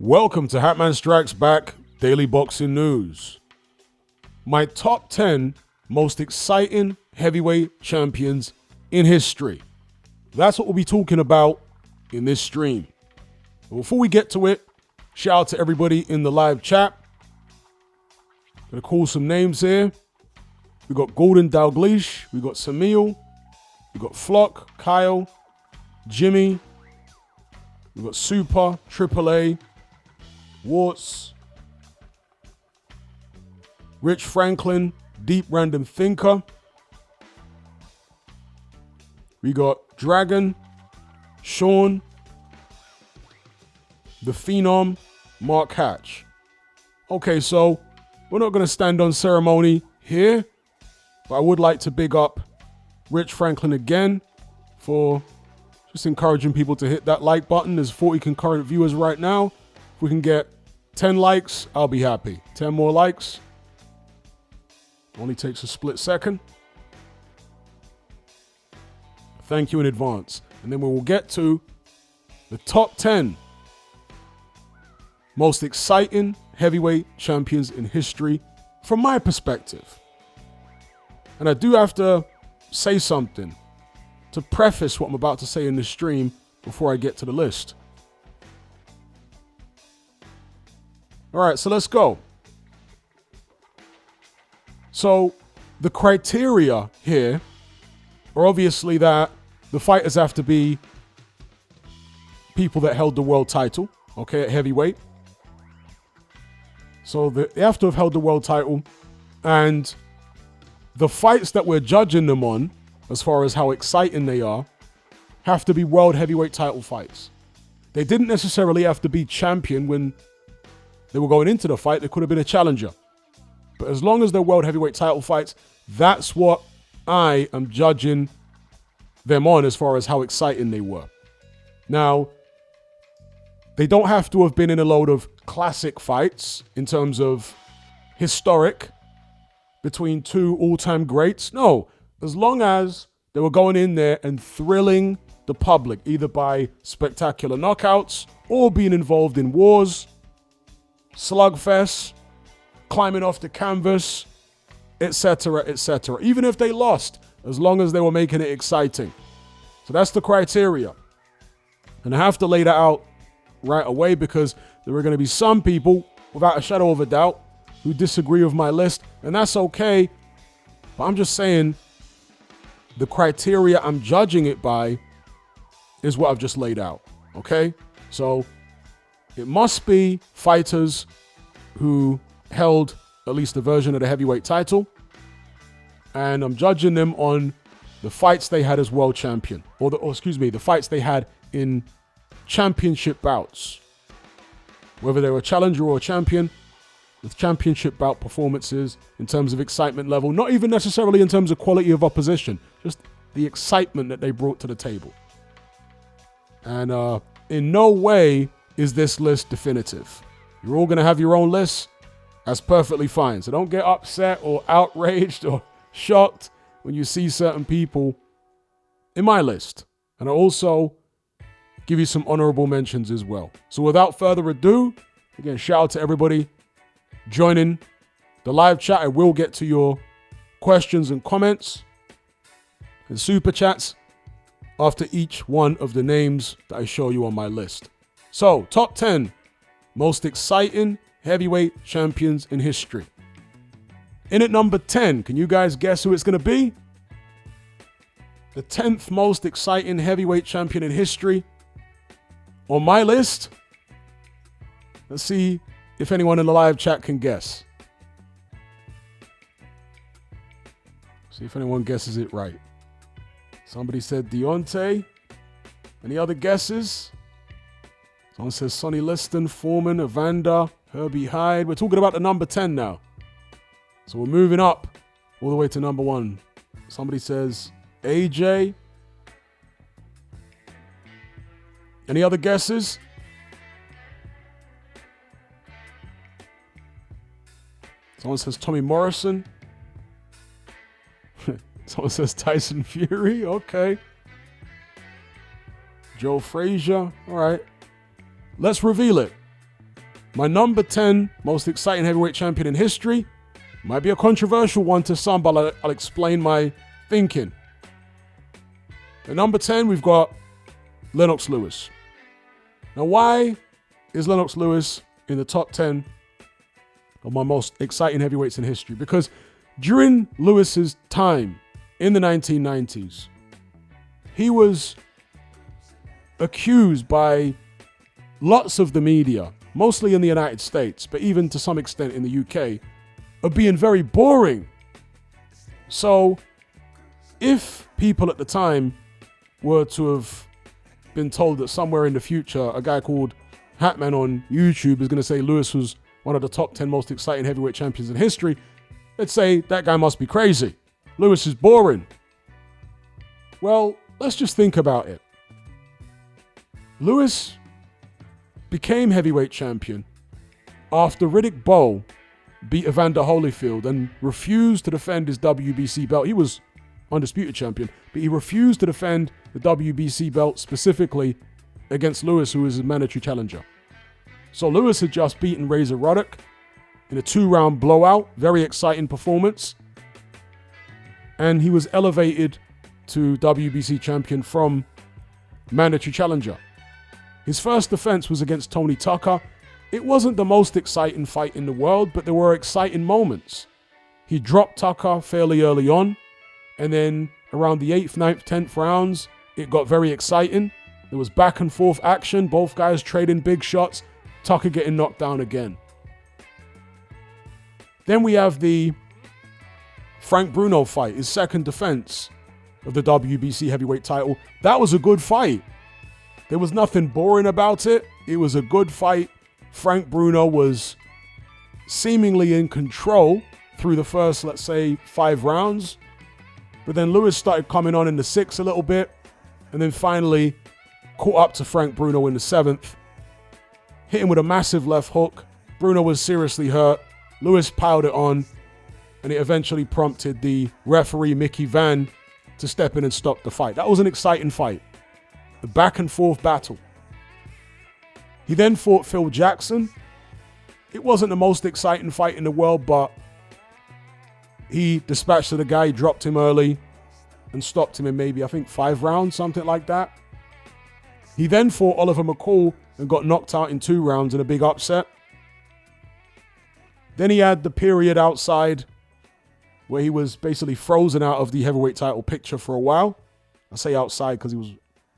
Welcome to Hatman Strikes Back Daily Boxing News. My top 10 most exciting heavyweight champions in history. That's what we'll be talking about in this stream. But before we get to it, shout out to everybody in the live chat. Gonna call some names here. We got Golden Dalglish, we got Samil, we got Flock, Kyle, Jimmy, we got Super, Triple A, Warts, Rich Franklin, Deep Random Thinker. We got Dragon, Sean, The Phenom, Mark Hatch. Okay, so we're not going to stand on ceremony here, but I would like to big up Rich Franklin again for just encouraging people to hit that like button. There's 40 concurrent viewers right now. If we can get 10 likes, I'll be happy. 10 more likes. Only takes a split second. Thank you in advance. And then we will get to the top 10 most exciting heavyweight champions in history from my perspective. And I do have to say something to preface what I'm about to say in this stream before I get to the list. All right, so let's go. So the criteria here are obviously that the fighters have to be people that held the world title, okay, at heavyweight. So they have to have held the world title, and the fights that we're judging them on, as far as how exciting they are, have to be world heavyweight title fights. They didn't necessarily have to be champion when they were going into the fight. They could have been a challenger. But as long as they're world heavyweight title fights, that's what I am judging them on as far as how exciting they were. Now, they don't have to have been in a load of classic fights in terms of historic between two all-time greats. No, as long as they were going in there and thrilling the public, either by spectacular knockouts or being involved in wars, slugfests, climbing off the canvas, etc., etc. Even if they lost, as long as they were making it exciting. So that's the criteria. And I have to lay that out right away because there are going to be some people, without a shadow of a doubt, who disagree with my list, and that's okay. But I'm just saying the criteria I'm judging it by is what I've just laid out, okay? So it must be fighters who held at least a version of the heavyweight title, and I'm judging them on the fights they had as world champion, or the fights they had in championship bouts. Whether they were a challenger or a champion, with championship bout performances in terms of excitement level, not even necessarily in terms of quality of opposition, just the excitement that they brought to the table. And in no way is this list definitive. You're all going to have your own lists. That's perfectly fine. So don't get upset or outraged or shocked when you see certain people in my list. And I also give you some honorable mentions as well. So without further ado, again, shout out to everybody joining the live chat. I will get to your questions and comments and super chats after each one of the names that I show you on my list. So, top 10 most exciting heavyweight champions in history. In at number 10, can you guys guess who it's going to be? The 10th most exciting heavyweight champion in history on my list. Let's see if anyone in the live chat can guess. See if anyone guesses it right. Somebody said Deontay. Any other guesses? Someone says Sonny Liston, Foreman, Evander, Herbie Hyde. We're talking about the number 10 now. So we're moving up all the way to number 1. Somebody says AJ. Any other guesses? Someone says Tommy Morrison. Someone says Tyson Fury. Okay. Joe Frazier. All right. Let's reveal it. My number 10 most exciting heavyweight champion in history might be a controversial one to some, but I'll explain my thinking. At number 10, we've got Lennox Lewis. Now, why is Lennox Lewis in the top 10 of my most exciting heavyweights in history? Because during Lewis's time in the 1990s, he was accused by lots of the media, mostly in the United States, but even to some extent in the UK, of being very boring. So, if people at the time were to have been told that somewhere in the future a guy called Hatman on YouTube is going to say Lewis was one of the top 10 most exciting heavyweight champions in history, they'd say that guy must be crazy. Lewis is boring. Well, let's just think about it. Lewis became heavyweight champion after Riddick Bowe beat Evander Holyfield and refused to defend his WBC belt. He was undisputed champion, but he refused to defend the WBC belt specifically against Lewis, who was his mandatory challenger. So Lewis had just beaten Riddick in a 2-round blowout, very exciting performance, and he was elevated to WBC champion from mandatory challenger. His first defense was against Tony Tucker. It wasn't the most exciting fight in the world, but there were exciting moments. He dropped Tucker fairly early on, and then around the 8th, 9th, 10th rounds, it got very exciting. There was back and forth action, both guys trading big shots, Tucker getting knocked down again. Then we have the Frank Bruno fight, his second defense of the WBC heavyweight title. That was a good fight. There was nothing boring about it. It was a good fight. Frank Bruno was seemingly in control through the first, let's say, 5 rounds. But then Lewis started coming on in the 6th a little bit, and then finally caught up to Frank Bruno in the 7th. Hit him with a massive left hook. Bruno was seriously hurt. Lewis piled it on, and it eventually prompted the referee, Mickey Vann, to step in and stop the fight. That was an exciting fight. A back and forth battle. He then fought Phil Jackson. It wasn't the most exciting fight in the world, but he dispatched the guy, dropped him early, and stopped him in maybe, I think, 5 rounds, something like that. He then fought Oliver McCall and got knocked out in 2 rounds in a big upset. Then he had the period outside where he was basically frozen out of the heavyweight title picture for a while. I say outside because he was,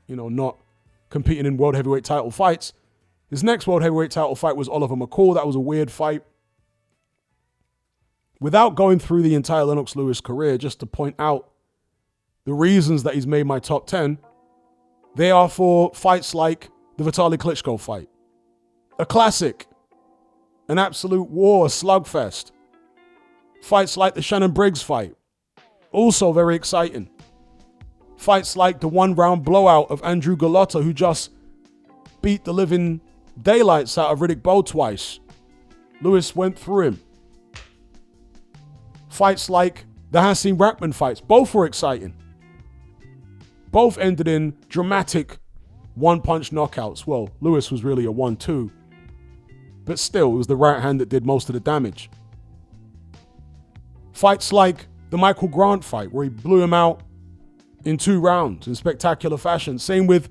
not competing in world heavyweight title fights. His next world heavyweight title fight was Oliver McCall. That was a weird fight. Without going through the entire Lennox Lewis career, just to point out the reasons that he's made my top 10, they are for fights like the Vitaly Klitschko fight. A classic. An absolute war, a slugfest. Fights like the Shannon Briggs fight. Also very exciting. Fights like the 1-round blowout of Andrew Galotta, who just beat the living daylights out of Riddick Bowe twice. Lewis went through him. Fights like the Hasim Rahman fights. Both were exciting. Both ended in dramatic one-punch knockouts. Well, Lewis was really a 1-2. But still, it was the right hand that did most of the damage. Fights like the Michael Grant fight, where he blew him out in 2 rounds in spectacular fashion. Same with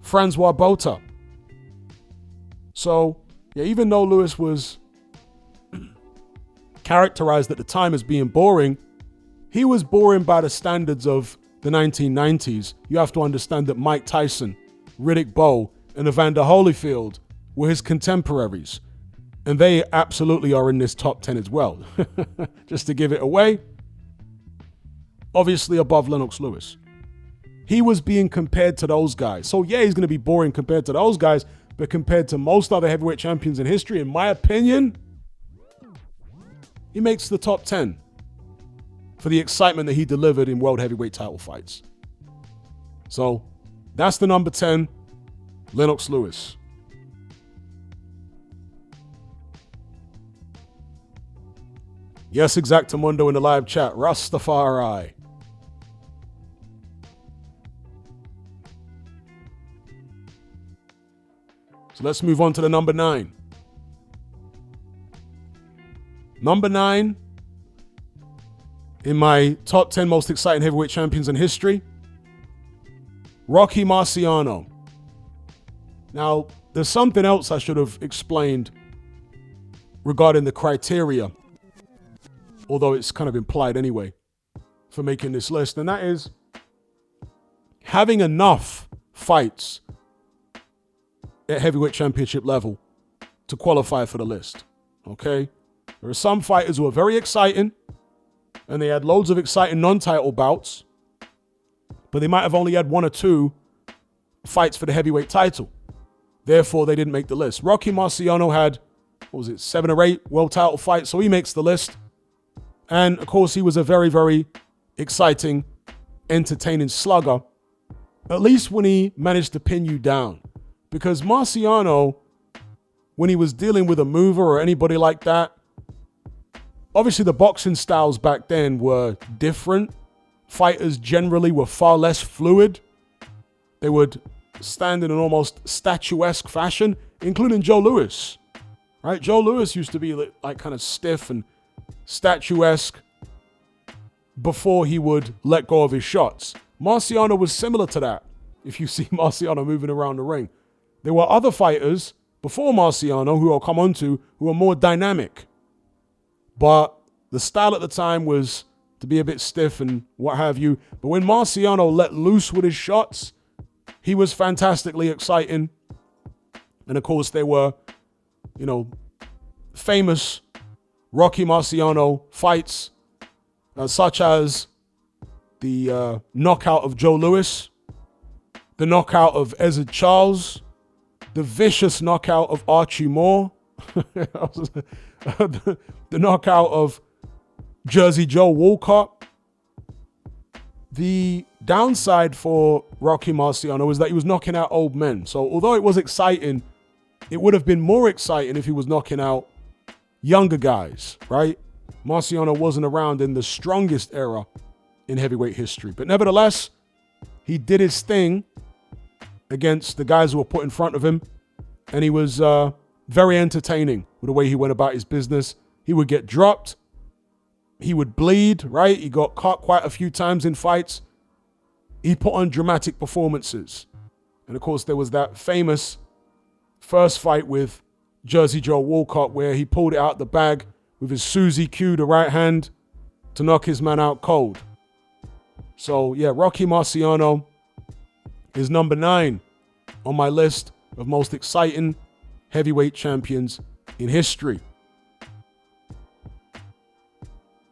Francois Botha. So, yeah, even though Lewis was characterized at the time as being boring, he was boring by the standards of the 1990s. You have to understand that Mike Tyson, Riddick Bowe, and Evander Holyfield were his contemporaries. And they absolutely are in this top 10 as well. Just to give it away, obviously above Lennox Lewis. He was being compared to those guys. So yeah, he's going to be boring compared to those guys, but compared to most other heavyweight champions in history, in my opinion, he makes the top 10 for the excitement that he delivered in world heavyweight title fights. So that's the number 10, Lennox Lewis. Yes, Exactamundo in the live chat. Rastafari. So let's move on to the number 9. Number 9 in my top 10 most exciting heavyweight champions in history, Rocky Marciano. Now, there's something else I should have explained regarding the criteria, although it's kind of implied anyway, for making this list, and that is having enough fights at heavyweight championship level to qualify for the list, okay? There are some fighters who are very exciting, and they had loads of exciting non-title bouts, but they might have only had 1 or 2 fights for the heavyweight title. Therefore, they didn't make the list. Rocky Marciano had, 7 or 8 world title fights, so he makes the list. And, of course, he was a very, very exciting, entertaining slugger, at least when he managed to pin you down. Because Marciano, when he was dealing with a mover or anybody like that, obviously the boxing styles back then were different. Fighters generally were far less fluid. They would stand in an almost statuesque fashion, including Joe Louis. Right? Joe Louis used to be like kind of stiff and statuesque before he would let go of his shots. Marciano was similar to that. If you see Marciano moving around the ring, there were other fighters before Marciano who I'll come on to who were more dynamic. But the style at the time was to be a bit stiff and what have you. But when Marciano let loose with his shots, he was fantastically exciting. And of course, there were, famous Rocky Marciano fights, such as the knockout of Joe Louis, the knockout of Ezzard Charles, the vicious knockout of Archie Moore, the knockout of Jersey Joe Walcott. The downside for Rocky Marciano was that he was knocking out old men. So although it was exciting, it would have been more exciting if he was knocking out younger guys, right? Marciano wasn't around in the strongest era in heavyweight history. But nevertheless, he did his thing against the guys who were put in front of him. And he was very entertaining with the way he went about his business. He would get dropped. He would bleed, right? He got caught quite a few times in fights. He put on dramatic performances. And of course, there was that famous first fight with Jersey Joe Walcott where he pulled it out the bag with his Suzy Q, the right hand, to knock his man out cold. So, yeah, Rocky Marciano is number 9 on my list of most exciting heavyweight champions in history.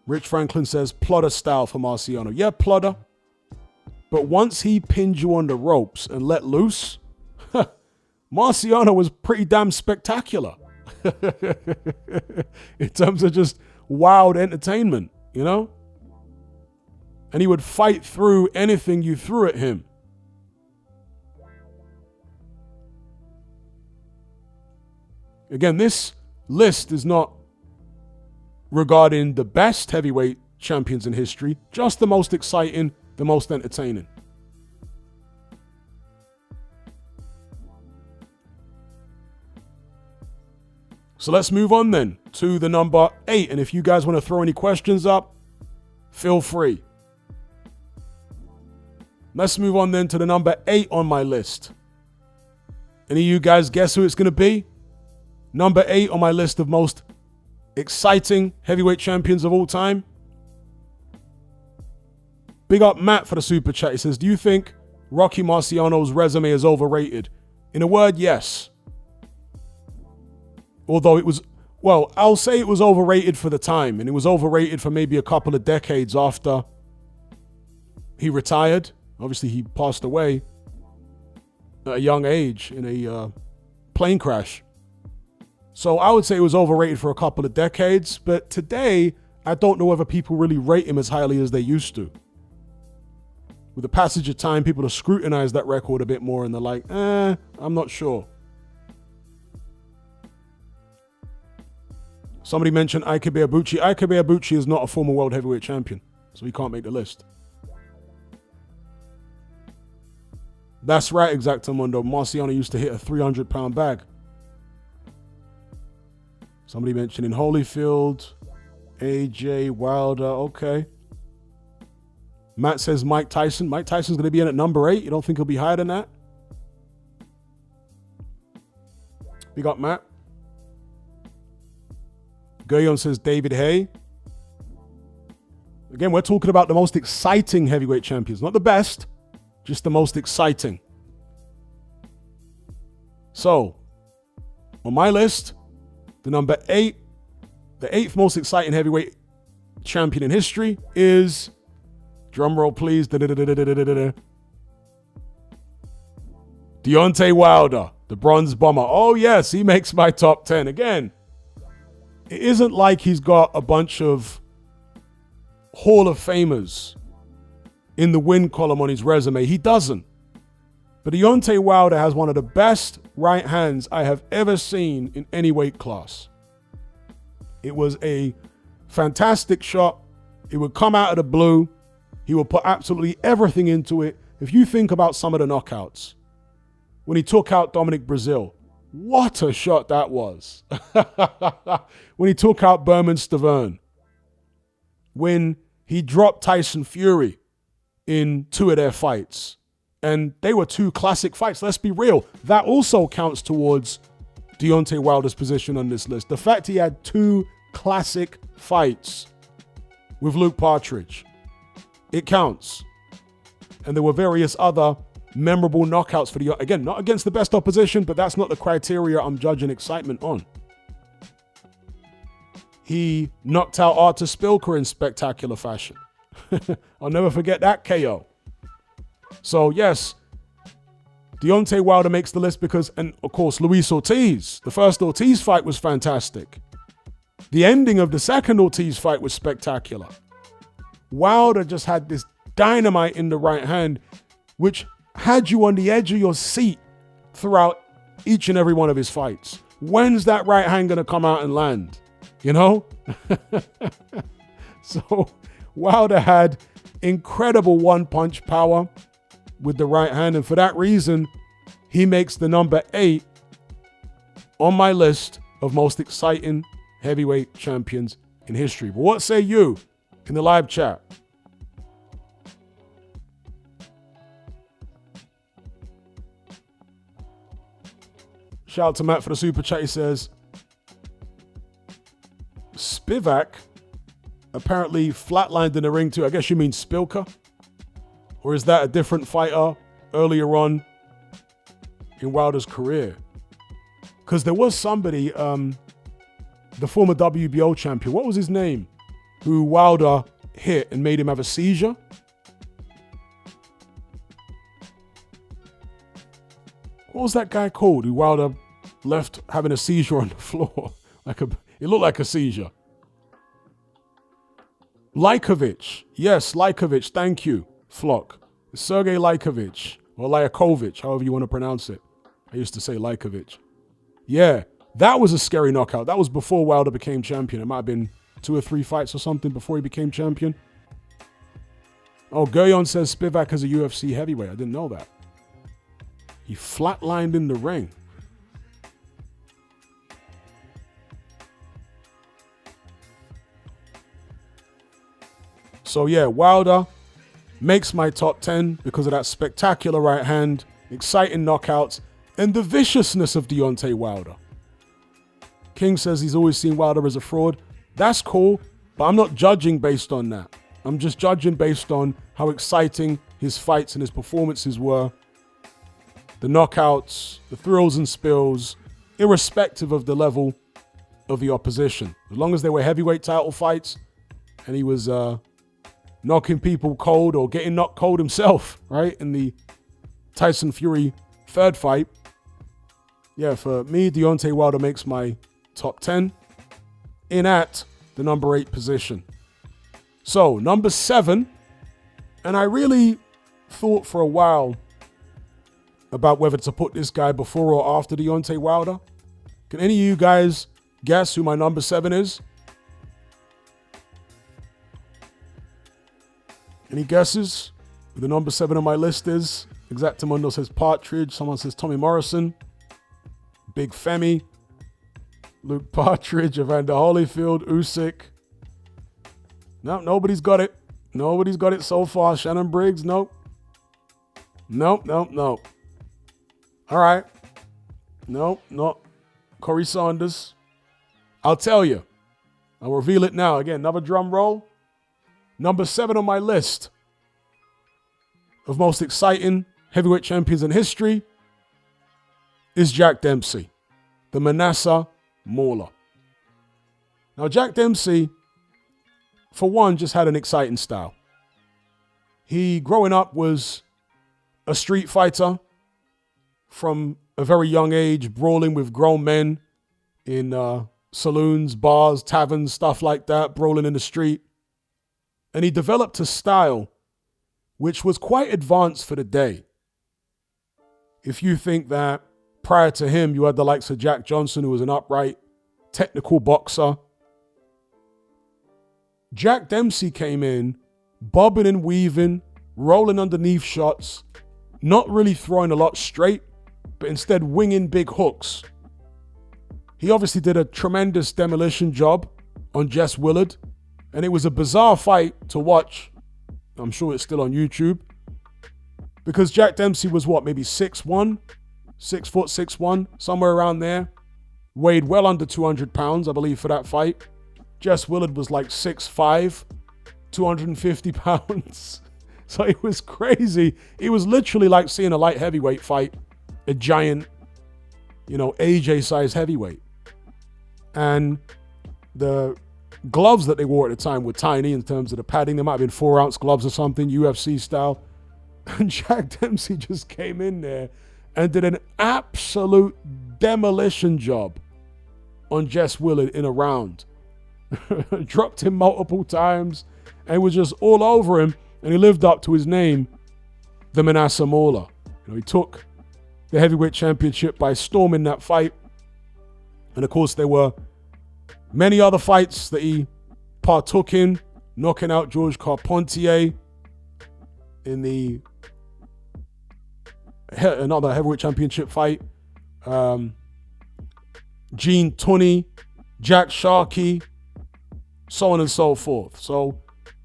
Rich Franklin says, plotter style for Marciano. Yeah, plotter. But once he pinned you on the ropes and let loose, Marciano was pretty damn spectacular. In terms of just wild entertainment, And he would fight through anything you threw at him. Again, this list is not regarding the best heavyweight champions in history, just the most exciting, the most entertaining. So let's move on then to the number 8. And if you guys want to throw any questions up, feel free. Let's move on then to the number 8 on my list. Any of you guys guess who it's going to be? Number 8 on my list of most exciting heavyweight champions of all time. Big up Matt for the super chat. He says, do you think Rocky Marciano's resume is overrated? In a word, yes. Although it was, I'll say it was overrated for the time, and it was overrated for maybe a couple of decades after he retired. Obviously, he passed away at a young age in a plane crash. So I would say it was overrated for a couple of decades, but today, I don't know whether people really rate him as highly as they used to. With the passage of time, people have scrutinized that record a bit more, and they're like, I'm not sure. Somebody mentioned Ike Ibuchi. Ike Ibuchi is not a former world heavyweight champion, so he can't make the list. That's right, Exactamundo. Marciano used to hit a 300-pound bag. Somebody mentioning Holyfield. AJ Wilder, okay. Matt says Mike Tyson. Mike Tyson's going to be in at number 8. You don't think he'll be higher than that? We got Matt. Guyon says David Haye. Again, we're talking about the most exciting heavyweight champions. Not the best, just the most exciting. So, on my list, the number 8, the 8th most exciting heavyweight champion in history is, drumroll please, Deontay Wilder, the Bronze Bomber. Oh yes, he makes my top 10. Again, it isn't like he's got a bunch of Hall of Famers in the win column on his resume. He doesn't. But Deontay Wilder has one of the best right hands I have ever seen in any weight class. It was a fantastic shot. It would come out of the blue. He would put absolutely everything into it. If you think about some of the knockouts, when he took out Dominic Breazeale, what a shot that was. When he took out Berman Stavern, when he dropped Tyson Fury in 2 of their fights, and they were 2 classic fights. Let's be real. That also counts towards Deontay Wilder's position on this list. The fact he had 2 classic fights with Luke Partridge, it counts. And there were various other memorable knockouts for the, again, not against the best opposition, but that's not the criteria I'm judging excitement on. He knocked out Artur Spilker in spectacular fashion. I'll never forget that KO. So yes, Deontay Wilder makes the list because, and of course, Luis Ortiz. The first Ortiz fight was fantastic. The ending of the second Ortiz fight was spectacular. Wilder just had this dynamite in the right hand, which had you on the edge of your seat throughout each and every one of his fights. When's that right hand going to come out and land? You know? So Wilder had incredible one-punch power with the right hand, and for that reason, he makes the number 8 on my list of most exciting heavyweight champions in history. But what say you in the live chat? Shout out to Matt for the super chat. He says, Spivak apparently flatlined in the ring too. I guess you mean Spilker? Or is that a different fighter earlier on in Wilder's career? Because there was somebody, the former WBO champion, what was his name? Who Wilder hit and made him have a seizure? What was that guy called who Wilder left having a seizure on the floor? It looked like a seizure. Lajkovic. Yes, Lajkovic. Thank you, Flock. Sergey Lajkovic, or Lajkovic, however you want to pronounce it. I used to say Lajkovic. Yeah, that was a scary knockout. That was before Wilder became champion. It might have been 2 or 3 fights or something before he became champion. Oh, Guyon says Spivak is a UFC heavyweight. I didn't know that. He flatlined in the ring. So yeah, Wilder makes my top 10 because of that spectacular right hand, exciting knockouts, and the viciousness of Deontay Wilder. King says he's always seen Wilder as a fraud. That's cool, but I'm not judging based on that. I'm just judging based on how exciting his fights and his performances were. The knockouts, the thrills and spills, irrespective of the level of the opposition. As long as they were heavyweight title fights and he was knocking people cold or getting knocked cold himself, right? In the Tyson Fury third fight. Yeah, for me, Deontay Wilder makes my top 10 in at the number 8 position. So, number 7, and I really thought for a while about whether to put this guy before or after Deontay Wilder. Can any of you guys guess who my number 7 is? Any guesses? Who the number 7 on my list is? Exactamundo says Partridge. Someone says Tommy Morrison. Big Femi. Luke Partridge, Evander Holyfield, Usyk. No, nobody's got it. Nobody's got it so far. Shannon Briggs, nope. Nope. All right. Nope. Corey Saunders. I'll tell you. I'll reveal it now. Again, another drum roll. Number 7 on my list of most exciting heavyweight champions in history is Jack Dempsey, the Manasseh Mauler. Now, Jack Dempsey, for one, just had an exciting style. He, growing up, was a street fighter from a very young age, brawling with grown men in saloons, bars, taverns, stuff like that, brawling in the street. And he developed a style which was quite advanced for the day. If you think that prior to him, you had the likes of Jack Johnson, who was an upright, technical boxer. Jack Dempsey came in, bobbing and weaving, rolling underneath shots, not really throwing a lot straight, but instead winging big hooks. He obviously did a tremendous demolition job on Jess Willard, and it was a bizarre fight to watch. I'm sure it's still on YouTube. Because Jack Dempsey was maybe 6'1", 6'1", somewhere around there. Weighed well under 200 pounds, I believe, for that fight. Jess Willard was like 6'5", 250 pounds. So it was crazy. It was literally like seeing a light heavyweight fight a giant, AJ-sized heavyweight. And the gloves that they wore at the time were tiny in terms of the padding. They might have been 4-ounce gloves or something, UFC style. And Jack Dempsey just came in there and did an absolute demolition job on Jess Willard in a round. Dropped him multiple times and was just all over him. And he lived up to his name, the Manasseh Mauler. He took the heavyweight championship by storm in that fight. And of course, there were many other fights that he partook in, knocking out George Carpentier in another heavyweight championship fight. Gene Tunney, Jack Sharkey, so on and so forth. So,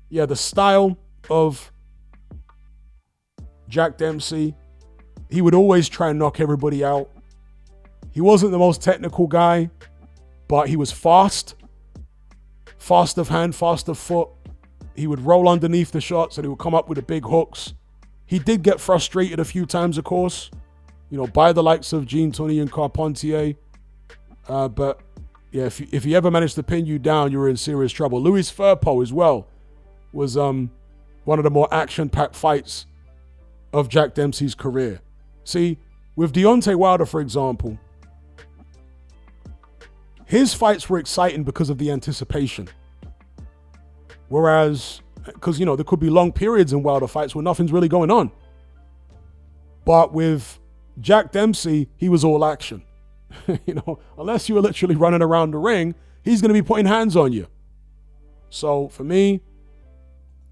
yeah, the style of Jack Dempsey, he would always try and knock everybody out. He wasn't the most technical guy, but he was fast of hand, fast of foot. He would roll underneath the shots and he would come up with the big hooks. He did get frustrated a few times, of course, by the likes of Gene Tunney and Carpentier. But yeah, if he ever managed to pin you down, you were in serious trouble. Louis Firpo as well was one of the more action-packed fights of Jack Dempsey's career. See, with Deontay Wilder, for example, his fights were exciting because of the anticipation. Whereas, because, there could be long periods in Wilder fights where nothing's really going on. But with Jack Dempsey, he was all action. Unless you were literally running around the ring, he's going to be putting hands on you. So for me,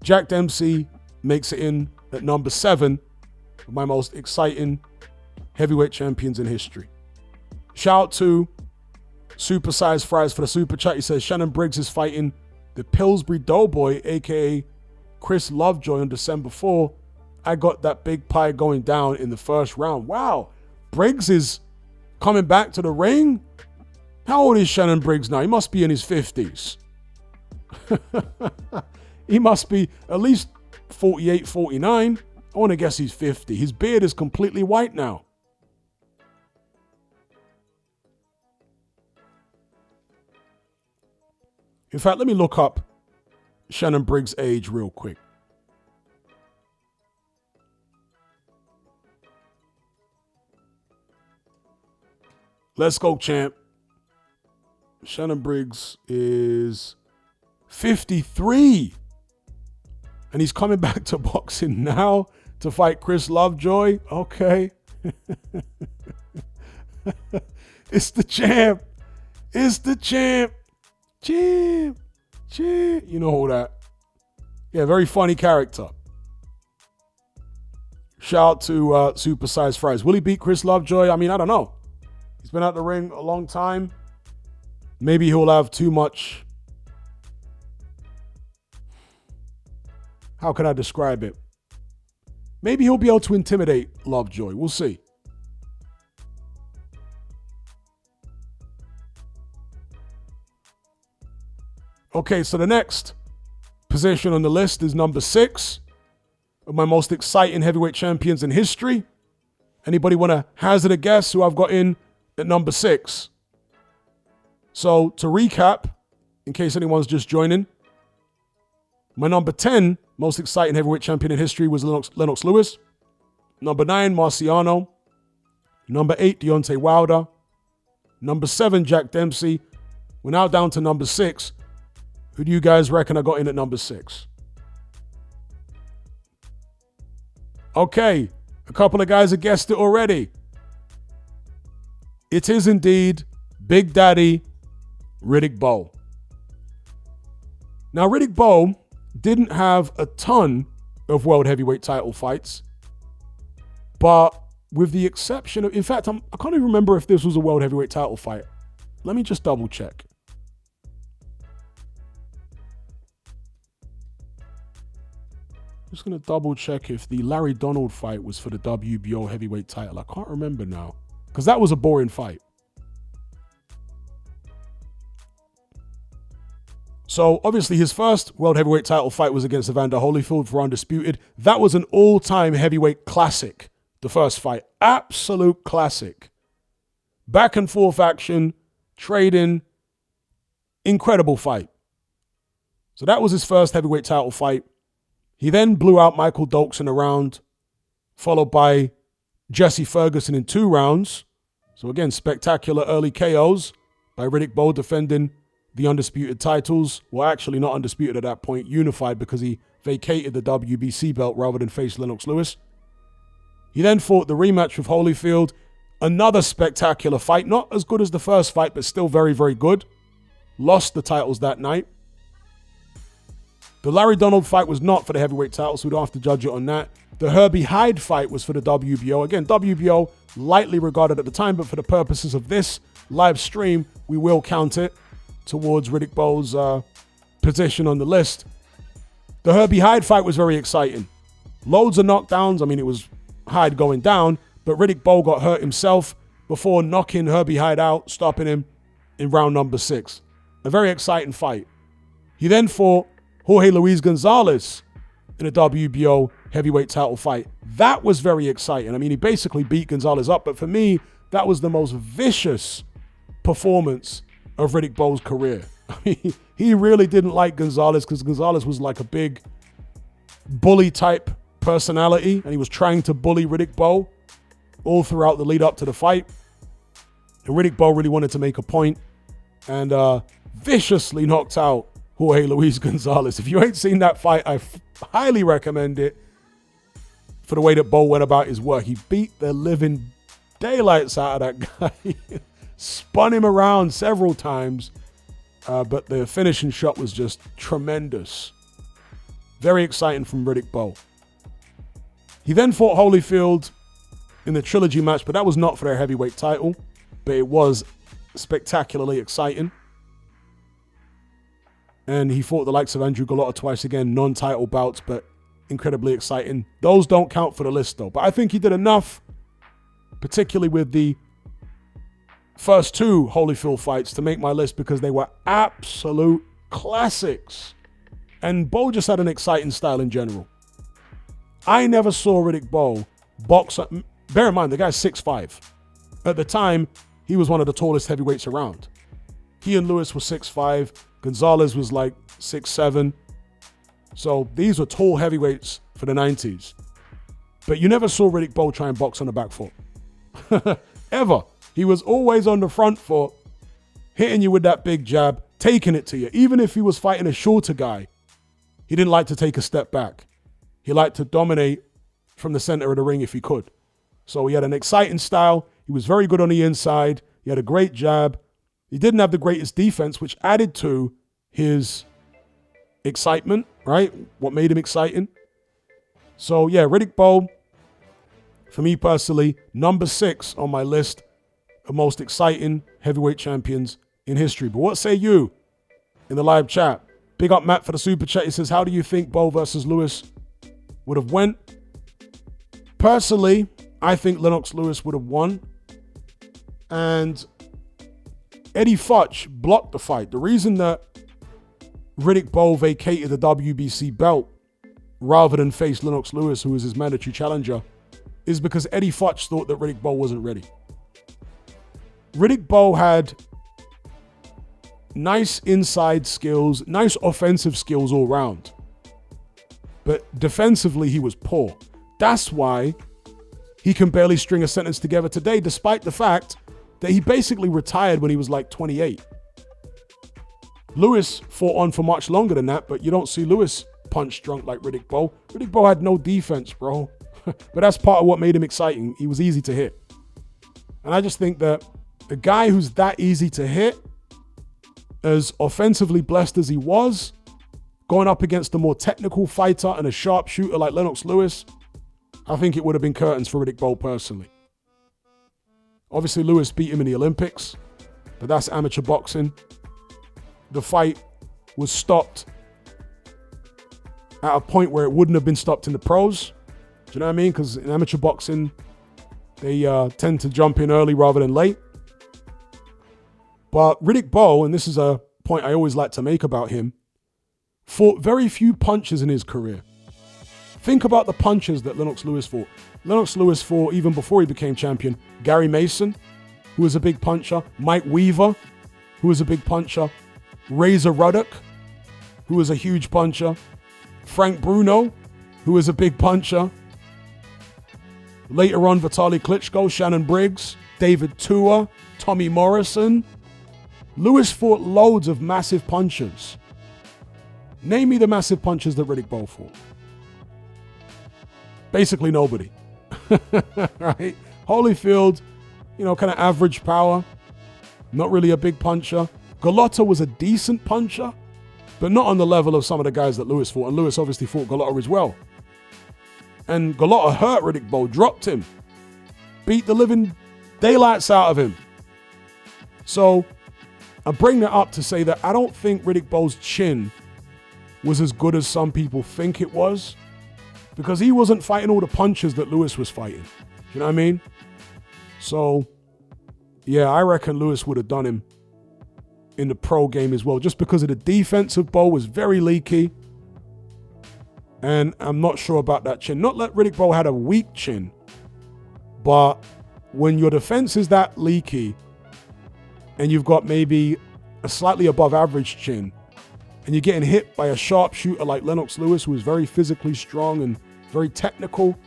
Jack Dempsey makes it in at number 7 of my most exciting heavyweight champions in history. Shout out to Supersized Fries for the super chat. He says Shannon Briggs is fighting the Pillsbury Doughboy, aka Chris Lovejoy, on December 4. I got that big pie going down in the first round. Wow, Briggs is coming back to the ring? How old is Shannon Briggs now? He must be in his 50s. He must be at least 48, 49. I want to guess he's 50. His beard is completely white now. In fact, let me look up Shannon Briggs' age real quick. Let's go, champ. Shannon Briggs is 53. And he's coming back to boxing now to fight Chris Lovejoy. Okay. It's the champ. It's the champ. Champ. You know who that. Yeah, very funny character. Shout out to Supersized Fries. Will he beat Chris Lovejoy? I mean, I don't know. He's been out the ring a long time. Maybe he'll have too much. how can I describe it? Maybe he'll be able to intimidate Lovejoy. We'll see. Okay, so the next position on the list is number 6 of my most exciting heavyweight champions in history. Anybody want to hazard a guess who I've got in at number 6? So to recap, in case anyone's just joining, my number 10 most exciting heavyweight champion in history was Lennox Lewis. Number 9, Marciano. Number 8, Deontay Wilder. Number 7, Jack Dempsey. We're now down to number 6. Who do you guys reckon I got in at number 6? Okay, a couple of guys have guessed it already. It is indeed Big Daddy Riddick Bowe. Now, Riddick Bowe didn't have a ton of world heavyweight title fights, but with the exception of, in fact, I can't even remember if this was a world heavyweight title fight. Let me just double check. Just going to double check if the Larry Donald fight was for the WBO heavyweight title. I can't remember now, because that was a boring fight. So obviously his first world heavyweight title fight was against Evander Holyfield for Undisputed. That was an all-time heavyweight classic, the first fight. Absolute classic. Back and forth action, trading, incredible fight. So that was his first heavyweight title fight. He then blew out Michael Dokes in a round, followed by Jesse Ferguson in 2 rounds. So again, spectacular early KOs by Riddick Bowe defending the undisputed titles. Well, actually not undisputed at that point, unified because he vacated the WBC belt rather than face Lennox Lewis. He then fought the rematch with Holyfield. Another spectacular fight, not as good as the first fight, but still very, very good. Lost the titles that night. The Larry Donald fight was not for the heavyweight titles, so we don't have to judge it on that. The Herbie Hyde fight was for the WBO. Again, WBO, lightly regarded at the time, but for the purposes of this live stream, we will count it towards Riddick Bowe's position on the list. The Herbie Hyde fight was very exciting. Loads of knockdowns. I mean, it was Hyde going down, but Riddick Bowe got hurt himself before knocking Herbie Hyde out, stopping him in round number 6. A very exciting fight. He then fought Jorge Luis Gonzalez in a WBO heavyweight title fight. That was very exciting. I mean, he basically beat Gonzalez up, but for me, that was the most vicious performance of Riddick Bowe's career. I mean, he really didn't like Gonzalez because Gonzalez was like a big bully type personality, and he was trying to bully Riddick Bowe all throughout the lead up to the fight. And Riddick Bowe really wanted to make a point and viciously knocked out Jorge Luis Gonzalez. If you ain't seen that fight, I highly recommend it for the way that Bowe went about his work. He beat the living daylights out of that guy. Spun him around several times, but the finishing shot was just tremendous. Very exciting from Riddick Bowe. He then fought Holyfield in the trilogy match, but that was not for their heavyweight title, but it was spectacularly exciting. And he fought the likes of Andrew Golota twice again, non-title bouts, but incredibly exciting. Those don't count for the list, though. But I think he did enough, particularly with the first 2 Holyfield fights, to make my list because they were absolute classics. And Bowe just had an exciting style in general. I never saw Riddick Bowe box. Bear in mind, the guy's 6'5". At the time, he was one of the tallest heavyweights around. He and Lewis were 6'5". Gonzalez was like 6'7". So these were tall heavyweights for the 90s. But you never saw Riddick Bowe try and box on the back foot. Ever. He was always on the front foot, hitting you with that big jab, taking it to you. Even if he was fighting a shorter guy, he didn't like to take a step back. He liked to dominate from the center of the ring if he could. So he had an exciting style. He was very good on the inside. He had a great jab. He didn't have the greatest defense, which added to his excitement, right? What made him exciting. So yeah, Riddick Bowe, for me personally, number 6 on my list of most exciting heavyweight champions in history. But what say you in the live chat? Big up Matt for the super chat. He says, how do you think Bowe versus Lewis would have went? Personally, I think Lennox Lewis would have won. And Eddie Futch blocked the fight. The reason that Riddick Bowe vacated the WBC belt rather than face Lennox Lewis, who was his mandatory challenger, is because Eddie Futch thought that Riddick Bowe wasn't ready. Riddick Bowe had nice inside skills, nice offensive skills all round. But defensively, he was poor. That's why he can barely string a sentence together today, despite the fact that he basically retired when he was like 28. Lewis fought on for much longer than that, but you don't see Lewis punch drunk like Riddick Bowe. Riddick Bowe had no defense, bro. But that's part of what made him exciting. He was easy to hit. And I just think that a guy who's that easy to hit, as offensively blessed as he was, going up against a more technical fighter and a sharp shooter like Lennox Lewis, I think it would have been curtains for Riddick Bowe personally. Obviously, Lewis beat him in the Olympics, but that's amateur boxing. The fight was stopped at a point where it wouldn't have been stopped in the pros. Do you know what I mean? Because in amateur boxing, they tend to jump in early rather than late. But Riddick Bowe, and this is a point I always like to make about him, fought very few punches in his career. Think about the punches that Lennox Lewis fought. Lennox Lewis fought, even before he became champion, Gary Mason, who was a big puncher, Mike Weaver, who was a big puncher, Razor Ruddock, who was a huge puncher, Frank Bruno, who was a big puncher, later on Vitaly Klitschko, Shannon Briggs, David Tua, Tommy Morrison. Lewis fought loads of massive punchers. Name me the massive punchers that Riddick Bowe fought. Basically nobody. Right? Holyfield, kind of average power. Not really a big puncher. Gallotta was a decent puncher, but not on the level of some of the guys that Lewis fought. And Lewis obviously fought Gallotta as well. And Gallotta hurt Riddick Bowe, dropped him, beat the living daylights out of him. So I bring that up to say that I don't think Riddick Bowe's chin was as good as some people think it was, because he wasn't fighting all the punches that Lewis was fighting. You know what I mean? So, yeah, I reckon Lewis would have done him in the pro game as well, just because of the defense of Bowe was very leaky. And I'm not sure about that chin. Not that Riddick Bowe had a weak chin, but when your defense is that leaky and you've got maybe a slightly above average chin and you're getting hit by a sharp shooter like Lennox Lewis, who is very physically strong and very technical,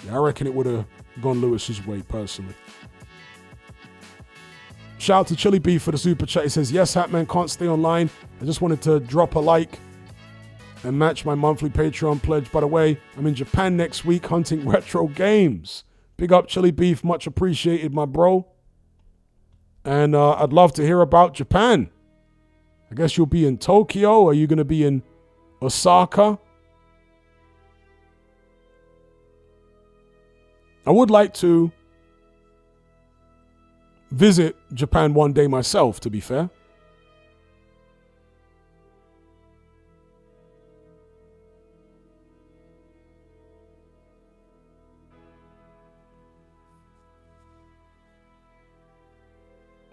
yeah, I reckon it would have gone Lewis's way personally. Shout out to Chili Beef for the super chat. He says, yes, Hatman, can't stay online. I just wanted to drop a like and match my monthly Patreon pledge. By the way, I'm in Japan next week hunting retro games. Big up Chili Beef, much appreciated, my bro. And I'd love to hear about Japan. I guess you'll be in Tokyo. Are you going to be in Osaka? I would like to visit Japan one day myself, to be fair.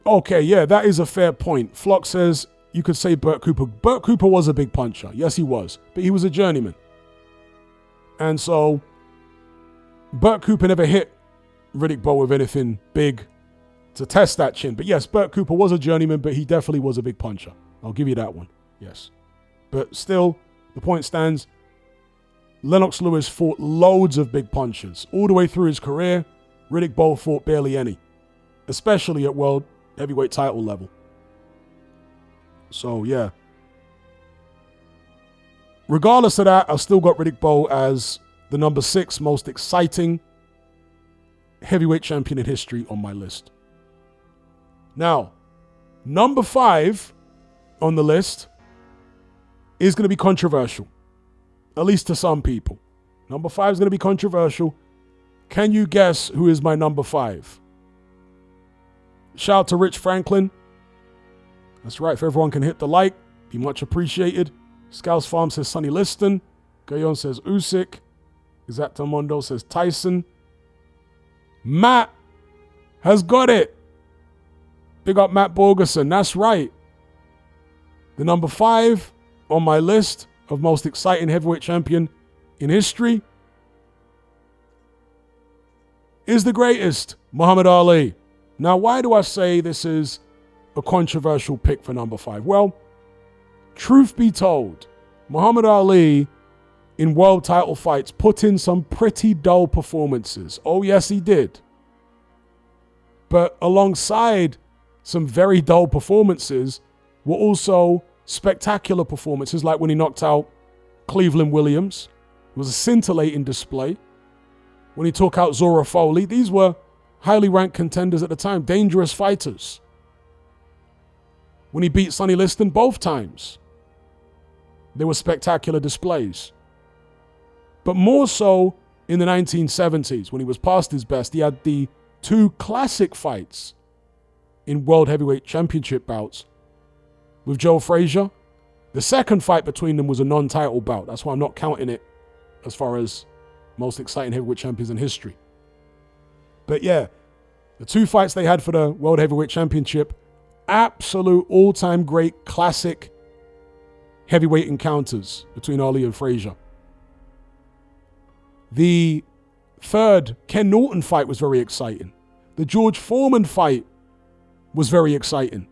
Okay, yeah, that is a fair point. Flock says you could say Burt Cooper. Burt Cooper was a big puncher. Yes, he was. But he was a journeyman. And so Burt Cooper never hit Riddick Bowe with anything big to test that chin. But yes, Burt Cooper was a journeyman, but he definitely was a big puncher. I'll give you that one. Yes. But still, the point stands. Lennox Lewis fought loads of big punches. All the way through his career, Riddick Bowe fought barely any. Especially at world heavyweight title level. So, yeah. Regardless of that, I've still got Riddick Bowe as the number 6 most exciting heavyweight champion in history on my list. Now, number 5 on the list is going to be controversial. At least to some people. Number 5 is going to be controversial. Can you guess who is my number 5? Shout out to Rich Franklin. That's right, if everyone can hit the like, Be much appreciated. Scouse Farm says Sonny Liston. Gayon says Usyk. Exactamundo says Tyson. Matt has got it. Big up Matt Borgerson. That's right. The number 5 on my list of most exciting heavyweight champion in history is the greatest, Muhammad Ali. Now, why do I say this is a controversial pick for number 5? Well, truth be told, Muhammad Ali in world title fights put in some pretty dull performances. Oh, yes, he did. But alongside some very dull performances were also spectacular performances, like when he knocked out Cleveland Williams. It was a scintillating display. When he took out Zora Foley, these were highly ranked contenders at the time, dangerous fighters. When he beat Sonny Liston both times, they were spectacular displays. But more so in the 1970s, when he was past his best, he had the 2 classic fights in World Heavyweight Championship bouts with Joe Frazier. The second fight between them was a non-title bout. That's why I'm not counting it as far as most exciting heavyweight champions in history. But yeah, the 2 fights they had for the World Heavyweight Championship, absolute all-time great classic heavyweight encounters between Ali and Frazier. The third Ken Norton fight was very exciting. The George Foreman fight was very exciting.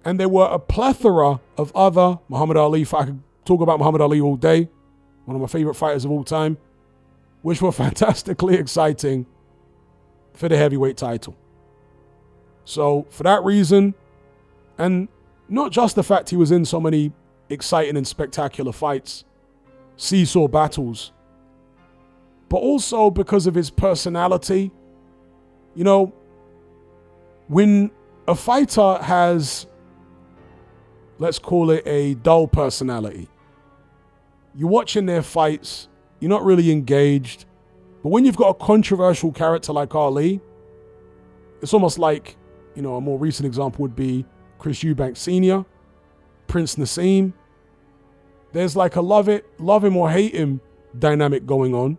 And there were a plethora of other Muhammad Ali fights. I could talk about Muhammad Ali all day, one of my favorite fighters of all time, which were fantastically exciting for the heavyweight title. So for that reason, and not just the fact he was in so many exciting and spectacular fights, seesaw battles, but also because of his personality. You know, when a fighter has, let's call it a dull personality, you're watching their fights, you're not really engaged. But when you've got a controversial character like Ali, it's almost like, you know, a more recent example would be Chris Eubank Sr., Prince Nassim. There's like a love him or hate him dynamic going on.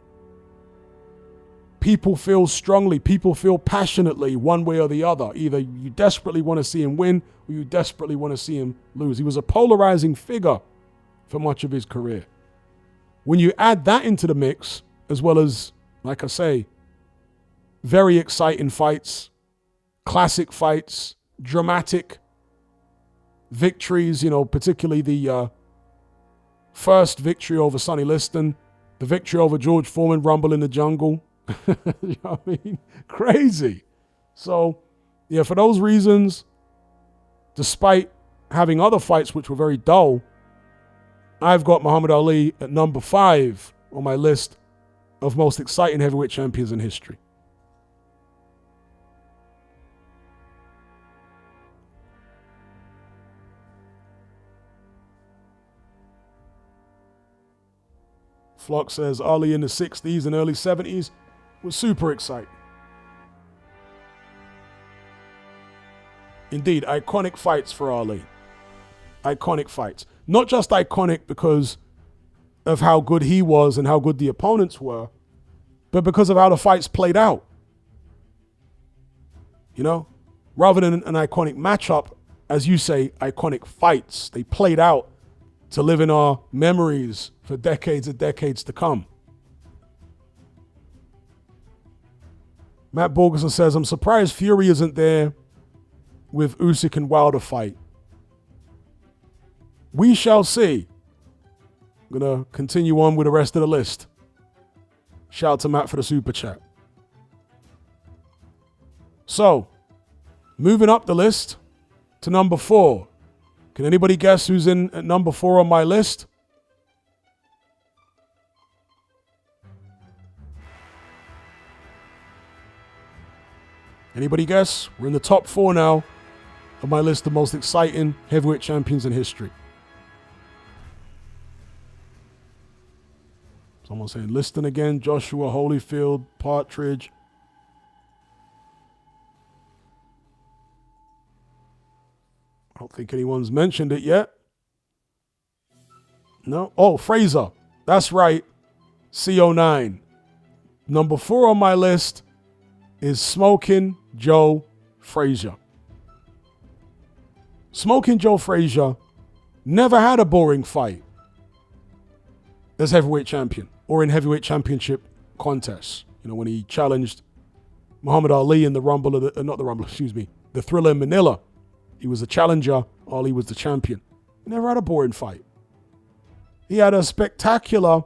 People feel strongly, people feel passionately one way or the other. Either you desperately want to see him win or you desperately want to see him lose. He was a polarizing figure for much of his career. When you add that into the mix, as well as, like I say, very exciting fights, classic fights, dramatic victories, you know, particularly the first victory over Sonny Liston, the victory over George Foreman, Rumble in the Jungle. You know what I mean? Crazy. So, yeah, for those reasons, despite having other fights which were very dull, I've got Muhammad Ali at number 5 on my list of most exciting heavyweight champions in history. Flock says Ali in the 60s and early 70s was super exciting. Indeed, iconic fights for Ali. Iconic fights. Not just iconic because of how good he was and how good the opponents were, but because of how the fights played out. You know? Rather than an iconic matchup, as you say, iconic fights. They played out to live in our memories for decades and decades to come. Matt Borgerson says, I'm surprised Fury isn't there with Usyk and Wilder fight. We shall see. I'm going to continue on with the rest of the list. Shout out to Matt for the super chat. So, moving up the list to number 4. Can anybody guess who's in at number 4 on my list? Anybody guess? We're in the top 4 now of my list of most exciting heavyweight champions in history. Someone saying Liston again, Joshua, Holyfield, Partridge. Don't think anyone's mentioned it yet. No? Oh, Frazier. That's right. CO9. Number 4 on my list is Smoking Joe Frazier. Smoking Joe Frazier never had a boring fight as heavyweight champion or in heavyweight championship contests. You know, when he challenged Muhammad Ali in the the Thriller in Manila. He was the challenger, Ali was the champion. He never had a boring fight. He had a spectacular,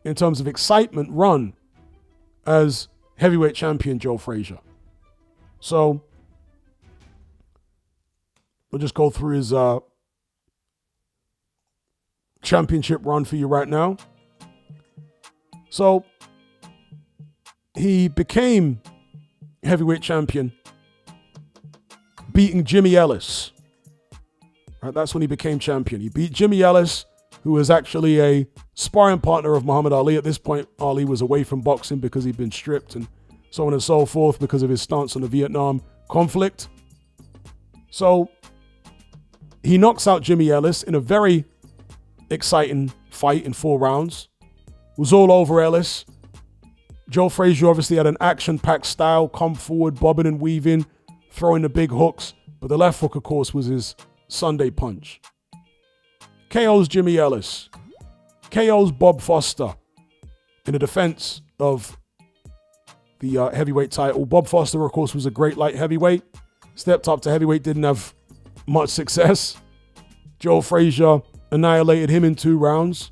in terms of excitement, run as heavyweight champion Joe Frazier. So, we'll just go through his championship run for you right now. So, he became heavyweight champion, beating Jimmy Ellis. Right, that's when he became champion. He beat Jimmy Ellis, who was actually a sparring partner of Muhammad Ali. At this point, Ali was away from boxing because he'd been stripped and so on and so forth because of his stance on the Vietnam conflict. So he knocks out Jimmy Ellis in a very exciting fight in 4 rounds. It was all over Ellis. Joe Frazier obviously had an action-packed style, come forward, bobbing and weaving, throwing the big hooks. But the left hook, of course, was his Sunday punch. KO's Jimmy Ellis. KO's Bob Foster in the defense of the heavyweight title. Bob Foster, of course, was a great light heavyweight. Stepped up to heavyweight, didn't have much success. Joe Frazier annihilated him in 2 rounds.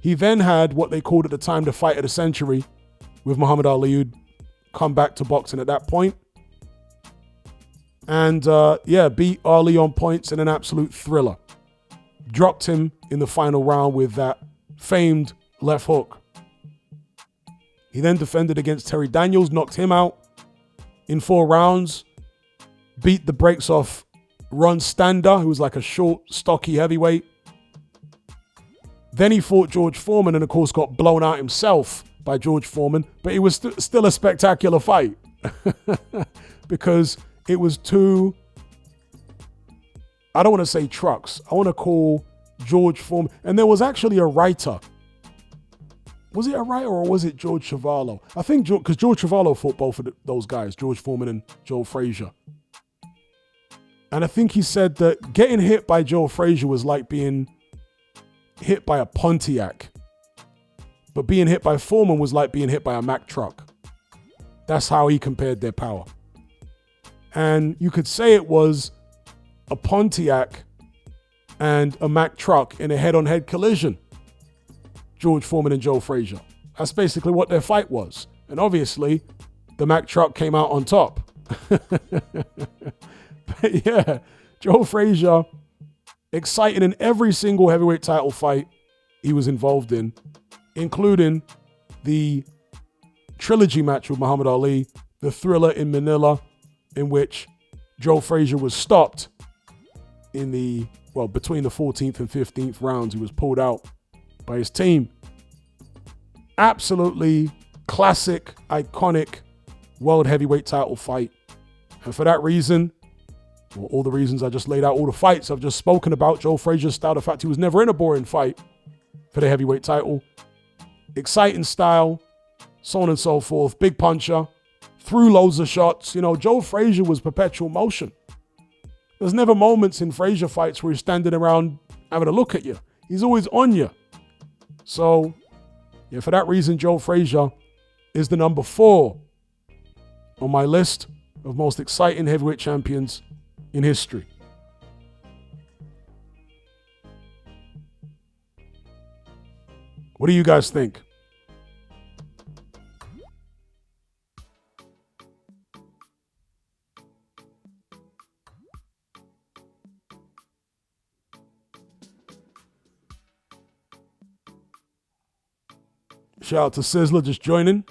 He then had what they called at the time the fight of the century with Muhammad Ali, who'd come back to boxing at that point. And beat Ali on points in an absolute thriller. Dropped him in the final round with that famed left hook. He then defended against Terry Daniels, knocked him out in 4 rounds. Beat the brakes off Ron Stander, who was like a short, stocky heavyweight. Then he fought George Foreman and, of course, got blown out himself by George Foreman. But it was still a spectacular fight because it was 2, I don't want to say trucks. I want to call George Foreman. And there was actually a writer. Was it a writer or was it George Chuvalo? I think because George Chuvalo fought both of those guys, George Foreman and Joe Frazier. And I think he said that getting hit by Joe Frazier was like being hit by a Pontiac. But being hit by Foreman was like being hit by a Mack truck. That's how he compared their power. And you could say it was a Pontiac and a Mack truck in a head-on-head collision. George Foreman and Joe Frazier. That's basically what their fight was. And obviously, the Mack truck came out on top. But yeah, Joe Frazier, exciting in every single heavyweight title fight he was involved in, including the trilogy match with Muhammad Ali, the Thriller in Manila, in which Joe Frazier was stopped in between the 14th and 15th rounds. He was pulled out by his team. Absolutely classic, iconic world heavyweight title fight. And for that reason, all the reasons I just laid out, all the fights I've just spoken about, Joe Frazier's style, the fact he was never in a boring fight for the heavyweight title. Exciting style, so on and so forth. Big puncher, threw loads of shots. You know, Joe Frazier was perpetual motion. There's never moments in Frazier fights where he's standing around having a look at you. He's always on you. So, yeah, for that reason, Joe Frazier is the number 4 on my list of most exciting heavyweight champions in history. What do you guys think? Shout out to Sizzler just joining.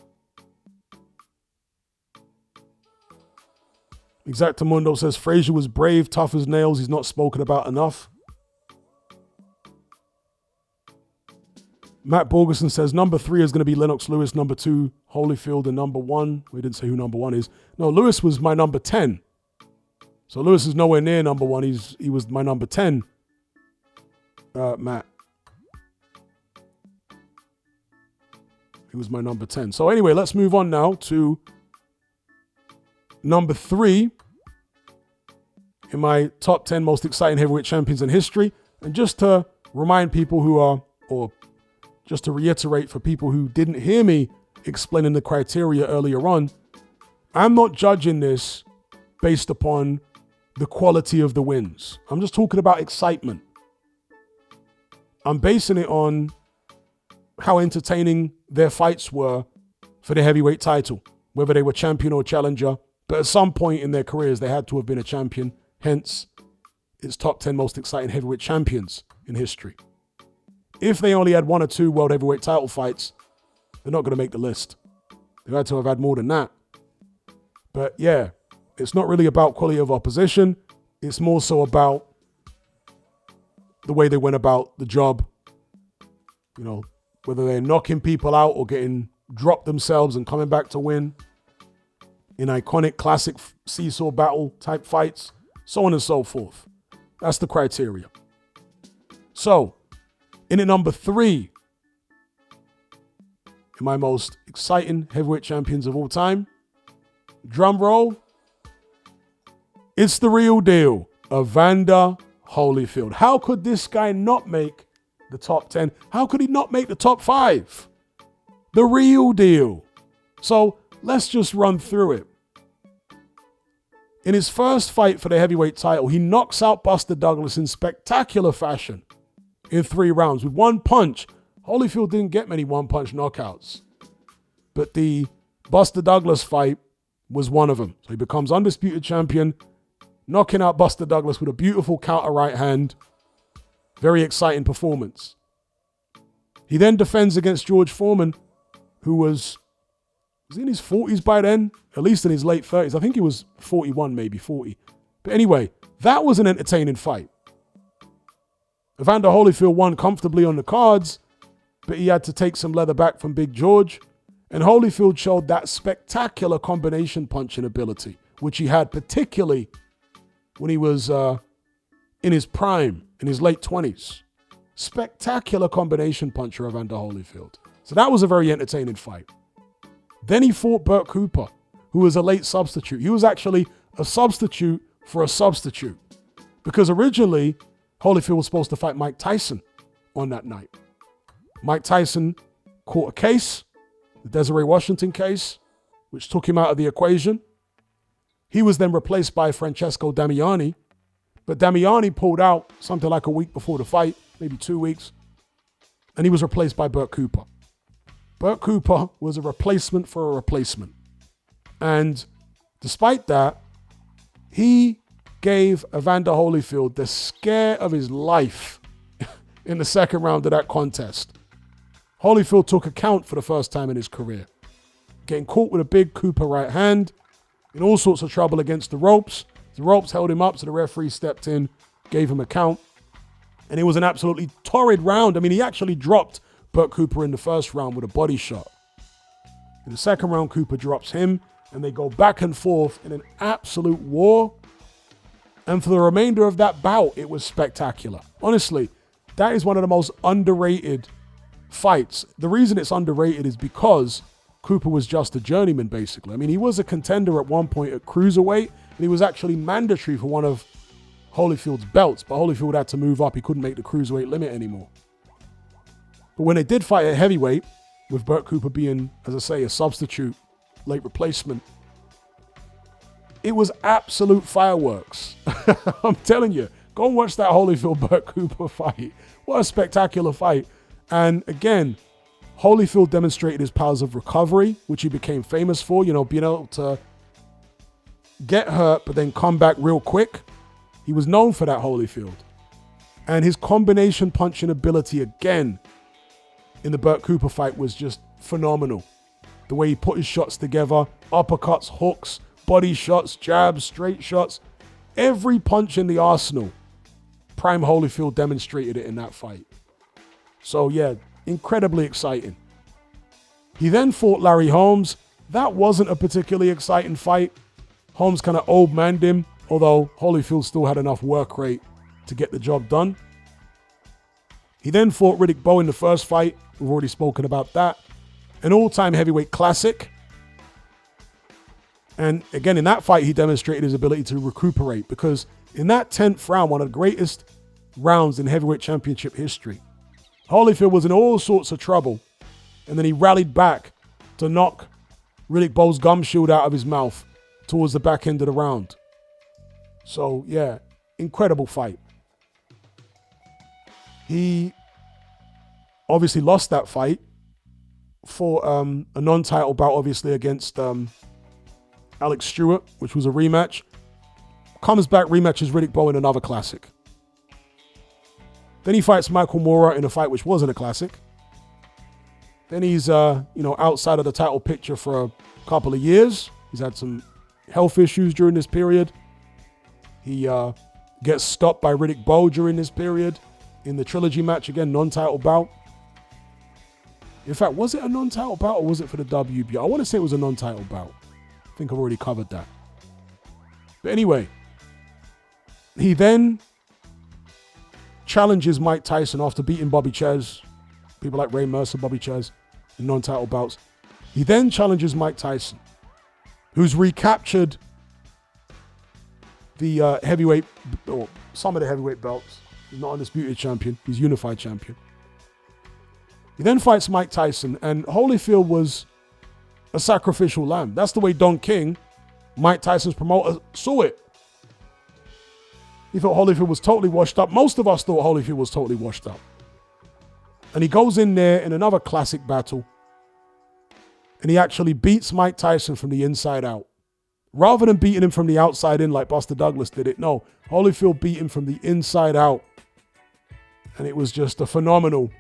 Exactamundo says Frazier was brave, tough as nails. He's not spoken about enough. Matt Borgerson says number 3 is going to be Lennox Lewis, number 2 Holyfield, and number 1. We didn't say who number 1 is. No, Lewis was my number 10. So Lewis is nowhere near number 1. He was my number 10, Matt. He was my number 10. So anyway, let's move on now to number 3 in my top 10 most exciting heavyweight champions in history. And just to remind people or just to reiterate for people who didn't hear me explaining the criteria earlier on, I'm not judging this based upon the quality of the wins. I'm just talking about excitement. I'm basing it on how entertaining their fights were for the heavyweight title, whether they were champion or challenger. But at some point in their careers, they had to have been a champion. Hence, it's top 10 most exciting heavyweight champions in history. If they only had 1 or 2 world heavyweight title fights, they're not going to make the list. They had to have had more than that. But yeah, it's not really about quality of opposition. It's more so about the way they went about the job. You know, whether they're knocking people out or getting dropped themselves and coming back to win in iconic classic seesaw battle type fights, so on and so forth. That's the criteria. So, in at number 3, in my most exciting heavyweight champions of all time, drum roll, it's the real deal, Evander Holyfield. How could this guy not make the top 10? How could he not make the top 5? The real deal. So let's just run through it. In his first fight for the heavyweight title, he knocks out Buster Douglas in spectacular fashion in 3 rounds with 1 punch. Holyfield didn't get many 1-punch knockouts, but the Buster Douglas fight was one of them. So he becomes undisputed champion, knocking out Buster Douglas with a beautiful counter right hand. Very exciting performance. He then defends against George Foreman, who was he in his 40s by then? At least in his late 30s. I think he was 41, maybe 40. But anyway, that was an entertaining fight. Evander Holyfield won comfortably on the cards, but he had to take some leather back from Big George. And Holyfield showed that spectacular combination punching ability, which he had particularly when he was in his prime, in his late 20s. Spectacular combination puncher, Evander Holyfield. So that was a very entertaining fight. Then he fought Burt Cooper, who was a late substitute. He was actually a substitute for a substitute, because originally Holyfield was supposed to fight Mike Tyson on that night. Mike Tyson caught a case, the Desiree Washington case, which took him out of the equation. He was then replaced by Francesco Damiani, but Damiani pulled out something like a week before the fight, maybe 2 weeks, and he was replaced by Burt Cooper. Burt Cooper was a replacement for a replacement. And despite that, he gave Evander Holyfield the scare of his life in the second round of that contest. Holyfield took a count for the first time in his career, getting caught with a big Cooper right hand, in all sorts of trouble against the ropes. The ropes held him up, so the referee stepped in, gave him a count, and it was an absolutely torrid round. I mean, he actually dropped Burt Cooper in the first round with a body shot. In the second round, Cooper drops him, and they go back and forth in an absolute war. And for the remainder of that bout, it was spectacular. Honestly, that is one of the most underrated fights. The reason it's underrated is because Cooper was just a journeyman, basically. I mean, he was a contender at one point at cruiserweight, and he was actually mandatory for one of Holyfield's belts, but Holyfield had to move up. He couldn't make the cruiserweight limit anymore. But when they did fight at heavyweight, with Burt Cooper being, as I say, a substitute, late replacement, it was absolute fireworks. I'm telling you, go and watch that Holyfield-Burt Cooper fight. What a spectacular fight. And again, Holyfield demonstrated his powers of recovery, which he became famous for, you know, being able to get hurt, but then come back real quick. He was known for that, Holyfield. And his combination punching ability, again, in the Burt Cooper fight was just phenomenal. The way he put his shots together, uppercuts, hooks, body shots, jabs, straight shots. Every punch in the arsenal, Prime Holyfield demonstrated it in that fight. So yeah, incredibly exciting. He then fought Larry Holmes. That wasn't a particularly exciting fight. Holmes kind of old-manned him. although Holyfield still had enough work rate to get the job done. He then fought Riddick Bowe in the first fight. We've already spoken about that. An all-time heavyweight classic. And again, in that fight, he demonstrated his ability to recuperate, because in that 10th round, one of the greatest rounds in heavyweight championship history, Holyfield was in all sorts of trouble, and then he rallied back to knock Riddick Bowe's gum shield out of his mouth towards the back end of the round. So, yeah, incredible fight. He obviously lost that fight for a non-title bout, obviously, against Alex Stewart, which was a rematch. Comes back, rematches Riddick Bowe in another classic. Then he fights Michael Moorer in a fight which wasn't a classic. Then he's, outside of the title picture for a couple of years. He's had some health issues during this period. He gets stopped by Riddick Bowe during this period in the trilogy match, again, non-title bout. In fact, was it a non-title bout or was it for the WBO? I want to say it was a non-title bout. I think I've already covered that. But anyway, he then challenges Mike Tyson after beating Bobby Ches, people like Ray Mercer, Bobby Ches, in non-title bouts. He then challenges Mike Tyson, who's recaptured the heavyweight, or some of the heavyweight belts. He's not undisputed champion. He's unified champion. He then fights Mike Tyson, and Holyfield was a sacrificial lamb. That's the way Don King, Mike Tyson's promoter, saw it. He thought Holyfield was totally washed up. Most of us thought Holyfield was totally washed up. And he goes in there in another classic battle, and he actually beats Mike Tyson from the inside out. Rather than beating him from the outside in like Buster Douglas did it, no, Holyfield beat him from the inside out. And it was just a phenomenal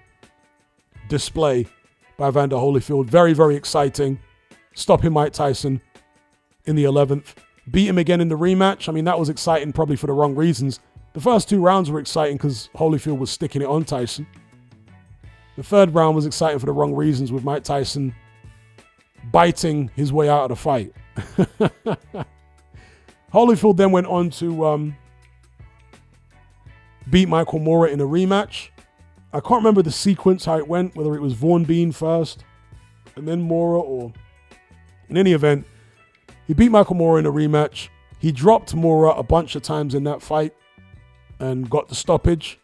display by Evander Holyfield. Very, very exciting. Stopping Mike Tyson in the 11th. Beat him again in the rematch. I mean, that was exciting probably for the wrong reasons. The first two rounds were exciting because Holyfield was sticking it on Tyson. The third round was exciting for the wrong reasons, with Mike Tyson biting his way out of the fight. Holyfield then went on to beat Michael Moorer in a rematch. I can't remember the sequence, how it went, whether it was Vaughn Bean first and then Moorer, or in any event, he beat Michael Moorer in a rematch. He dropped Moorer a bunch of times in that fight and got the stoppage.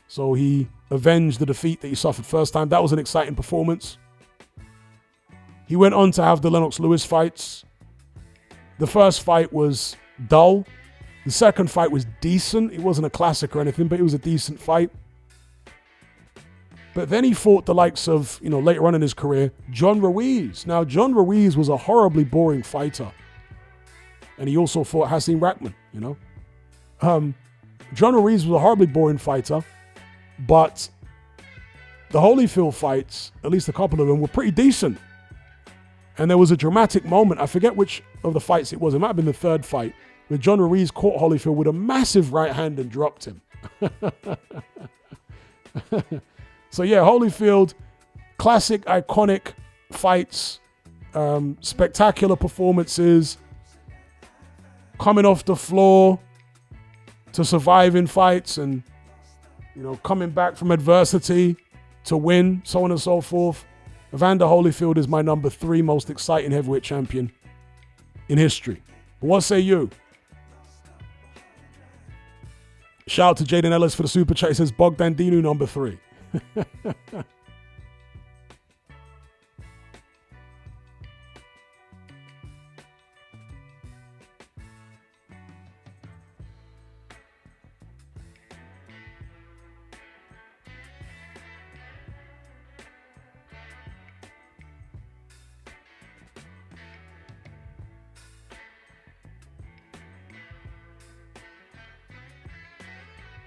So he avenged the defeat that he suffered first time. That was an exciting performance. He went on to have the Lennox Lewis fights. The first fight was dull. The second fight was decent. It wasn't a classic or anything, but it was a decent fight. But then he fought the likes of, later on in his career, John Ruiz. Now, John Ruiz was a horribly boring fighter. And he also fought Hasim Rahman, John Ruiz was a horribly boring fighter, but the Holyfield fights, at least a couple of them, were pretty decent. And there was a dramatic moment. I forget which of the fights it was. It might have been the third fight, where John Ruiz caught Holyfield with a massive right hand and dropped him. So yeah, Holyfield, classic, iconic fights, spectacular performances, coming off the floor to survive in fights, and coming back from adversity to win, so on and so forth. Evander Holyfield is my number 3 most exciting heavyweight champion in history. But what say you? Shout out to Jaden Ellis for the super chat. He says Bogdan Dinu number 3.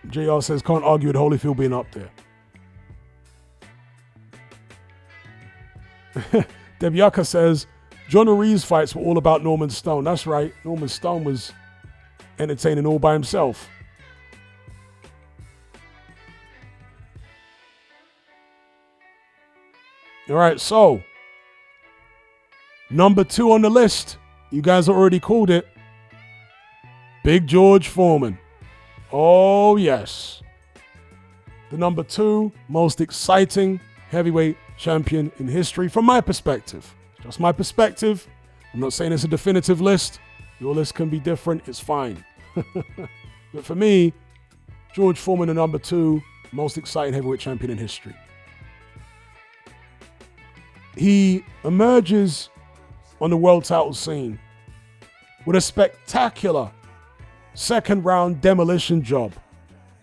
JR says, can't argue with Holyfield being up there. Debiaka says, John Ruiz fights were all about Norman Stone. That's right. Norman Stone was entertaining all by himself. All right, so number 2 on the list. You guys already called it. Big George Foreman. Oh, yes. The number 2 most exciting heavyweight champion in history from my perspective. Just my perspective. I'm not saying it's a definitive list. Your list can be different. It's fine. But for me, George Foreman, the number 2 most exciting heavyweight champion in history. He emerges on the world title scene with a spectacular second round demolition job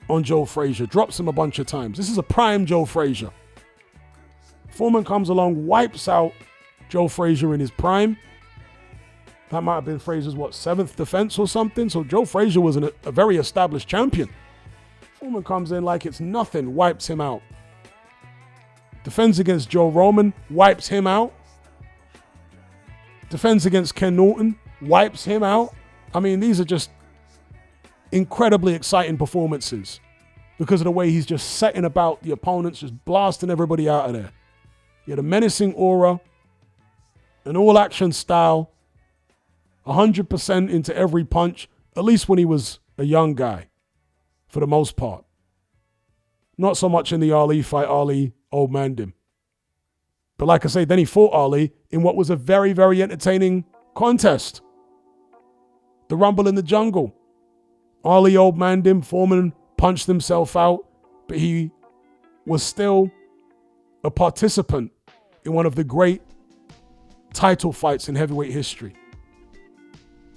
on Joe Frazier. Drops him a bunch of times. This is a prime Joe Frazier. Foreman comes along, wipes out Joe Frazier in his prime. That might have been Frazier's, 7th defense or something? So Joe Frazier was a very established champion. Foreman comes in like it's nothing, wipes him out. Defends against Joe Roman, wipes him out. Defends against Ken Norton, wipes him out. I mean, these are just incredibly exciting performances because of the way he's just setting about the opponents, just blasting everybody out of there. He had a menacing aura, an all-action style, 100% into every punch, at least when he was a young guy, for the most part. Not so much in the Ali fight. Ali old manned him. But like I say, then he fought Ali in what was a very, very entertaining contest. The Rumble in the Jungle. Ali old manned him. Foreman punched himself out. But he was still a participant in one of the great title fights in heavyweight history.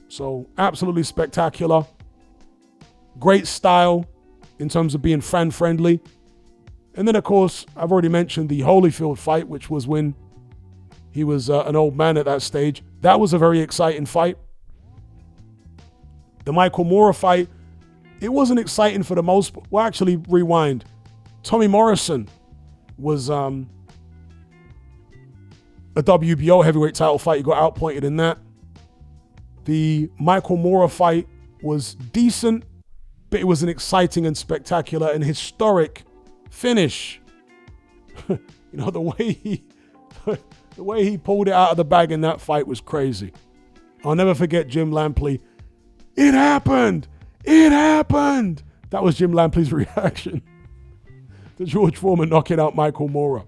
So absolutely spectacular. Great style in terms of being fan-friendly. And then, of course, I've already mentioned the Holyfield fight, which was when he was an old man at that stage. That was a very exciting fight. The Michael Moorer fight, it wasn't exciting for the most part. Well, actually, rewind. Tommy Morrison was a WBO heavyweight title fight. He got outpointed in that. The Michael Moorer fight was decent, but it was an exciting and spectacular and historic finish. You know, the way he pulled it out of the bag in that fight was crazy. I'll never forget Jim Lampley. It happened! It happened! That was Jim Lampley's reaction to George Foreman knocking out Michael Moorer.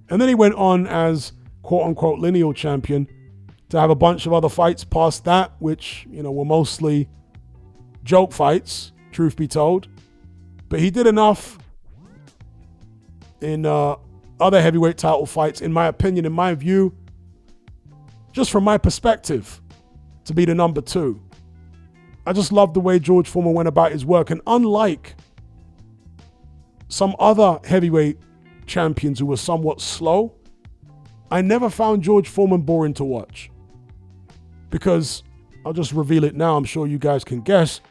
And then he went on as quote-unquote lineal champion to have a bunch of other fights past that, which, you know, were mostly joke fights, truth be told. But he did enough in other heavyweight title fights, in my opinion, in my view, just from my perspective, to be the number 2. I just love the way George Foreman went about his work. And unlike some other heavyweight champions who were somewhat slow, I never found George Foreman boring to watch. Because, I'll just reveal it now, I'm sure you guys can guess,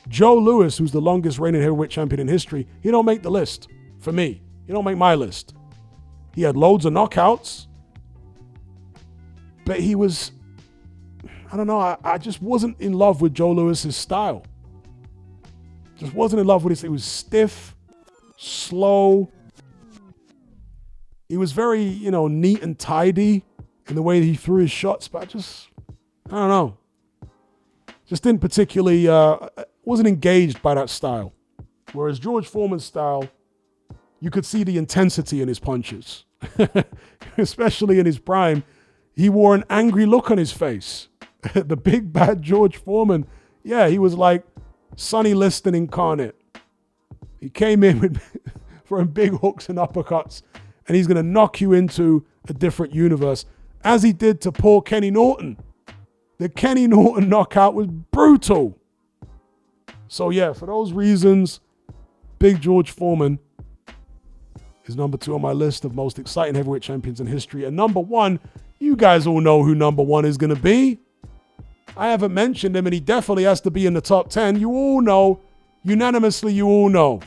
Joe Louis, who's the longest reigning heavyweight champion in history, he don't make the list for me. He don't make my list. He had loads of knockouts, but he was, I don't know, I just wasn't in love with Joe Louis's style. Just wasn't in love with it. It was stiff, slow. He was very, you know, neat and tidy in the way that he threw his shots, but I don't know. Just didn't particularly, wasn't engaged by that style. Whereas George Foreman's style, you could see the intensity in his punches. Especially in his prime, he wore an angry look on his face. The big bad George Foreman, yeah, he was like Sonny Liston incarnate. He came in with throwing big hooks and uppercuts, and he's going to knock you into a different universe, as he did to poor Kenny Norton. The Kenny Norton knockout was brutal. So yeah, for those reasons, Big George Foreman is number 2 on my list of most exciting heavyweight champions in history. And number 1, you guys all know who number 1 is going to be. I haven't mentioned him, and he definitely has to be in the top 10. You all know, unanimously, you all know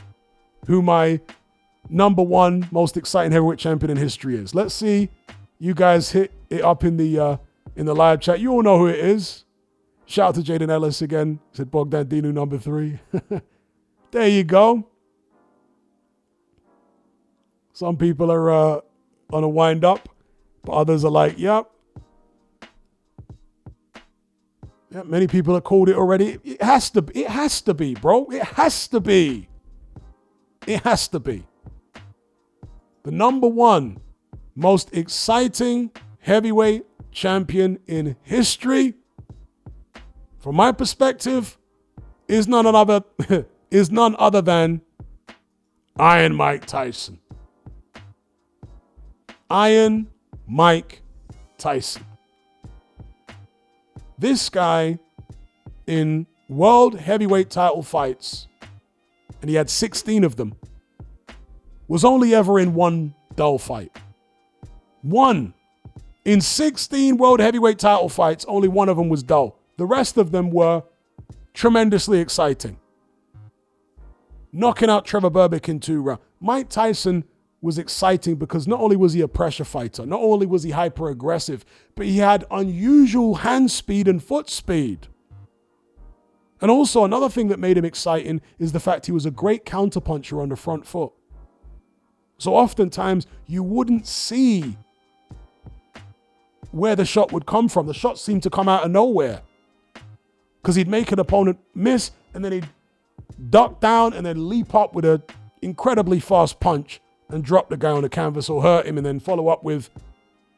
who my number 1 most exciting heavyweight champion in history is. Let's see. You guys hit it up in the live chat. You all know who it is. Shout out to Jaden Ellis again. Said Bogdan Dinu, number 3. There you go. Some people are on a wind up, but others are like, yep. Yeah, many people have called it already. It has to be. It has to be, bro. It has to be. It has to be. The number one most exciting heavyweight champion in history, from my perspective, is none other than Iron Mike Tyson. Iron Mike Tyson. This guy in world heavyweight title fights, and he had 16 of them, was only ever in one dull fight. One. In 16 world heavyweight title fights, only one of them was dull. The rest of them were tremendously exciting. Knocking out Trevor Berbick in 2 rounds. Mike Tyson was exciting because not only was he a pressure fighter, not only was he hyper aggressive, but he had unusual hand speed and foot speed. And also another thing that made him exciting is the fact he was a great counterpuncher on the front foot. So oftentimes you wouldn't see where the shot would come from. The shot seemed to come out of nowhere because he'd make an opponent miss and then he'd duck down and then leap up with an incredibly fast punch and drop the guy on the canvas or hurt him and then follow up with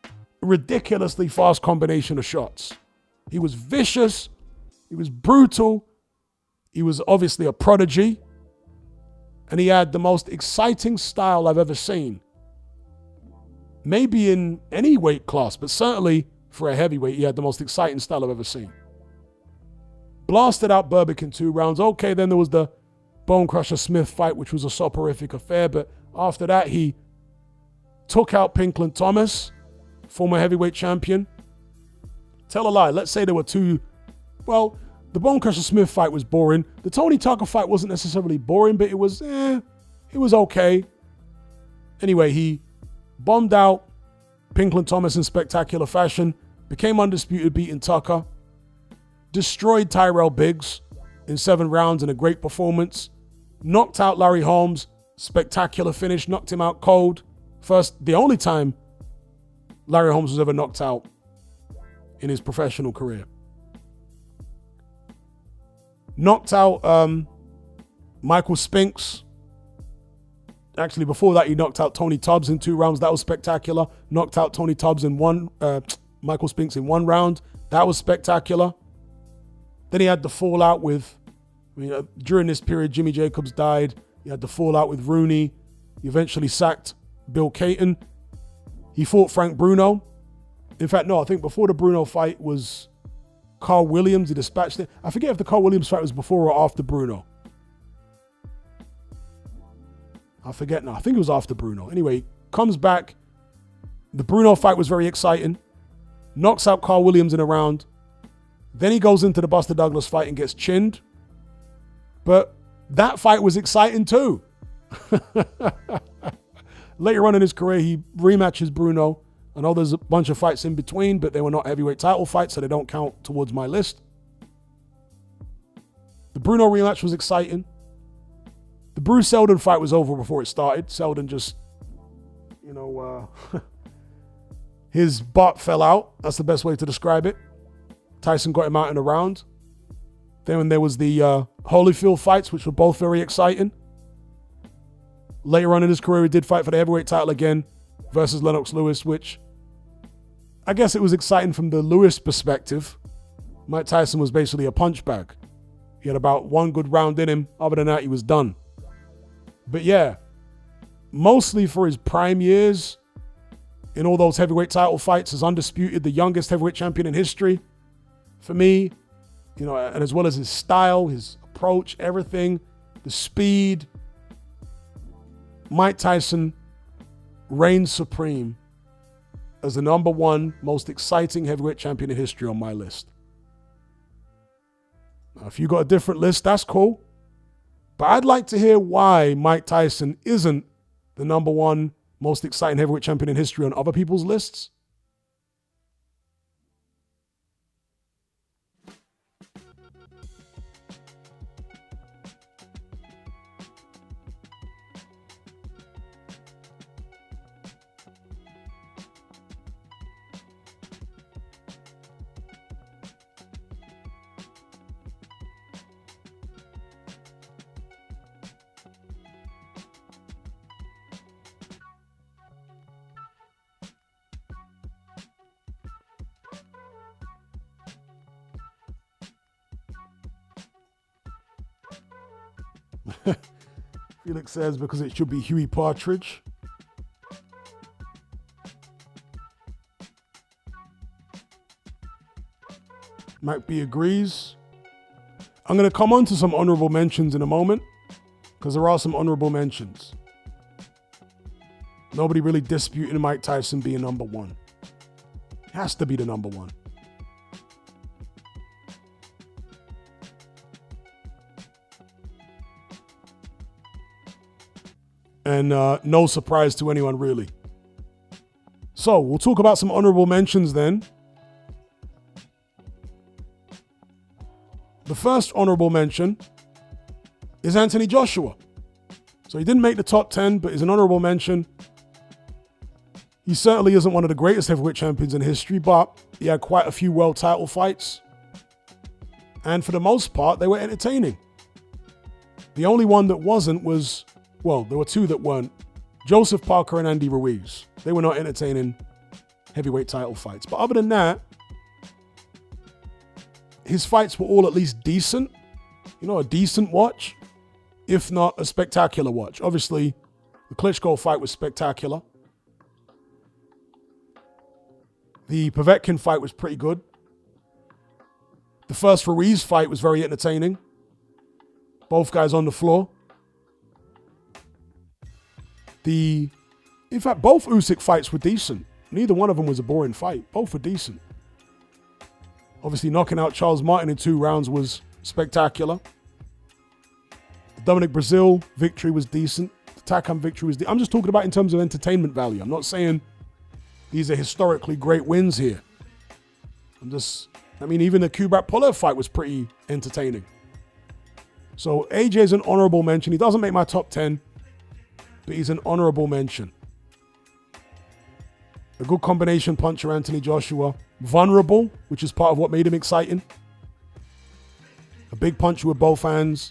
a ridiculously fast combination of shots. He was vicious. He was brutal. He was obviously a prodigy. And he had the most exciting style I've ever seen. Maybe in any weight class, but certainly for a heavyweight, he had the most exciting style I've ever seen. Blasted out Berbick in 2 rounds. Okay, then there was the Bone Crusher Smith fight, which was a soporific affair. But after that, he took out Pinkland Thomas, former heavyweight champion. Tell a lie. Let's say there were 2. Well, the Bone Crusher Smith fight was boring. The Tony Tucker fight wasn't necessarily boring, but it was okay. Anyway, he bombed out Pinkland Thomas in spectacular fashion, became undisputed, beating Tucker, destroyed Tyrell Biggs in 7 rounds in a great performance, knocked out Larry Holmes, spectacular finish, knocked him out cold. The only time Larry Holmes was ever knocked out in his professional career. Knocked out Michael Spinks. Actually, before that, he knocked out Tony Tubbs in 2 rounds. That was spectacular. Knocked out Tony Tubbs in Michael Spinks in 1 round. That was spectacular. Then he had the fallout with, during this period, Jimmy Jacobs died. He had the fallout with Rooney. He eventually sacked Bill Caton. He fought Frank Bruno. In fact, no, I think before the Bruno fight was Carl Williams. He dispatched it. I forget if the Carl Williams fight was before or after Bruno. I forget now. I think it was after Bruno. Anyway, comes back. The Bruno fight was very exciting. Knocks out Carl Williams in a round. Then he goes into the Buster Douglas fight and gets chinned. But that fight was exciting too. Later on in his career, he rematches Bruno. I know there's a bunch of fights in between, but they were not heavyweight title fights, so they don't count towards my list. The Bruno rematch was exciting. The Bruce Seldon fight was over before it started. Seldon just, his butt fell out. That's the best way to describe it. Tyson got him out in a round. Then when there was the Holyfield fights, which were both very exciting. Later on in his career, he did fight for the heavyweight title again versus Lennox Lewis, which I guess it was exciting from the Lewis perspective. Mike Tyson was basically a punch bag. He had about 1 good round in him. Other than that, he was done. But yeah, mostly for his prime years in all those heavyweight title fights, as undisputed, the youngest heavyweight champion in history. For me, and as well as his style, his approach, everything, the speed, Mike Tyson reigns supreme as the number 1 most exciting heavyweight champion in history on my list. Now, if you got a different list, that's cool. But I'd like to hear why Mike Tyson isn't the number 1 most exciting heavyweight champion in history on other people's lists. Felix says because it should be Huey Partridge. Mac B agrees. I'm going to come on to some honorable mentions in a moment because there are some honorable mentions. Nobody really disputing Mike Tyson being number one. Has to be the number one. And no surprise to anyone, really. So we'll talk about some honorable mentions then. The first honorable mention is Anthony Joshua. So he didn't make the top 10, but he's an honorable mention. He certainly isn't one of the greatest heavyweight champions in history, but he had quite a few world title fights. And for the most part, they were entertaining. The only one that wasn't was, well, there were two that weren't. Joseph Parker and Andy Ruiz. They were not entertaining heavyweight title fights. But other than that, his fights were all at least decent. You know, a decent watch, if not a spectacular watch. Obviously, the Klitschko fight was spectacular. The Povetkin fight was pretty good. The first Ruiz fight was very entertaining. Both guys on the floor. In fact, both Usyk fights were decent. Neither one of them was a boring fight. Both were decent. Obviously, knocking out Charles Martin in 2 rounds was spectacular. The Dominic Brazil victory was decent. The Takam victory was I'm just talking about in terms of entertainment value. I'm not saying these are historically great wins here. Even the Kubrat Pulev fight was pretty entertaining. So AJ's an honorable mention. He doesn't make my top 10, but he's an honorable mention. A good combination puncher, Anthony Joshua. Vulnerable, which is part of what made him exciting. A big puncher with both hands.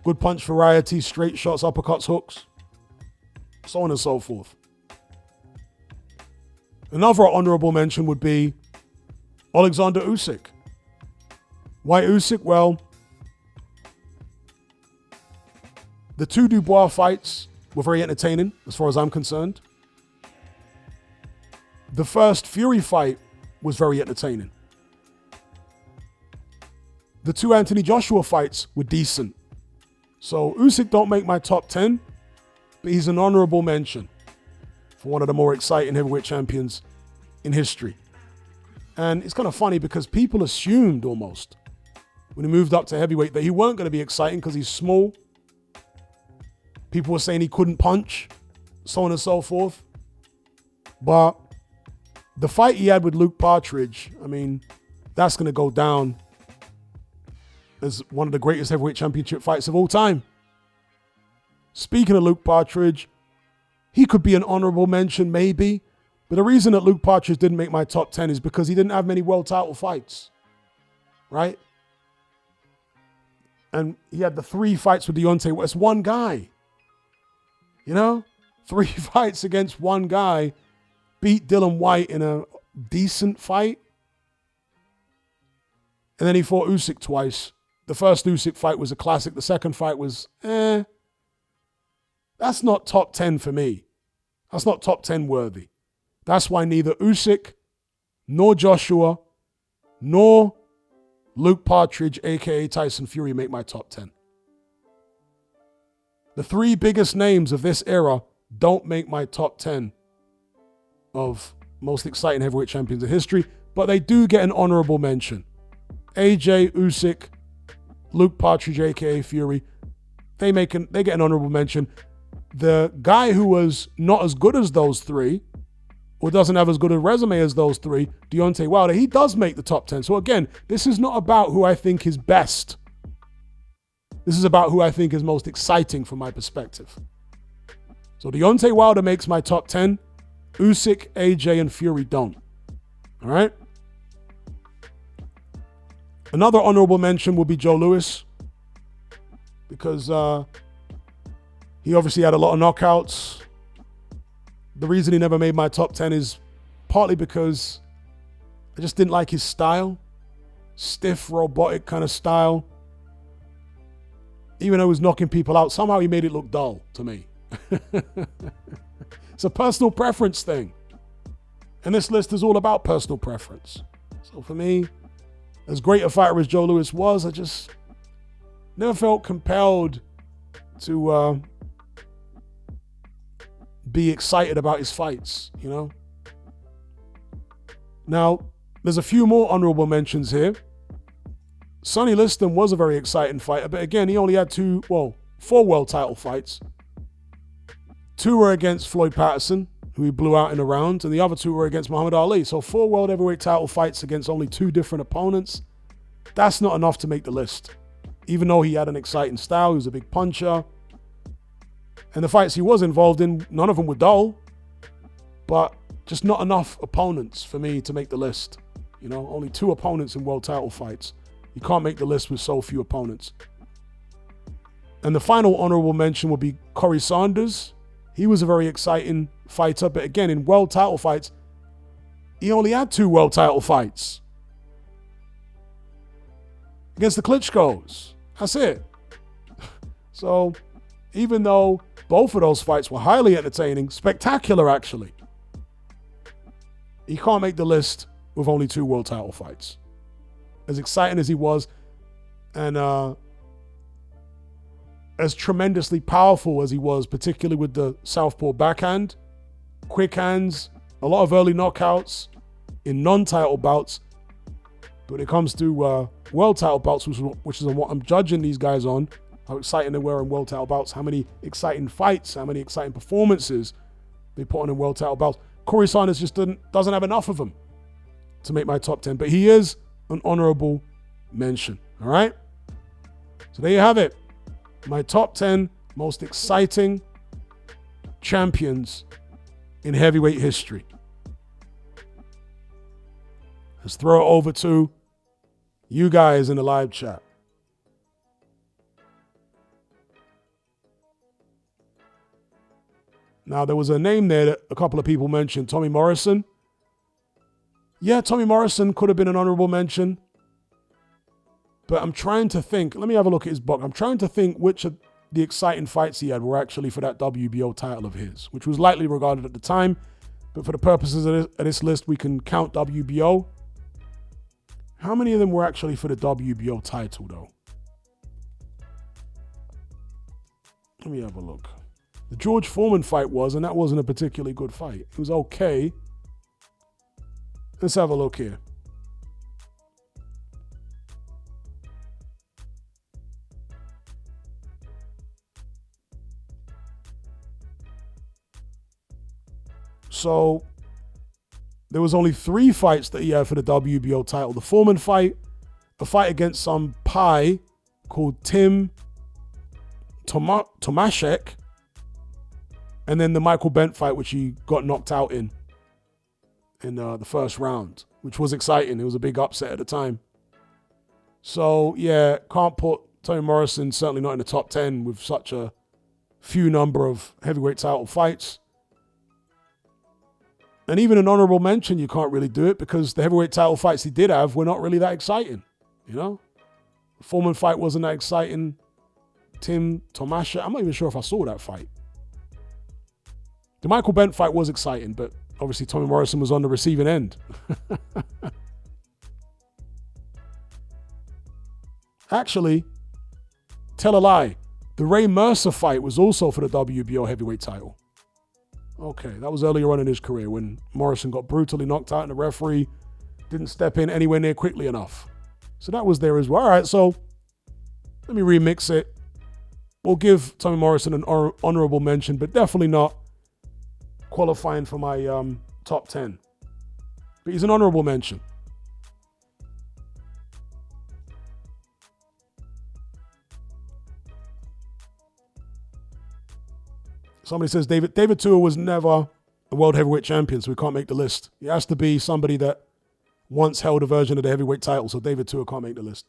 Good punch variety, straight shots, uppercuts, hooks. So on and so forth. Another honorable mention would be Alexander Usyk. Why Usyk? Well, the 2 Dubois fights were very entertaining as far as I'm concerned. The first Fury fight was very entertaining. The 2 Anthony Joshua fights were decent. So Usyk don't make my top 10, but he's an honorable mention for one of the more exciting heavyweight champions in history. And it's kind of funny because people assumed almost when he moved up to heavyweight that he weren't going to be exciting because he's small. People were saying he couldn't punch, so on and so forth. But the fight he had with Luke Partridge, that's going to go down as one of the greatest heavyweight championship fights of all time. Speaking of Luke Partridge, he could be an honorable mention maybe, but the reason that Luke Partridge didn't make my top 10 is because he didn't have many world title fights, right? And he had the 3 fights with Deontay. It's one guy, 3 fights against one guy. Beat Dylan White in a decent fight. And then he fought Usyk twice. The first Usyk fight was a classic. The second fight was, That's not top 10 for me. That's not top 10 worthy. That's why neither Usyk, nor Joshua, nor Luke Partridge, a.k.a. Tyson Fury, make my top 10. The 3 biggest names of this era don't make my top 10 of most exciting heavyweight champions in history, but they do get an honorable mention. AJ, Usyk, Luke Partridge, aka Fury, they get an honorable mention. The guy who was not as good as those 3, or doesn't have as good a resume as those 3, Deontay Wilder, he does make the top 10. So again, this is not about who I think is best. This is about who I think is most exciting from my perspective. So Deontay Wilder makes my top 10. Usyk, AJ, and Fury don't. All right? Another honorable mention will be Joe Louis, because he obviously had a lot of knockouts. The reason he never made my top 10 is partly because I just didn't like his style. Stiff, robotic kind of style. Even though he was knocking people out, somehow he made it look dull to me. It's a personal preference thing. And this list is all about personal preference. So for me, as great a fighter as Joe Louis was, I just never felt compelled to be excited about his fights, you know? Now, there's a few more honorable mentions here. Sonny Liston was a very exciting fighter, but again, he only had four world title fights. 2 were against Floyd Patterson, who he blew out in a round, and the other 2 were against Muhammad Ali. So 4 world heavyweight title fights against only 2 different opponents. That's not enough to make the list. Even though he had an exciting style, he was a big puncher. And the fights he was involved in, none of them were dull, but just not enough opponents for me to make the list. You know, only 2 opponents in world title fights. You can't make the list with so few opponents. And the final honorable mention would be Corey Sanders. He was a very exciting fighter, but again, in world title fights, he only had 2 world title fights. Against the Klitschko's. That's it. So, even though both of those fights were highly entertaining, spectacular actually, he can't make the list with only 2 world title fights. As exciting as he was, and as tremendously powerful as he was, particularly with the southpaw backhand, quick hands, a lot of early knockouts in non-title bouts. But when it comes to world title bouts, which is what I'm judging these guys on, how exciting they were in world title bouts, how many exciting fights, how many exciting performances they put on in world title bouts. Corey Sanders just doesn't have enough of them to make my top 10, but he is an honorable mention. All right? So there you have it. My top 10 most exciting champions in heavyweight history. Let's throw it over to you guys in the live chat. Now, there was a name there that a couple of people mentioned, Tommy Morrison. Yeah, Tommy Morrison could have been an honorable mention. But I'm trying to think. Let me have a look at his book. I'm trying to think which of the exciting fights he had were actually for that WBO title of his, which was lightly regarded at the time. But for the purposes of this list, we can count WBO. How many of them were actually for the WBO title, though? Let me have a look. The George Foreman fight was, and that wasn't a particularly good fight. It was okay. Let's have a look here. So there was only 3 fights that he had for the WBO title. The Foreman fight, a fight against some pie called Tim Tomaszek, and then the Michael Bent fight, which he got knocked out in the first round, which was exciting. It was a big upset at the time. So, yeah, can't put Tommy Morrison, certainly not in the top 10 with such a few number of heavyweight title fights. And even an honorable mention, you can't really do it because the heavyweight title fights he did have were not really that exciting, you know? The Foreman fight wasn't that exciting. Tim Tomaszek, I'm not even sure if I saw that fight. The Michael Bent fight was exciting, but obviously Tommy Morrison was on the receiving end. Actually, tell a lie. The Ray Mercer fight was also for the WBO heavyweight title. Okay, that was earlier on in his career when Morrison got brutally knocked out and the referee didn't step in anywhere near quickly enough. So that was there as well. All right, so let me remix it. We'll give Tommy Morrison an honorable mention, but definitely not qualifying for my top 10. But he's an honorable mention. Somebody says David Tua was never a world heavyweight champion, so we can't make the list. It has to be somebody that once held a version of the heavyweight title, so David Tua can't make the list.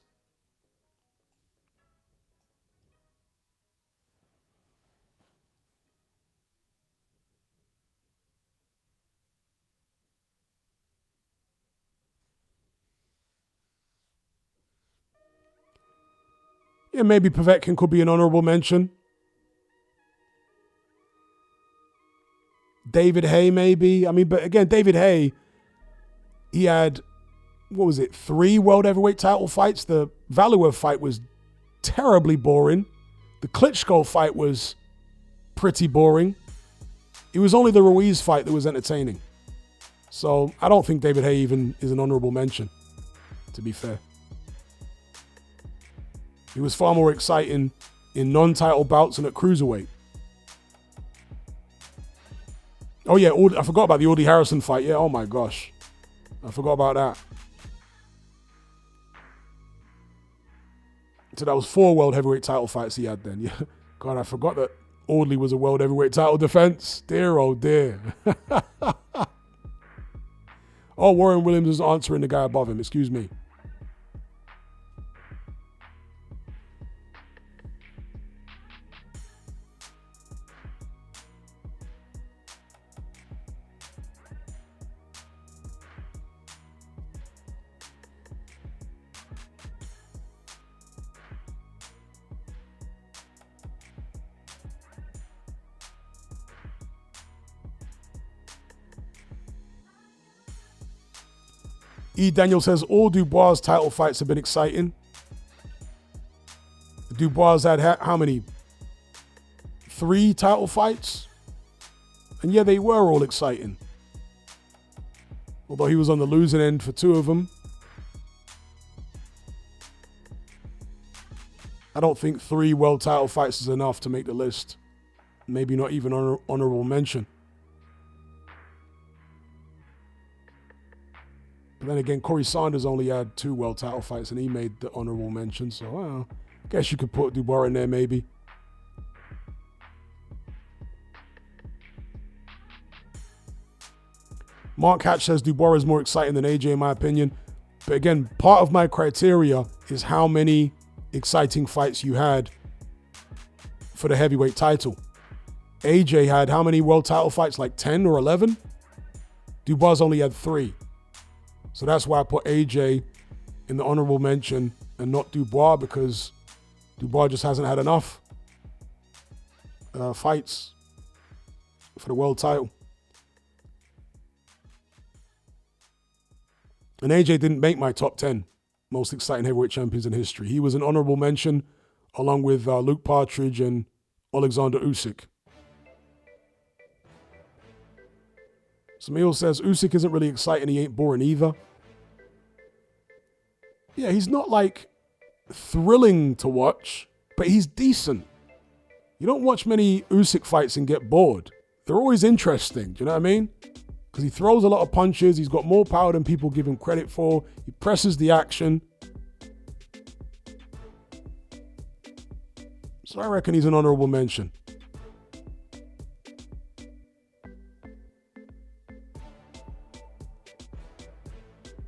Yeah, maybe Povetkin could be an honorable mention. David Haye, maybe. I mean, but again, David Haye, he had, 3 world heavyweight title fights. The Valuev fight was terribly boring. The Klitschko fight was pretty boring. It was only the Ruiz fight that was entertaining. So I don't think David Haye even is an honorable mention, to be fair. He was far more exciting in non-title bouts and at cruiserweight. Oh yeah, I forgot about the Audie Harrison fight. Yeah, oh my gosh. I forgot about that. So that was 4 world heavyweight title fights he had then. Yeah. God, I forgot that Audley was a world heavyweight title defense. Dear, oh dear. Oh, Warren Williams is answering the guy above him. Excuse me. E. Daniel says, all Dubois' title fights have been exciting. Dubois had how many? 3 title fights? And yeah, they were all exciting. Although he was on the losing end for 2 of them. I don't think 3 world title fights is enough to make the list. Maybe not even honorable mention. But then again, Corey Sanders only had 2 world title fights and he made the honorable mention. So, well, I guess you could put Dubois in there maybe. Mark Hatch says Dubois is more exciting than AJ in my opinion. But again, part of my criteria is how many exciting fights you had for the heavyweight title. AJ had how many world title fights? Like 10 or 11? Dubois only had 3. So that's why I put AJ in the honorable mention and not Dubois, because Dubois just hasn't had enough fights for the world title. And AJ didn't make my top 10 most exciting heavyweight champions in history. He was an honorable mention along with Luke Partridge and Alexander Usyk. Samil says, Usyk isn't really exciting. He ain't boring either. Yeah, he's not like thrilling to watch, but he's decent. You don't watch many Usyk fights and get bored. They're always interesting. Do you know what I mean? Because he throws a lot of punches. He's got more power than people give him credit for. He presses the action. So I reckon he's an honorable mention.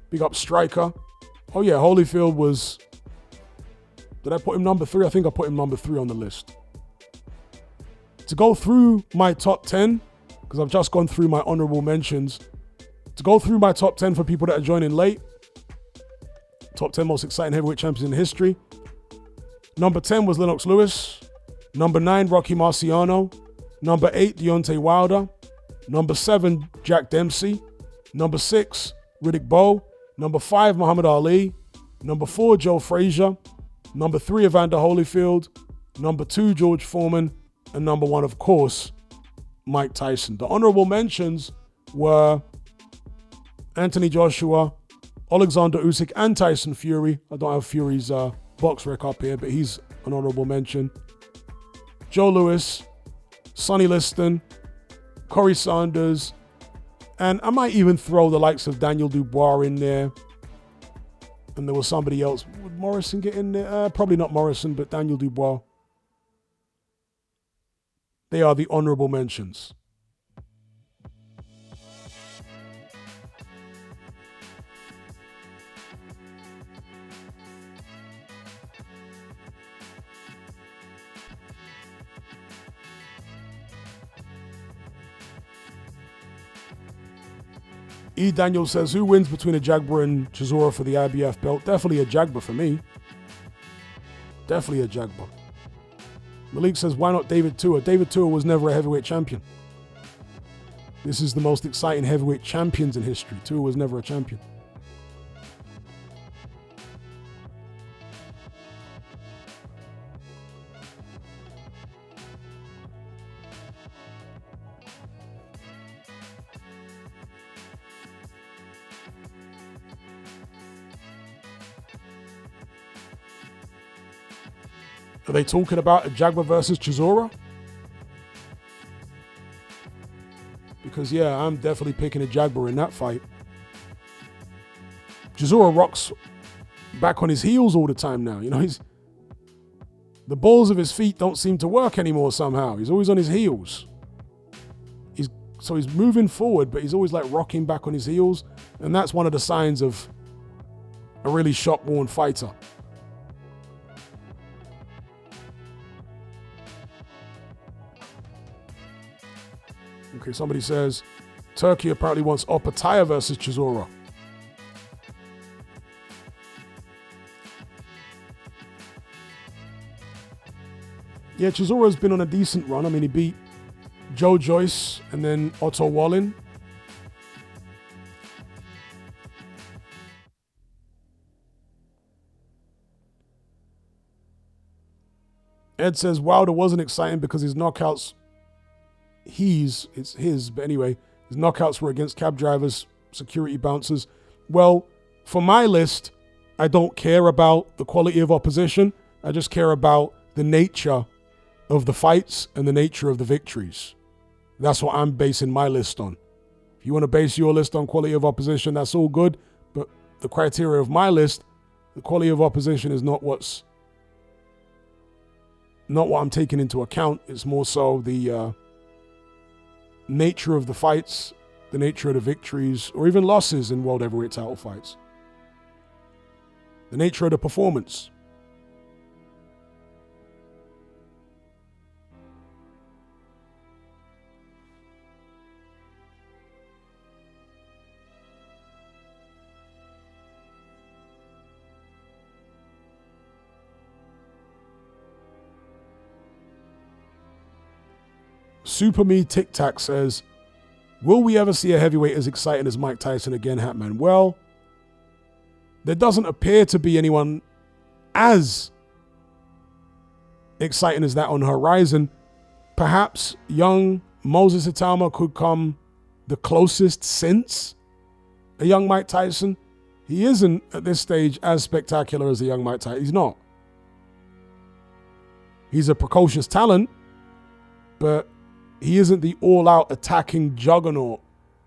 Big up Striker. Oh yeah, Holyfield was... Did I put him number 3? I think I put him number 3 on the list. To go through my top 10, because I've just gone through my honorable mentions. To go through my top 10 for people that are joining late. Top 10 most exciting heavyweight champions in history. Number 10 was Lennox Lewis. Number 9, Rocky Marciano. Number 8, Deontay Wilder. Number 7, Jack Dempsey. Number 6, Riddick Bowe. Number 5, Muhammad Ali. Number 4, Joe Frazier. Number 3, Evander Holyfield. Number 2, George Foreman. And number 1, of course, Mike Tyson. The honorable mentions were Anthony Joshua, Alexander Usyk, and Tyson Fury. I don't have Fury's box rec up here, but he's an honorable mention. Joe Louis, Sonny Liston, Corey Sanders, and I might even throw the likes of Daniel Dubois in there. And there was somebody else. Would Morrison get in there? Probably not Morrison, but Daniel Dubois. They are the honorable mentions. E. Daniel says, who wins between a Jagba and Chisora for the IBF belt? Definitely a Jagba for me. Definitely a Jaguar. Malik says, why not David Tua? David Tua was never a heavyweight champion. This is the most exciting heavyweight champions in history. Tua was never a champion. Are they talking about a Jaguar versus Chisora? Because, yeah, I'm definitely picking a Jaguar in that fight. Chisora rocks back on his heels all the time now. You know, the balls of his feet don't seem to work anymore somehow. He's always on his heels. So he's moving forward, but he's always like rocking back on his heels. And that's one of the signs of a really shop-worn fighter. Okay, somebody says, Turkey apparently wants Opataya versus Chisora. Yeah, Chisora's been on a decent run. I mean, he beat Joe Joyce and then Otto Wallin. Ed says Wilder wasn't exciting because his knockouts, it's his, but anyway, his knockouts were against cab drivers, security bouncers. Well, for my list, I don't care about the quality of opposition. I just care about the nature of the fights and the nature of the victories. That's what I'm basing my list on. If you want to base your list on quality of opposition, that's all good. But the criteria of my list, the quality of opposition is not what I'm taking into account. It's more so the nature of the fights, the nature of the victories, or even losses in world heavyweight title fights. The nature of the performance. Super Me Tic Tac says, will we ever see a heavyweight as exciting as Mike Tyson again, Hatman? Well, there doesn't appear to be anyone as exciting as that on the horizon. Perhaps young Moses Itama could come the closest since a young Mike Tyson. He isn't at this stage as spectacular as a young Mike Tyson. He's not. He's a precocious talent, but he isn't the all-out attacking juggernaut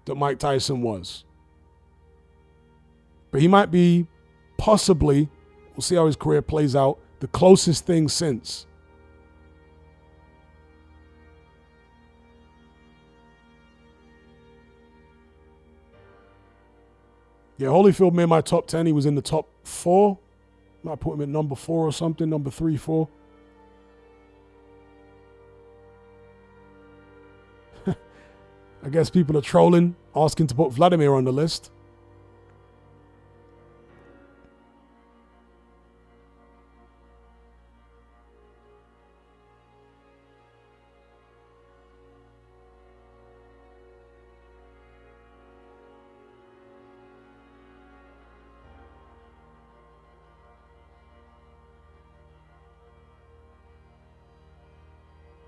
that Mike Tyson was. But he might be, possibly, we'll see how his career plays out, the closest thing since. Yeah, Holyfield made my top 10. He was in the top 4. I might put him at number 4 or something, number 3, 4. I guess people are trolling, asking to put Vladimir on the list.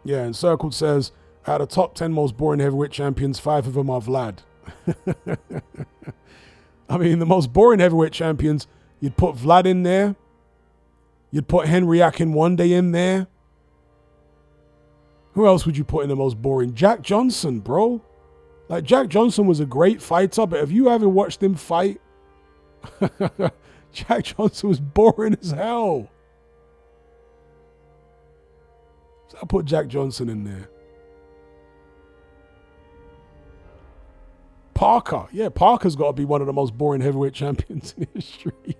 Yeah, and Circled says, out of the top 10 most boring heavyweight champions, 5 of them are Vlad. I mean, the most boring heavyweight champions, you'd put Vlad in there. You'd put Henry Akinwande in there. Who else would you put in the most boring? Jack Johnson, bro. Like, Jack Johnson was a great fighter, but have you ever watched him fight? Jack Johnson was boring as hell. So I'll put Jack Johnson in there. Parker. Yeah, Parker's got to be one of the most boring heavyweight champions in history.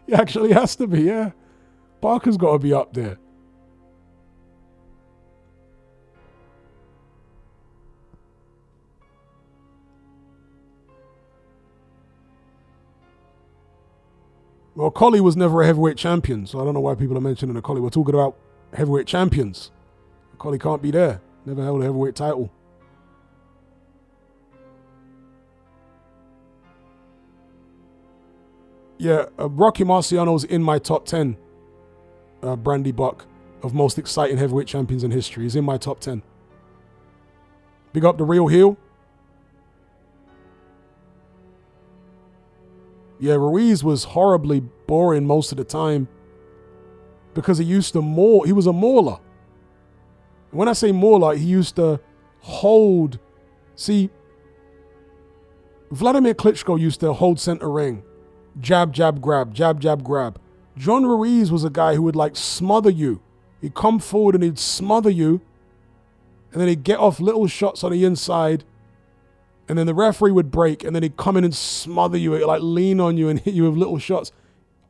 He actually has to be, yeah. Parker's got to be up there. Well, Collie was never a heavyweight champion, so I don't know why people are mentioning a Collie. We're talking about heavyweight champions. Collie can't be there. Never held a heavyweight title. Yeah, Rocky Marciano's in my top 10, Brandy Buck, of most exciting heavyweight champions in history. He's in my top 10. Big up the real heel. Yeah, Ruiz was horribly boring most of the time because he used to maul. He was a mauler. And when I say mauler, he used to hold. See, Vladimir Klitschko used to hold center ring. Jab, jab, grab, jab, jab, grab. John Ruiz was a guy who would like smother you. He'd come forward and he'd smother you. And then he'd get off little shots on the inside. And then the referee would break, and then he'd come in and smother you, like lean on you and hit you with little shots.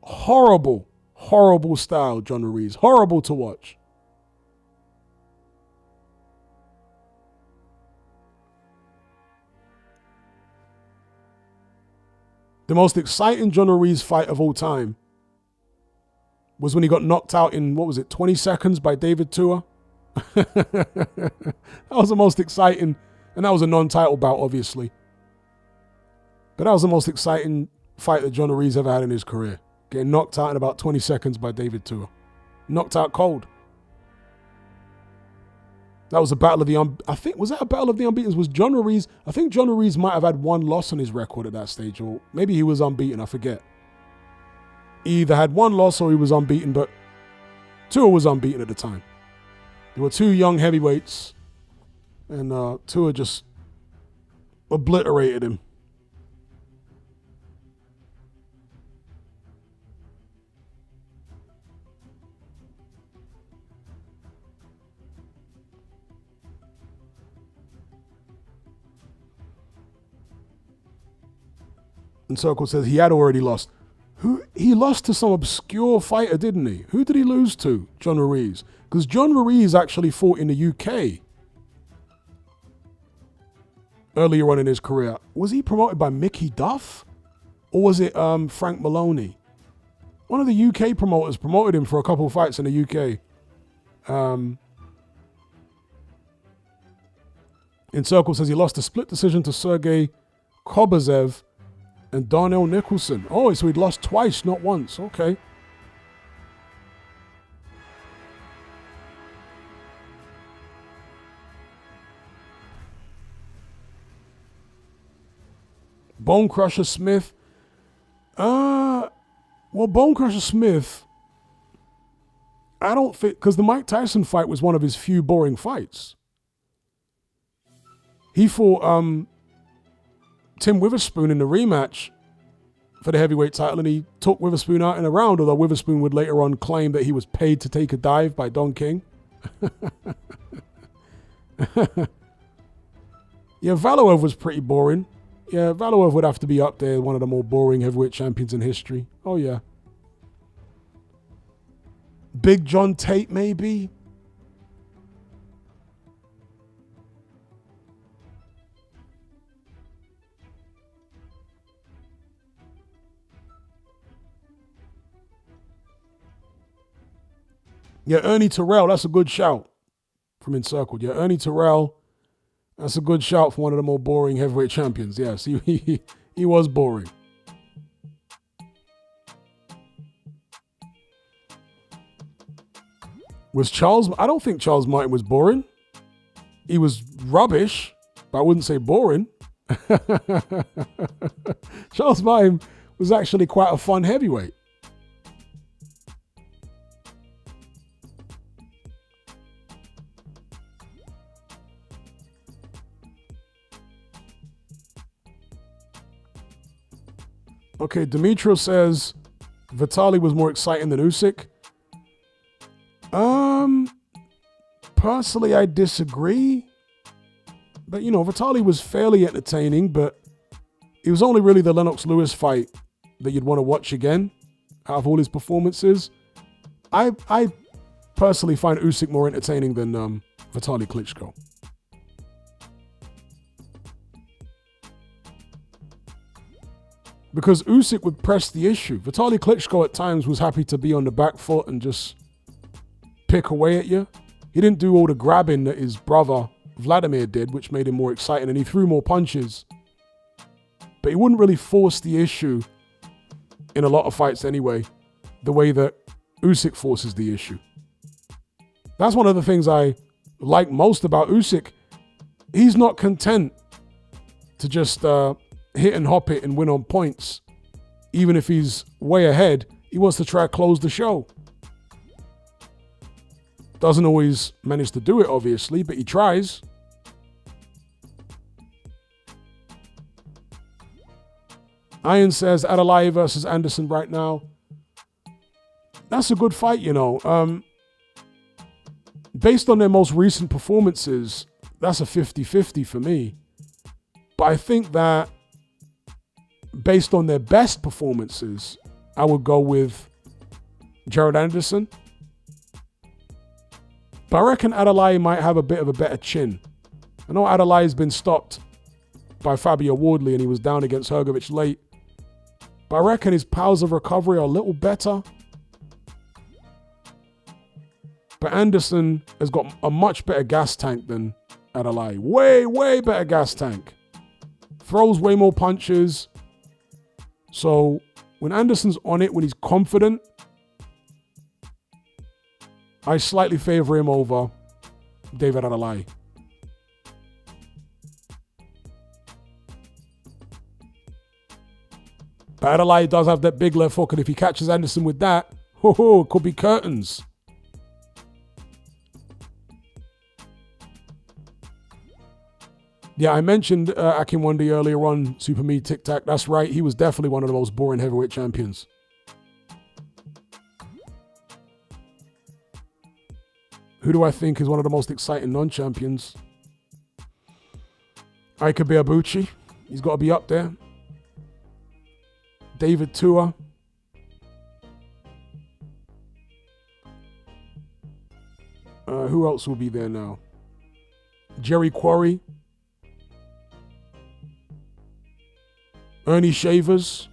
Horrible, horrible style, John Ruiz. Horrible to watch. The most exciting John Ruiz fight of all time was when he got knocked out in, 20 seconds by David Tua? That was the most exciting. And that was a non-title bout, obviously. But that was the most exciting fight that John Ruiz ever had in his career. Getting knocked out in about 20 seconds by David Tua. Knocked out cold. That was a battle of the... was that a battle of the unbeaten? Was John Ruiz... I think John Ruiz might have had one loss on his record at that stage. Or maybe he was unbeaten, I forget. He either had one loss or he was unbeaten, but Tua was unbeaten at the time. There were two young heavyweights. And Tua just obliterated him. And Circle says he had already lost. He lost to some obscure fighter, didn't he? Who did he lose to? John Ruiz. Because John Ruiz actually fought in the UK. Earlier on in his career. Was he promoted by Mickey Duff? Or was it Frank Maloney? One of the UK promoters promoted him for a couple of fights in the UK. In Circle says he lost a split decision to Sergey Kobazev and Darnell Nicholson. Oh, so he'd lost twice, not once. Okay. Bone Crusher Smith. Well, Bone Crusher Smith, I don't think, because the Mike Tyson fight was one of his few boring fights. He fought Tim Witherspoon in the rematch for the heavyweight title, and he took Witherspoon out in a round, although Witherspoon would later on claim that he was paid to take a dive by Don King. Yeah, Valorov was pretty boring. Yeah, Valorov would have to be up there, one of the more boring heavyweight champions in history. Oh, yeah. Big John Tate, maybe? Yeah, Ernie Terrell, that's a good shout from Encircled. Yeah, Ernie Terrell, that's a good shout for one of the more boring heavyweight champions. Yes, he was boring. I don't think Charles Martin was boring. He was rubbish, but I wouldn't say boring. Charles Martin was actually quite a fun heavyweight. Okay, Demetrio says Vitali was more exciting than Usyk. Personally, I disagree. But, Vitali was fairly entertaining, but it was only really the Lennox Lewis fight that you'd want to watch again out of all his performances. I personally find Usyk more entertaining than Vitali Klitschko. Because Usyk would press the issue. Vitaly Klitschko at times was happy to be on the back foot and just pick away at you. He didn't do all the grabbing that his brother Vladimir did, which made him more exciting, and he threw more punches. But he wouldn't really force the issue in a lot of fights anyway, the way that Usyk forces the issue. That's one of the things I like most about Usyk. He's not content to just hit and hop it and win on points. Even if he's way ahead, he wants to try to close the show. Doesn't always manage to do it, obviously, but he tries. Iron says Adelai versus Anderson right now. That's a good fight, you know. Based on their most recent performances, that's a 50-50 for me. But I think that based on their best performances, I would go with Jared Anderson. But I reckon Adelai might have a bit of a better chin. I know Adelai has been stopped by Fabio Wardley and he was down against Hrgovic late. But I reckon his powers of recovery are a little better. But Anderson has got a much better gas tank than Adelai. Way, way better gas tank. Throws way more punches. So when Anderson's on it, when he's confident, I slightly favor him over David Adelai. But Adelai does have that big left hook, and if he catches Anderson with that, it could be curtains. Yeah, I mentioned Akinwande earlier on, Super Me Tic Tac. That's right, he was definitely one of the most boring heavyweight champions. Who do I think is one of the most exciting non-champions? Ika Biabuchi. He's got to be up there. David Tua. Who else will be there now? Jerry Quarry. Ernie Shavers.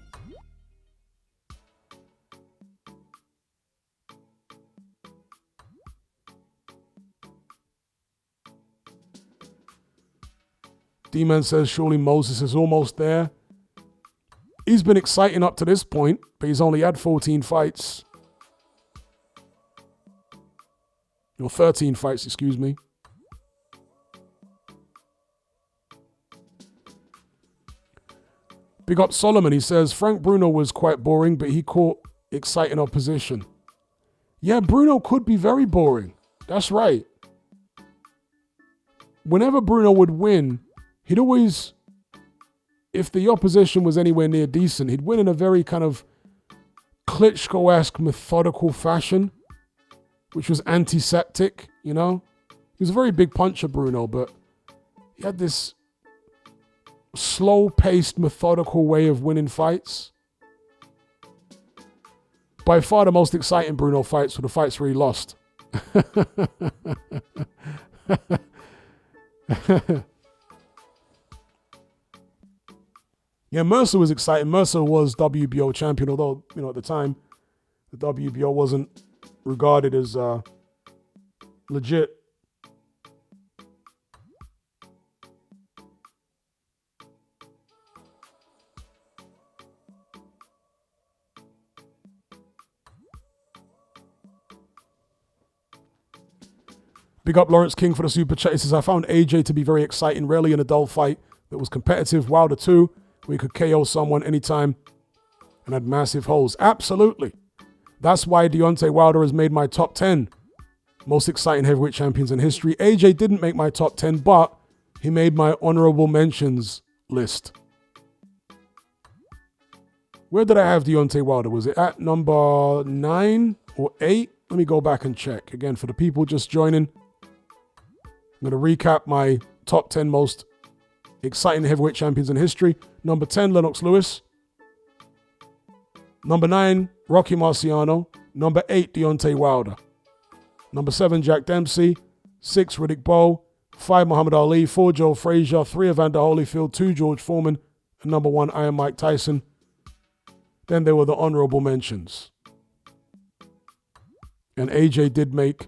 D-Man says surely Moses is almost there. He's been exciting up to this point, but he's only had 14 fights. Or 13 fights, excuse me. Big up Solomon, he says, Frank Bruno was quite boring, but he caught exciting opposition. Yeah, Bruno could be very boring. That's right. Whenever Bruno would win, he'd always, if the opposition was anywhere near decent, he'd win in a very kind of Klitschko-esque methodical fashion, which was antiseptic, you know? He was a very big puncher, Bruno, but he had this slow-paced, methodical way of winning fights. By far the most exciting Bruno fights were the fights where he lost. Yeah, Mercer was exciting. Mercer was WBO champion, although, you know, at the time, the WBO wasn't regarded as legit. Big up Lawrence King for the super chat. He says, I found AJ to be very exciting, rarely in a dull fight that was competitive. Wilder too, where he could KO someone anytime and had massive holes. Absolutely. That's why Deontay Wilder has made my top 10 most exciting heavyweight champions in history. AJ didn't make my top 10, but he made my honorable mentions list. Where did I have Deontay Wilder? Was it at number 9 or 8? Let me go back and check. Again, for the people just joining, I'm going to recap my top 10 most exciting heavyweight champions in history. Number 10, Lennox Lewis. Number 9, Rocky Marciano. Number 8, Deontay Wilder. Number 7, Jack Dempsey. 6, Riddick Bowe. 5, Muhammad Ali. 4, Joe Frazier. 3, Evander Holyfield. 2, George Foreman. And number 1, Iron Mike Tyson. Then there were the honorable mentions. And AJ did make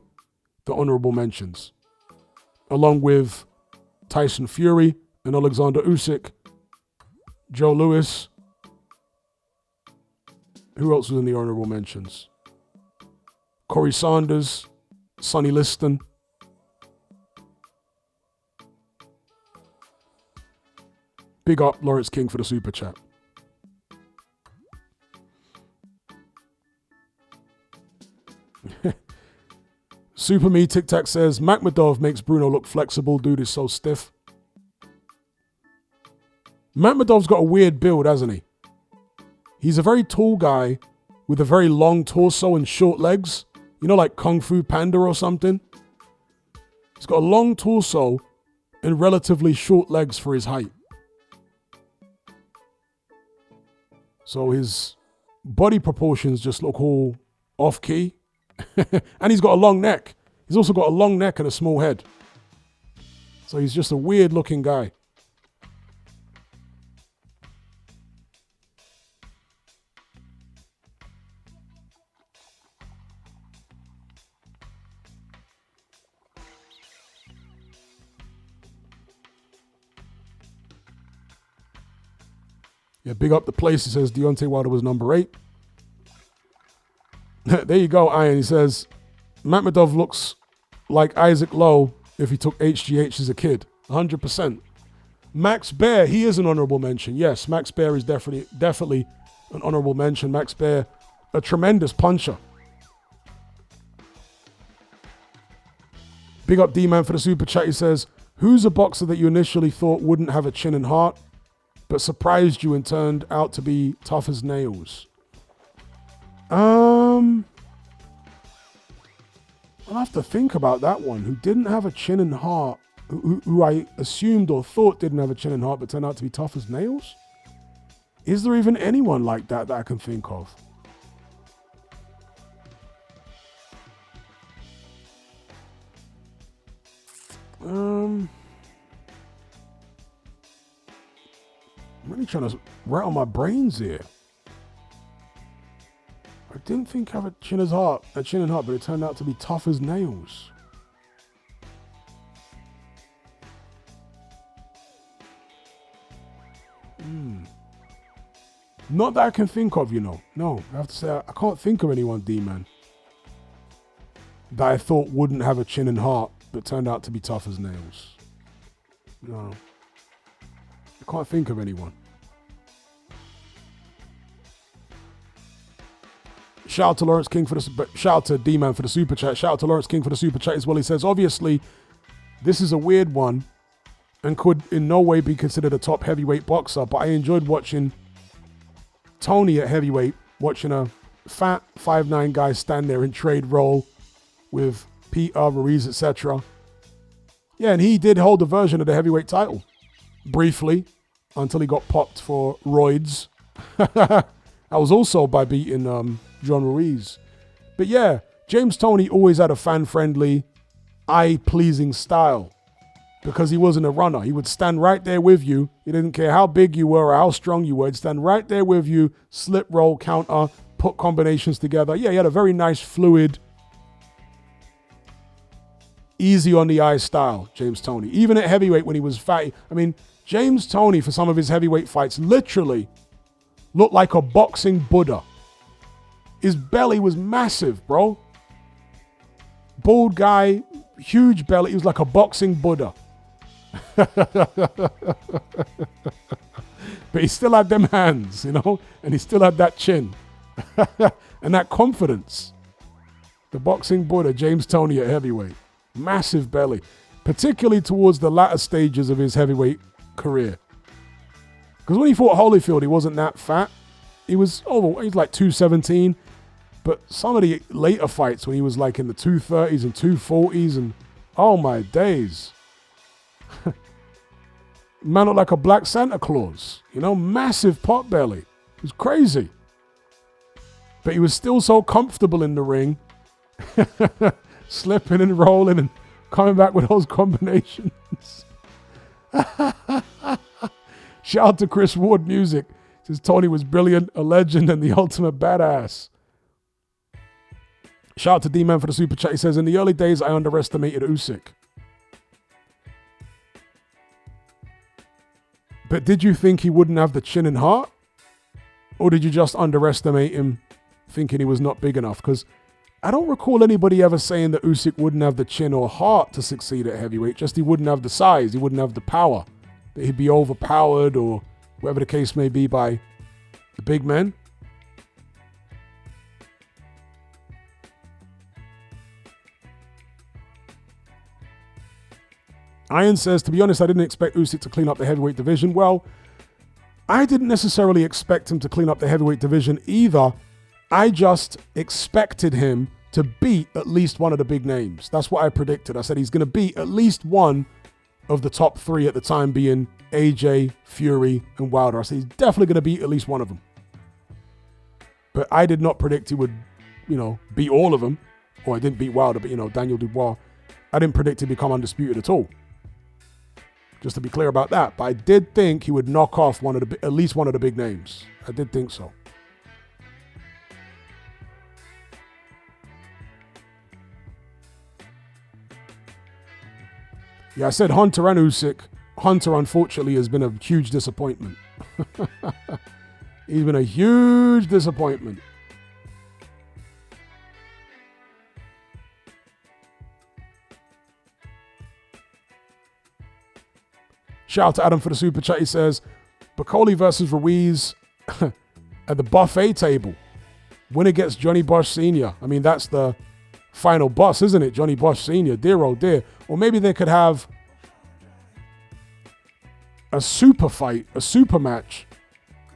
the honorable mentions, along with Tyson Fury and Alexander Usyk, Joe Louis. Who else was in the honorable mentions? Corey Sanders, Sonny Liston. Big up Lawrence King for the super chat. Super Me Tic Tac says, Makhmudov makes Bruno look flexible. Dude is so stiff. Makhmudov's got a weird build, hasn't he? He's a very tall guy with a very long torso and short legs. You know, like Kung Fu Panda or something. He's got a long torso and relatively short legs for his height. So his body proportions just look all off-key. And he's got a long neck. He's also got a long neck and a small head. So he's just a weird-looking guy. Yeah, big up the place. He says Deontay Wilder was number 8. There you go, Iron. He says, Makhmudov looks like Isaac Lowe if he took HGH as a kid. 100%. Max Baer, he is an honorable mention. Yes, Max Baer is definitely an honorable mention. Max Baer, a tremendous puncher. Big up D-Man for the super chat. He says, who's a boxer that you initially thought wouldn't have a chin and heart, but surprised you and turned out to be tough as nails? I'll have to think about that one. Who didn't have a chin and heart, who I assumed or thought didn't have a chin and heart, but turned out to be tough as nails? Is there even anyone like that I can think of? I'm really trying to rattle my brains here. I didn't think I have a chin and heart, but it turned out to be tough as nails. Not that I can think of, you know. No, I have to say, I can't think of anyone, D-Man, that I thought wouldn't have a chin and heart, but turned out to be tough as nails. No. I can't think of anyone. Shout out to Lawrence King shout out to D-Man for the super chat. Shout out to Lawrence King for the super chat as well. He says, obviously, this is a weird one and could in no way be considered a top heavyweight boxer, but I enjoyed watching Tony at heavyweight, watching a fat 5'9" guy stand there and trade roll with Peter, Ruiz, etc. Yeah, and he did hold a version of the heavyweight title briefly until he got popped for roids. That was also by beating John Ruiz. But yeah, James Toney always had a fan-friendly, eye-pleasing style because he wasn't a runner. He would stand right there with you. He didn't care how big you were or how strong you were. He'd stand right there with you, slip, roll, counter, put combinations together. Yeah, he had a very nice, fluid, easy on the eye style, James Toney. Even at heavyweight when he was fat. I mean, James Toney, for some of his heavyweight fights, literally looked like a boxing Buddha. His belly was massive, bro. Bald guy, huge belly. He was like a boxing Buddha. But he still had them hands, you know, and he still had that chin and that confidence. The boxing Buddha, James Toney at heavyweight. Massive belly, particularly towards the latter stages of his heavyweight career. Because when he fought Holyfield, he wasn't that fat. He was like 217. But some of the later fights when he was like in the 230s and 240s and oh my days. Man looked like a black Santa Claus. You know, massive pot belly. It was crazy. But he was still so comfortable in the ring. Slipping and rolling and coming back with those combinations. Shout out to Chris Ward Music. Says Tony was brilliant, a legend, and the ultimate badass. Shout out to D-Man for the super chat. He says, in the early days, I underestimated Usyk. But did you think he wouldn't have the chin and heart? Or did you just underestimate him thinking he was not big enough? Because I don't recall anybody ever saying that Usyk wouldn't have the chin or heart to succeed at heavyweight. Just he wouldn't have the size. He wouldn't have the power. That he'd be overpowered or whatever the case may be by the big men. Iron says, to be honest, I didn't expect Usyk to clean up the heavyweight division. Well, I didn't necessarily expect him to clean up the heavyweight division either. I just expected him to beat at least one of the big names. That's what I predicted. I said he's going to beat at least one of the top three at the time, being AJ, Fury, and Wilder. I said he's definitely going to beat at least one of them. But I did not predict he would, beat all of them. Or I didn't beat Wilder, but, Daniel Dubois. I didn't predict he'd become undisputed at all. Just to be clear about that. But I did think he would knock off at least one of the big names. I did think so. Yeah, I said Hunter and Usyk. Hunter, unfortunately, has been a huge disappointment. He's been a huge disappointment. Shout out to Adam for the super chat. He says, Bacoli versus Ruiz at the buffet table. Winner gets Johnny Bosch Sr. I mean, that's the final boss, isn't it? Johnny Bosch Sr. Dear, oh dear. Or maybe they could have a super fight, a super match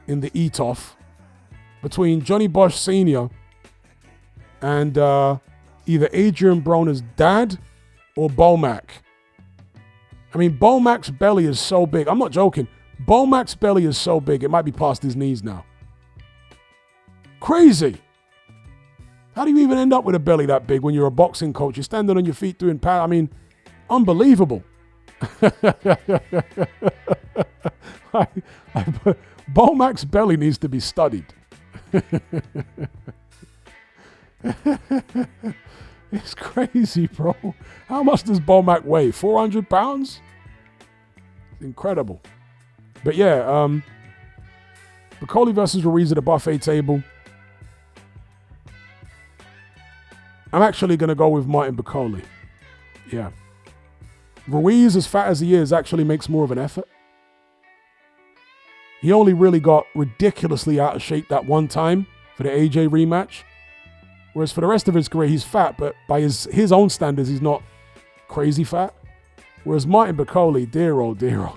in the eat-off between Johnny Bosch Sr. and either Adrian Broner's dad or Bowe. I mean, Bowmack's belly is so big. I'm not joking. Bowmack's belly is so big, it might be past his knees now. Crazy. How do you even end up with a belly that big when you're a boxing coach? You're standing on your feet doing power. I mean, unbelievable. Bowmack's belly needs to be studied. It's crazy, bro. How much does Bomac weigh? 400 pounds? Incredible. But yeah, Bacoli versus Ruiz at the buffet table. I'm actually going to go with Martin Bacoli. Yeah. Ruiz, as fat as he is, actually makes more of an effort. He only really got ridiculously out of shape that one time for the AJ rematch. Whereas for the rest of his career, he's fat, but by his own standards, he's not crazy fat. Whereas Martin Bacoli, dear oh dear.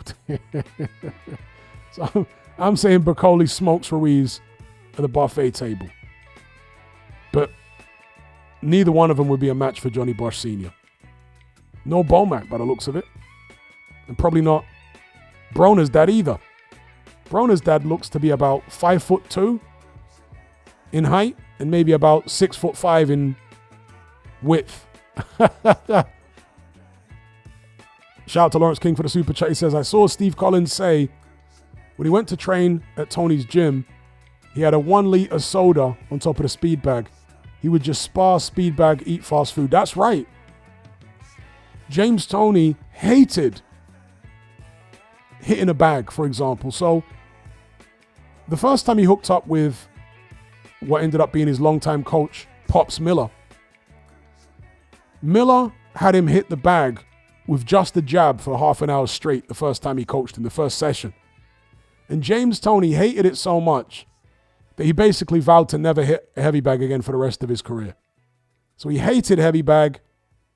So I'm saying Bacoli smokes Ruiz at the buffet table. But neither one of them would be a match for Johnny Bosch Sr. No Bomac by the looks of it. And probably not Broner's dad either. Broner's dad looks to be about 5'2" in height and maybe about 6'5" in width. Shout out to Lawrence King for the super chat. He says, I saw Steve Collins say when he went to train at Tony's gym, he had a 1 liter soda on top of the speed bag. He would just spar, speed bag, eat fast food. That's right. James Toney hated hitting a bag, for example. So the first time he hooked up with what ended up being his longtime coach, Pops Miller, Miller had him hit the bag with just a jab for half an hour straight the first time he coached in the first session. And James Toney hated it so much that he basically vowed to never hit a heavy bag again for the rest of his career. So he hated heavy bag.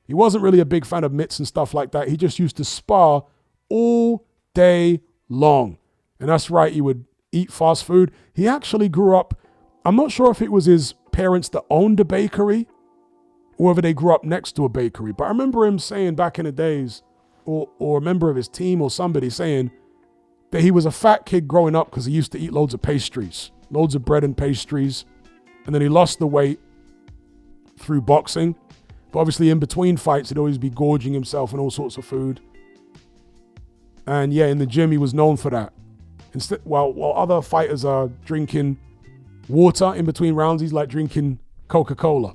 He wasn't really a big fan of mitts and stuff like that. He just used to spar all day long. And that's right, he would eat fast food. He actually grew up, I'm not sure if it was his parents that owned a bakery or whether they grew up next to a bakery. But I remember him saying back in the days, or a member of his team or somebody saying that he was a fat kid growing up because he used to eat loads of pastries, loads of bread and pastries. And then he lost the weight through boxing. But obviously in between fights, he'd always be gorging himself on all sorts of food. And yeah, in the gym, he was known for that. Instead, while other fighters are drinking water in between rounds, he's like drinking Coca-Cola.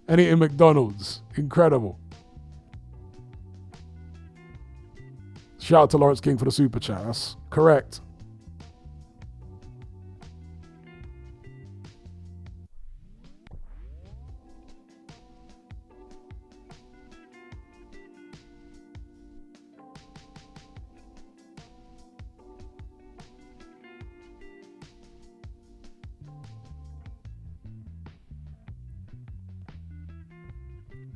And eating McDonald's. Incredible. Shout out to Lawrence King for the super chat. That's correct.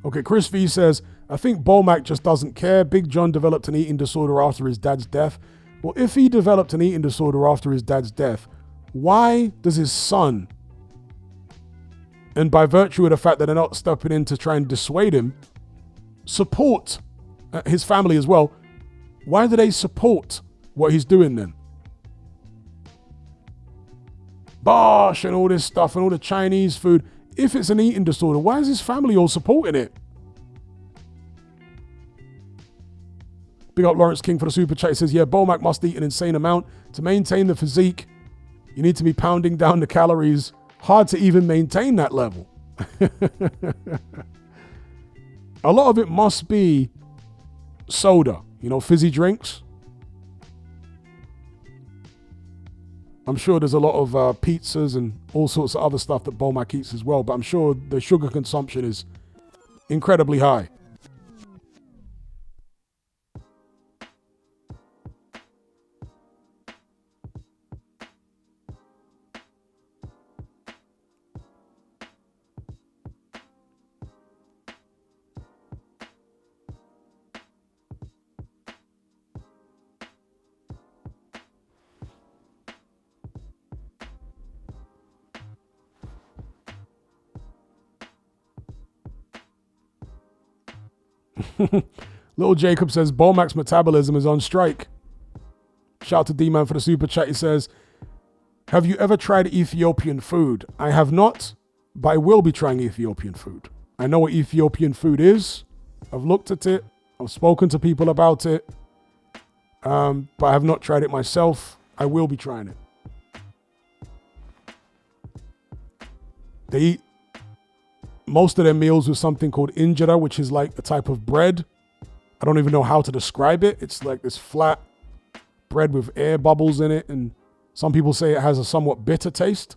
Okay, Chris V says, I think Bowe just doesn't care. Big John developed an eating disorder after his dad's death. Well, if he developed an eating disorder after his dad's death, why does his son, and by virtue of the fact that they're not stepping in to try and dissuade him, support his family as well? Why do they support what he's doing then? Bosh and all this stuff and all the Chinese food. If it's an eating disorder, why is his family all supporting it? Big up Lawrence King for the super chat. He says, yeah, Bowe must eat an insane amount. To maintain the physique, you need to be pounding down the calories. Hard to even maintain that level. A lot of it must be soda, fizzy drinks. I'm sure there's a lot of pizzas and all sorts of other stuff that Bowe eats as well, but I'm sure the sugar consumption is incredibly high. Little Jacob says, Bowe metabolism is on strike. Shout out to D-Man for the super chat. He says, have you ever tried Ethiopian food? I have not, but I will be trying Ethiopian food. I know what Ethiopian food is. I've looked at it. I've spoken to people about it. But I have not tried it myself. I will be trying it. They eat most of their meals with something called injera, which is like a type of bread. I don't even know how to describe it. It's like this flat bread with air bubbles in it. And some people say it has a somewhat bitter taste.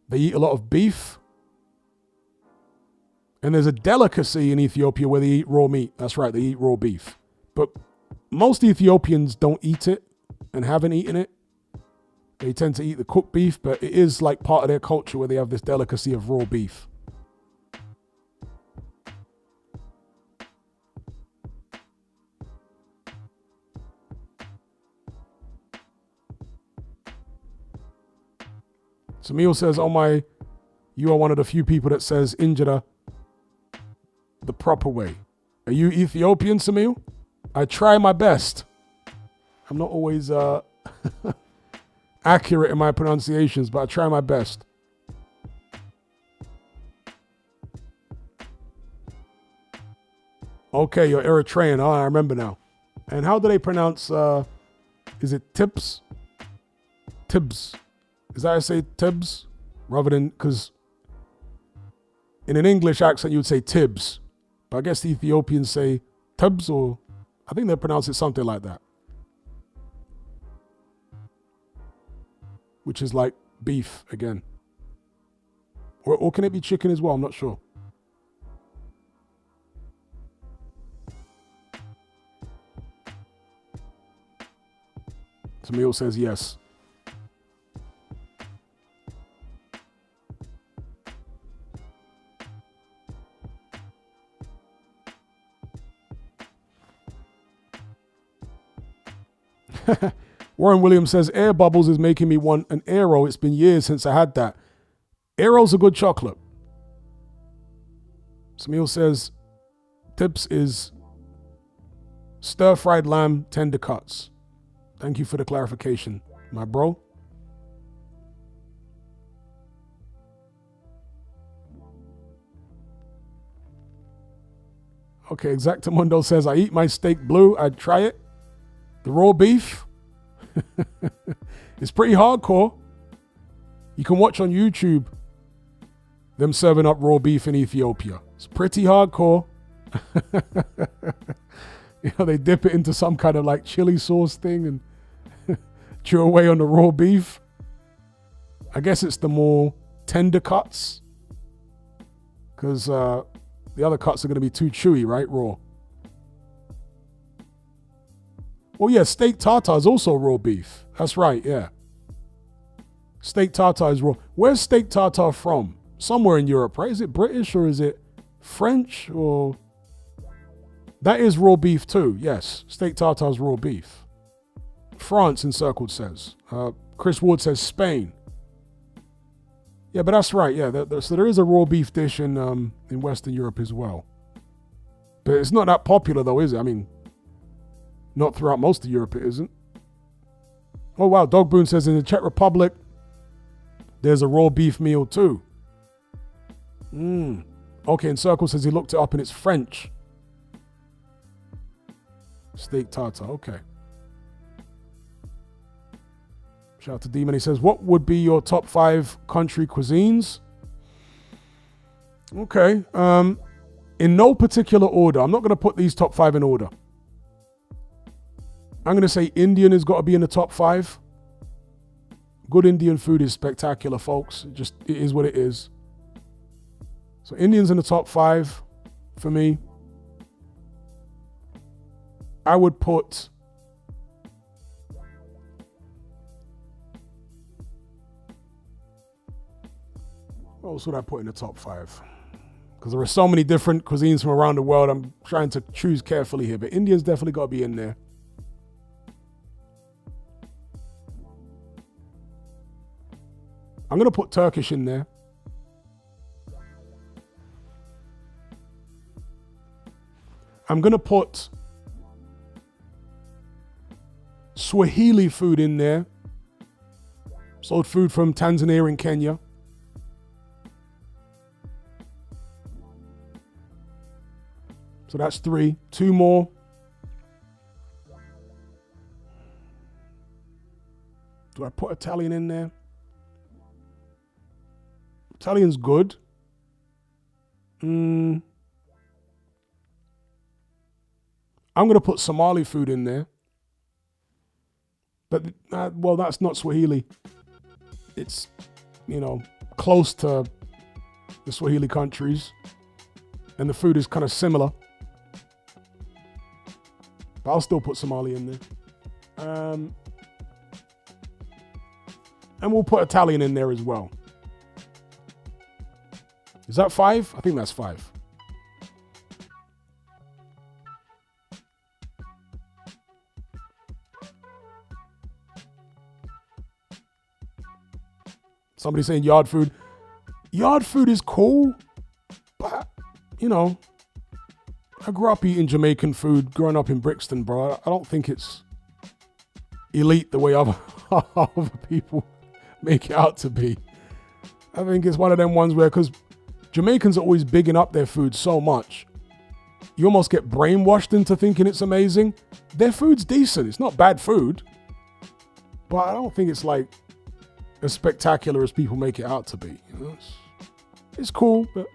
They eat a lot of beef. And there's a delicacy in Ethiopia where they eat raw meat. That's right, they eat raw beef. But most Ethiopians don't eat it and haven't eaten it. They tend to eat the cooked beef, but it is like part of their culture where they have this delicacy of raw beef. Samil says, oh my, you are one of the few people that says injera the proper way. Are you Ethiopian, Samil? I try my best. I'm not always accurate in my pronunciations, but I try my best. Okay, you're Eritrean. Oh, I remember now. And how do they pronounce, is it Tibbs? Tibbs. Is that how I say Tibbs? Rather than, because in an English accent, you would say Tibbs. But I guess the Ethiopians say Tibbs, or I think they pronounce it something like that. Which is like beef again. Or can it be chicken as well? I'm not sure. Samil says yes. Warren Williams says, air bubbles is making me want an Aero. It's been years since I had that. Aero's a good chocolate. Samil says, tips is stir-fried lamb tender cuts. Thank you for the clarification, my bro. Okay, Exactamundo says, I eat my steak blue. I'd try it. The raw beef. It's pretty hardcore. You can watch on YouTube them serving up raw beef in Ethiopia. It's pretty hardcore. They dip it into some kind of like chili sauce thing and chew away on the raw beef. I guess it's the more tender cuts because the other cuts are going to be too chewy, right? Raw. Well, yeah, steak tartare is also raw beef. That's right, yeah. Steak tartare is raw. Where's steak tartare from? Somewhere in Europe, right? Is it British or is it French? Or that is raw beef too. Yes, steak tartare is raw beef. France encircled says. Chris Ward says Spain. Yeah, but that's right. Yeah, so there is a raw beef dish in Western Europe as well. But it's not that popular though, is it? I mean, not throughout most of Europe it isn't. Oh wow, Dog Boone says in the Czech Republic, there's a raw beef meal too. Okay, and Circle says he looked it up and it's French. Steak tartare, okay. Shout out to Demon. He says, what would be your top 5 country cuisines? Okay. In no particular order. I'm not going to put these top 5 in order. I'm going to say Indian has got to be in the top 5. Good Indian food is spectacular, folks. It is what it is. So Indian's in the top 5 for me. I would put what else would I put in the top 5? Because there are so many different cuisines from around the world. I'm trying to choose carefully here, but India's definitely got to be in there. I'm going to put Turkish in there. I'm going to put Swahili food in there. Sold food from Tanzania and Kenya. So that's 3. 2 more. Do I put Italian in there? Italian's good. I'm going to put Somali food in there. But, well, that's not Swahili. It's, close to the Swahili countries. And the food is kind of similar. But I'll still put Somali in there. And we'll put Italian in there as well. Is that 5? I think that's 5. Somebody saying yard food. Yard food is cool, but, I grew up eating Jamaican food growing up in Brixton, bro. I don't think it's elite the way other people make it out to be. I think it's one of them ones where, because Jamaicans are always bigging up their food so much, you almost get brainwashed into thinking it's amazing. Their food's decent. It's not bad food, but I don't think it's like as spectacular as people make it out to be. It's cool, but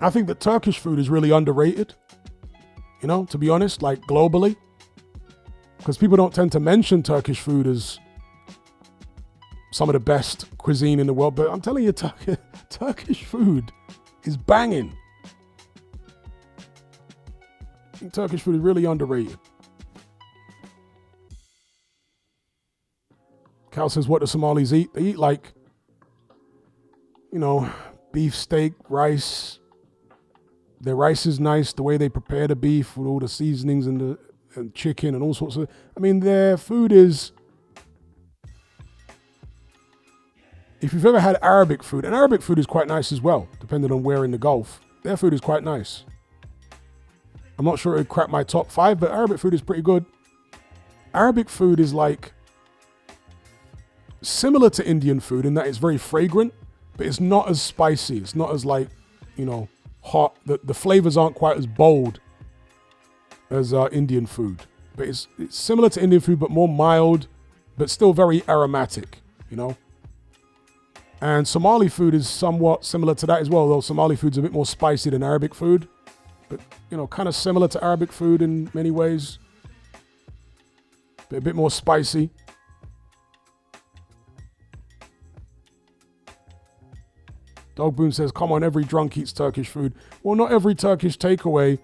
I think that Turkish food is really underrated, to be honest, like globally, because people don't tend to mention Turkish food as some of the best cuisine in the world. But I'm telling you, Turkish food is banging. I think Turkish food is really underrated. Cal says, what do Somalis eat? They eat like, beef steak, rice. Their rice is nice, the way they prepare the beef with all the seasonings and chicken and all sorts of... their food is if you've ever had Arabic food, and Arabic food is quite nice as well, depending on where in the Gulf, their food is quite nice. I'm not sure it would crack my top 5, but Arabic food is pretty good. Arabic food is like similar to Indian food in that it's very fragrant, but it's not as spicy. It's not as like, hot. The flavors aren't quite as bold as Indian food. But it's similar to Indian food, but more mild, but still very aromatic, And Somali food is somewhat similar to that as well, though Somali food's a bit more spicy than Arabic food. But, kind of similar to Arabic food in many ways. But a bit more spicy. Dog Boom says, come on, every drunk eats Turkish food. Well, not every Turkish takeaway,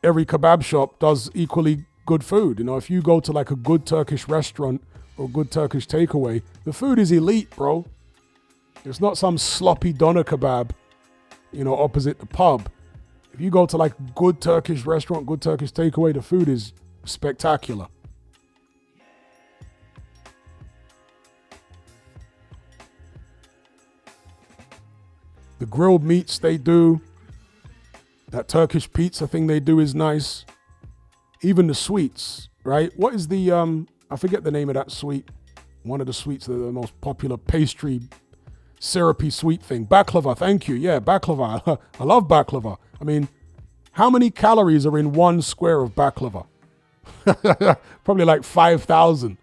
every kebab shop does equally good food. If you go to like a good Turkish restaurant or a good Turkish takeaway, the food is elite, bro. It's not some sloppy doner kebab, opposite the pub. If you go to like a good Turkish restaurant, good Turkish takeaway, the food is spectacular. The grilled meats they do, that Turkish pizza thing they do is nice. Even the sweets, right? What is the, I forget the name of that sweet. One of the sweets, the most popular pastry, syrupy sweet thing. Baklava, thank you. Yeah, baklava. I love baklava. I mean, how many calories are in one square of baklava? Probably like 5,000.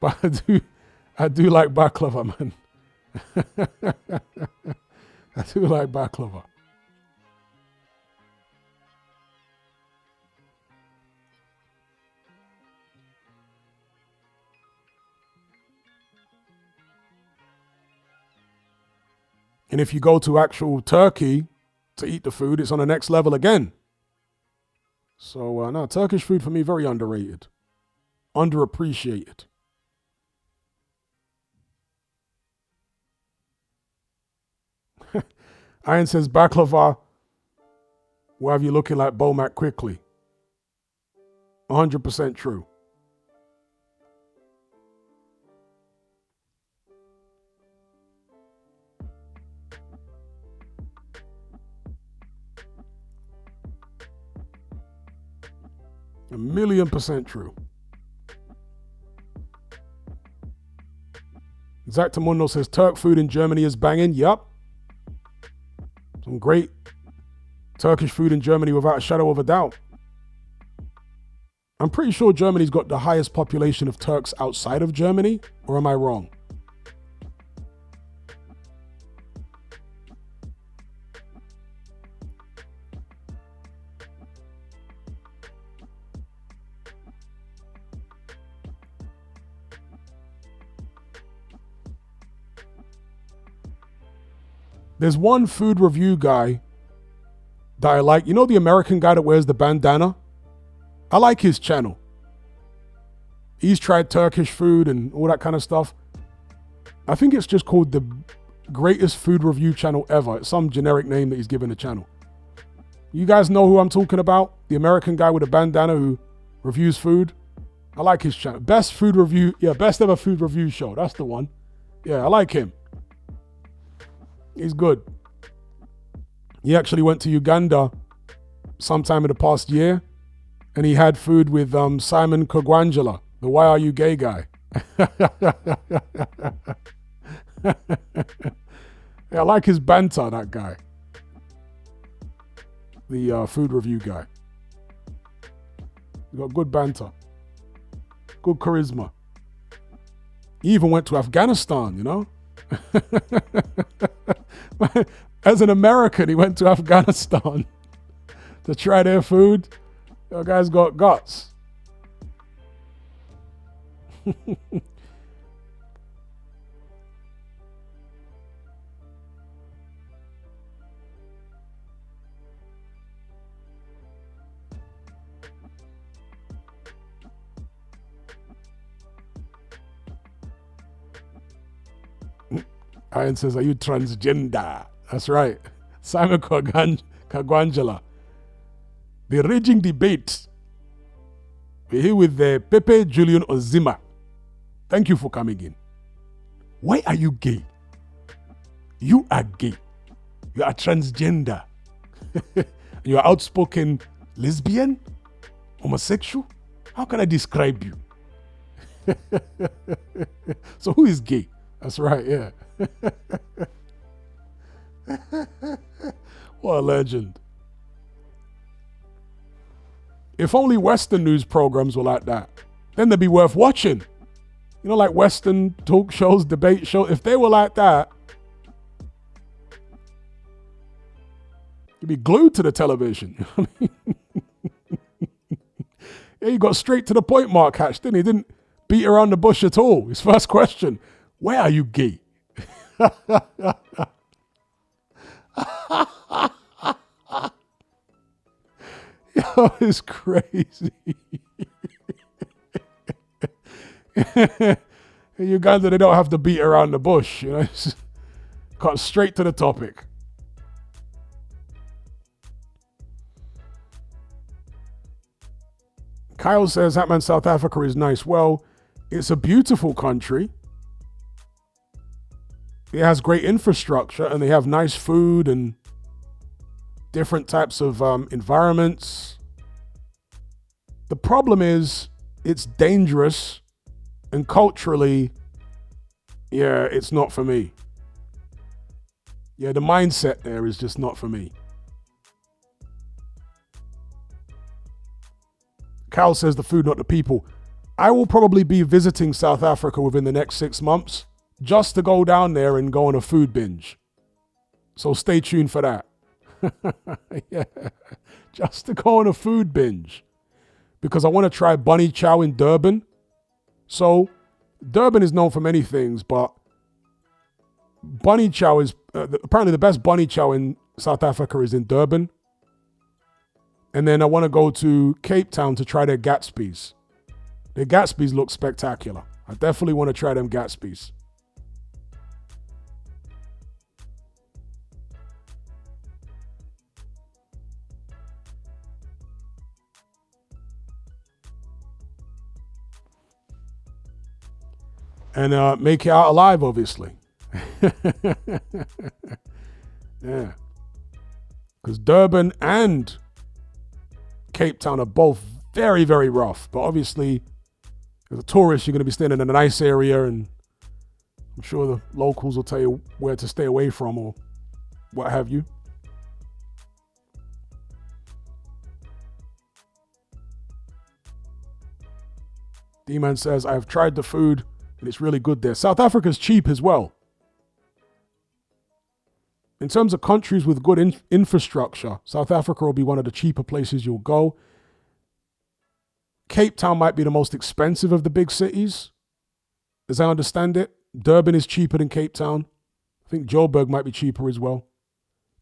But I do like baklava, man. I do like baklava. And if you go to actual Turkey to eat the food, it's on the next level again. So, no, Turkish food for me, very underrated. Underappreciated. Iron says baklava will have you looking like Bomac quickly. 100% true. A 1,000,000% true. Zactamundo says Turk food in Germany is banging. Yup. Some great Turkish food in Germany without a shadow of a doubt. I'm pretty sure Germany's got the highest population of Turks outside of Germany, or am I wrong? There's one food review guy that I like. You know the American guy that wears the bandana? I like his channel. He's tried Turkish food and all that kind of stuff. I think it's just called the greatest food review channel ever. It's some generic name that he's given the channel. You guys know who I'm talking about? The American guy with a bandana who reviews food. I like his channel. Best food review. Yeah, best ever food review show. That's the one. Yeah, I like him. He's good. He actually went to Uganda sometime in the past year, and he had food with Simon Kogwangala, the Why Are You Gay guy. Yeah, I like his banter, that guy. The food review guy. He's got good banter. Good charisma. He even went to Afghanistan, you know? As an American, he went to Afghanistan to try their food. The guy's got guts. Ian says, are you transgender? That's right. Simon Kagwangala. The raging debate. We're here with Pepe Julian Ozima. Thank you for coming in. Why are you gay? You are gay. You are transgender. You are outspoken lesbian? Homosexual? How can I describe you? So who is gay? That's right, yeah. What a legend. If only Western news programs were like that, then they'd be worth watching. You know, like Western talk shows, debate shows. If they were like that, you'd be glued to the television. Yeah, he got straight to the point, Mark Hatch, didn't he? Didn't beat around the bush at all. His first question, where are you gay? Yo, it's crazy. In Uganda, they don't have to beat around the bush, you know. It's got straight to the topic. Kyle says, Hatman, South Africa is nice. Well, it's a beautiful country. It has great infrastructure and they have nice food and different types of environments. The problem is it's dangerous and culturally, yeah, it's not for me. Yeah, the mindset there is just not for me. Cal says the food, not the people. I will probably be visiting South Africa within the next 6 months just to go down there and go on a food binge. So stay tuned for that. Yeah, just to go on a food binge. Because I want to try bunny chow in Durban. So Durban is known for many things, but bunny chow is, apparently the best bunny chow in South Africa is in Durban. And then I want to go to Cape Town to try their Gatsby's. Their Gatsby's look spectacular. I definitely want to try them Gatsby's. And make it out alive, obviously. Yeah. Because Durban and Cape Town are both very, very rough. But obviously, as a tourist, you're going to be staying in a nice area, and I'm sure the locals will tell you where to stay away from or what have you. D-Man says, I've tried the food and it's really good there. South Africa's cheap as well. In terms of countries with good infrastructure, South Africa will be one of the cheaper places you'll go. Cape Town might be the most expensive of the big cities, as I understand it. Durban is cheaper than Cape Town. I think Joburg might be cheaper as well.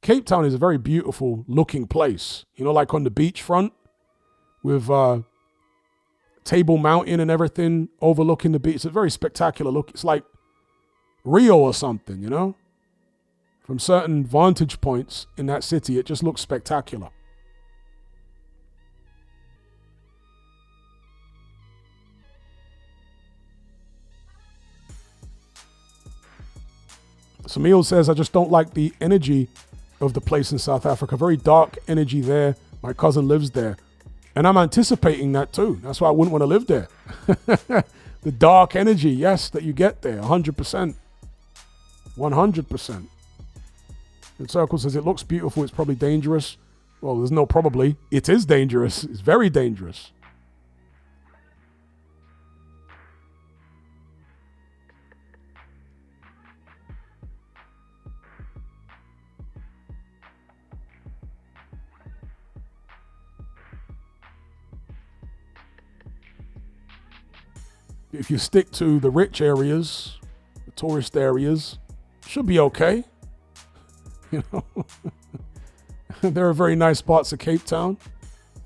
Cape Town is a very beautiful looking place. You know, like on the beachfront with Table Mountain and everything overlooking the beach. It's a very spectacular look. It's like Rio or something, you know? From certain vantage points in that city, it just looks spectacular. Samil says, I just don't like the energy of the place in South Africa. Very dark energy there. My cousin lives there. And I'm anticipating that too. That's why I wouldn't want to live there. The dark energy, yes, that you get there, 100%. 100%. The Circle says, it looks beautiful, it's probably dangerous. Well, there's no probably. It is dangerous. It's very dangerous. If you stick to the rich areas, the tourist areas, should be okay. You know, there are very nice parts of Cape Town.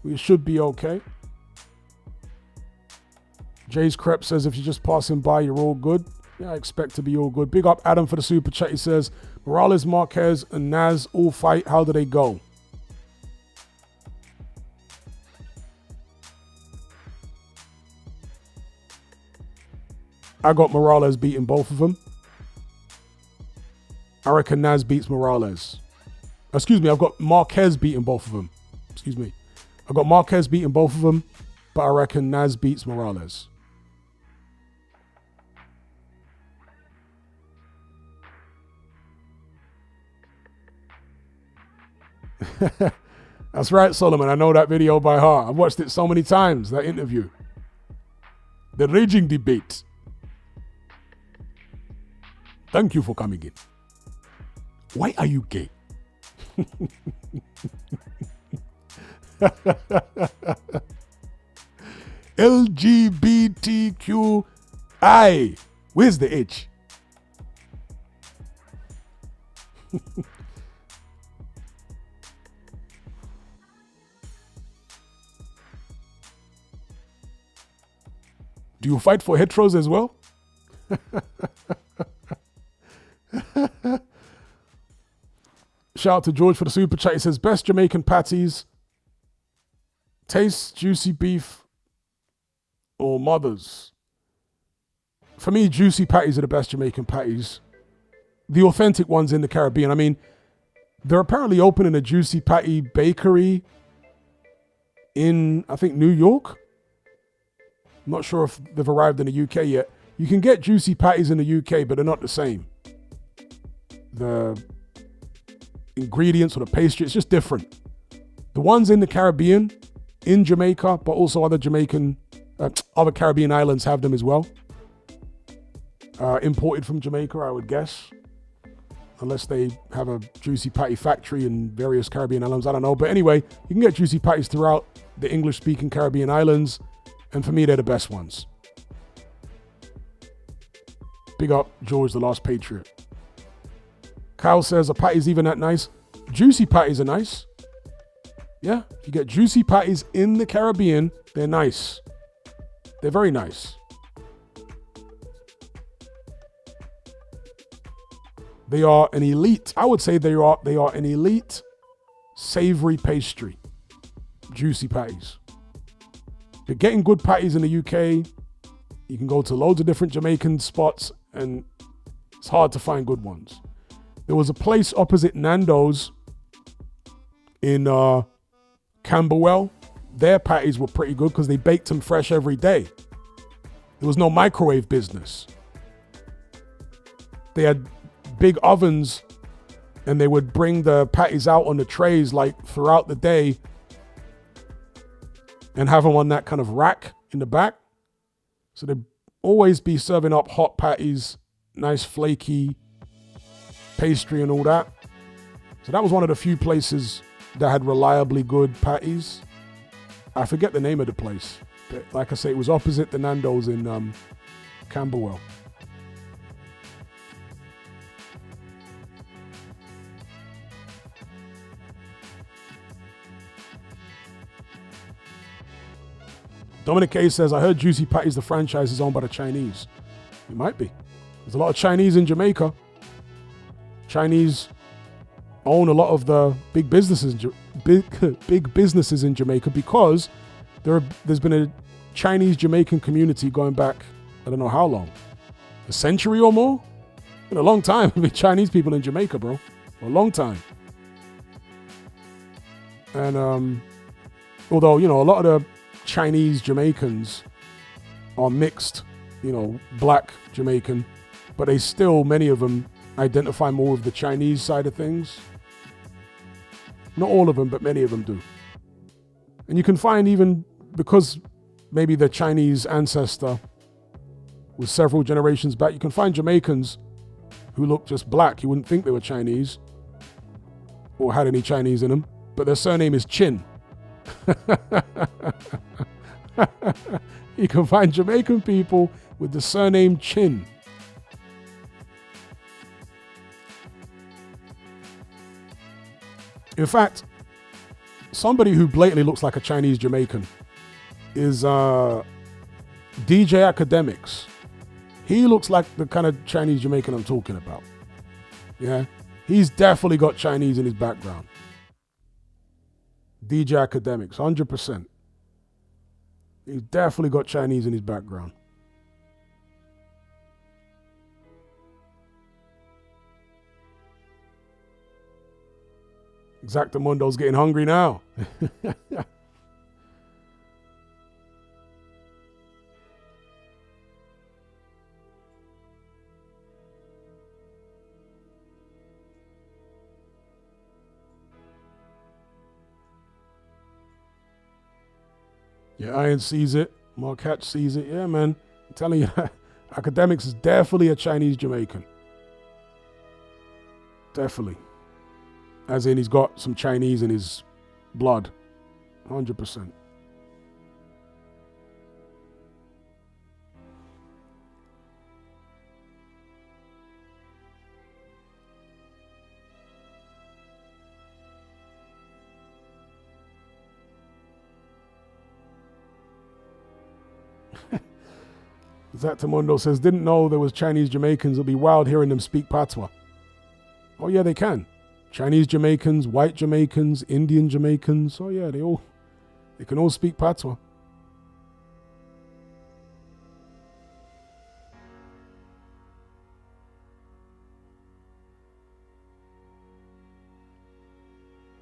We should be okay. Jay's Crep says, if you're just passing by, you're all good. Yeah, I expect to be all good. Big up Adam for the super chat. He says, Morales, Marquez, and Naz all fight. How do they go? I got Morales beating both of them. I reckon Naz beats Morales. Excuse me, I've got Marquez beating both of them. Excuse me. I've got Marquez beating both of them, but I reckon Naz beats Morales. That's right, Solomon. I know that video by heart. I've watched it so many times, that interview. The raging debate. Thank you for coming in. Why are you gay? LGBTQI. Where's the H? Do you fight for heteros as well? Shout out to George for the super chat. He says, best Jamaican patties. Taste juicy beef or mothers. For me, juicy patties are the best Jamaican patties. The authentic ones in the Caribbean. I mean, they're apparently opening a juicy patty bakery in, I think, New York. I'm not sure if they've arrived in the UK yet. You can get juicy patties in the UK, but they're not the same. The ingredients or the pastry, it's just different. The ones in the Caribbean, in Jamaica, but also other other Caribbean islands have them as well. Imported from Jamaica, I would guess. Unless they have a juicy patty factory in various Caribbean islands, I don't know. But anyway, you can get juicy patties throughout the English-speaking Caribbean islands. And for me, they're the best ones. Big up, George, the last patriot. Kyle says, are patties even that nice? Juicy patties are nice. Yeah, if you get juicy patties in the Caribbean, they're nice. They're very nice. They are an elite, I would say they are an elite savory pastry. Juicy patties. But getting good patties in the UK, you can go to loads of different Jamaican spots and it's hard to find good ones. There was a place opposite Nando's in Camberwell. Their patties were pretty good because they baked them fresh every day. There was no microwave business. They had big ovens and they would bring the patties out on the trays like throughout the day and have them on that kind of rack in the back. So they'd always be serving up hot patties, nice flaky pastry and all that. So that was one of the few places that had reliably good patties. I forget the name of the place. But like I say, it was opposite the Nando's in Camberwell. Dominic K says, I heard Juicy Patties, the franchise, is owned by the Chinese. It might be. There's a lot of Chinese in Jamaica. Chinese own a lot of the big businesses in Jamaica because there's been a Chinese Jamaican community going back, I don't know how long, a century or more? Been a long time with Chinese people in Jamaica, bro. A long time. And although, you know, a lot of the Chinese Jamaicans are mixed, you know, black Jamaican, but they still, many of them identify more with the Chinese side of things. Not all of them, but many of them do. And you can find, even because maybe the Chinese ancestor was several generations back, you can find Jamaicans who look just black. You wouldn't think they were Chinese or had any Chinese in them, but their surname is Chin. You can find Jamaican people with the surname Chin. In fact, somebody who blatantly looks like a Chinese Jamaican is DJ Academics. He looks like the kind of Chinese Jamaican I'm talking about. Yeah, he's definitely got Chinese in his background. DJ Academics, 100%. He's definitely got Chinese in his background. Exactamundo's getting hungry now. Yeah, Iron sees it. Mark Hatch sees it. Yeah, man. I'm telling you, Academics is definitely a Chinese Jamaican. Definitely. As in, he's got some Chinese in his blood. 100%. Zatamundo says, didn't know there was Chinese Jamaicans. It'll be wild hearing them speak patois. Oh yeah, they can. Chinese Jamaicans, white Jamaicans, Indian Jamaicans. Oh yeah, they can all speak patois.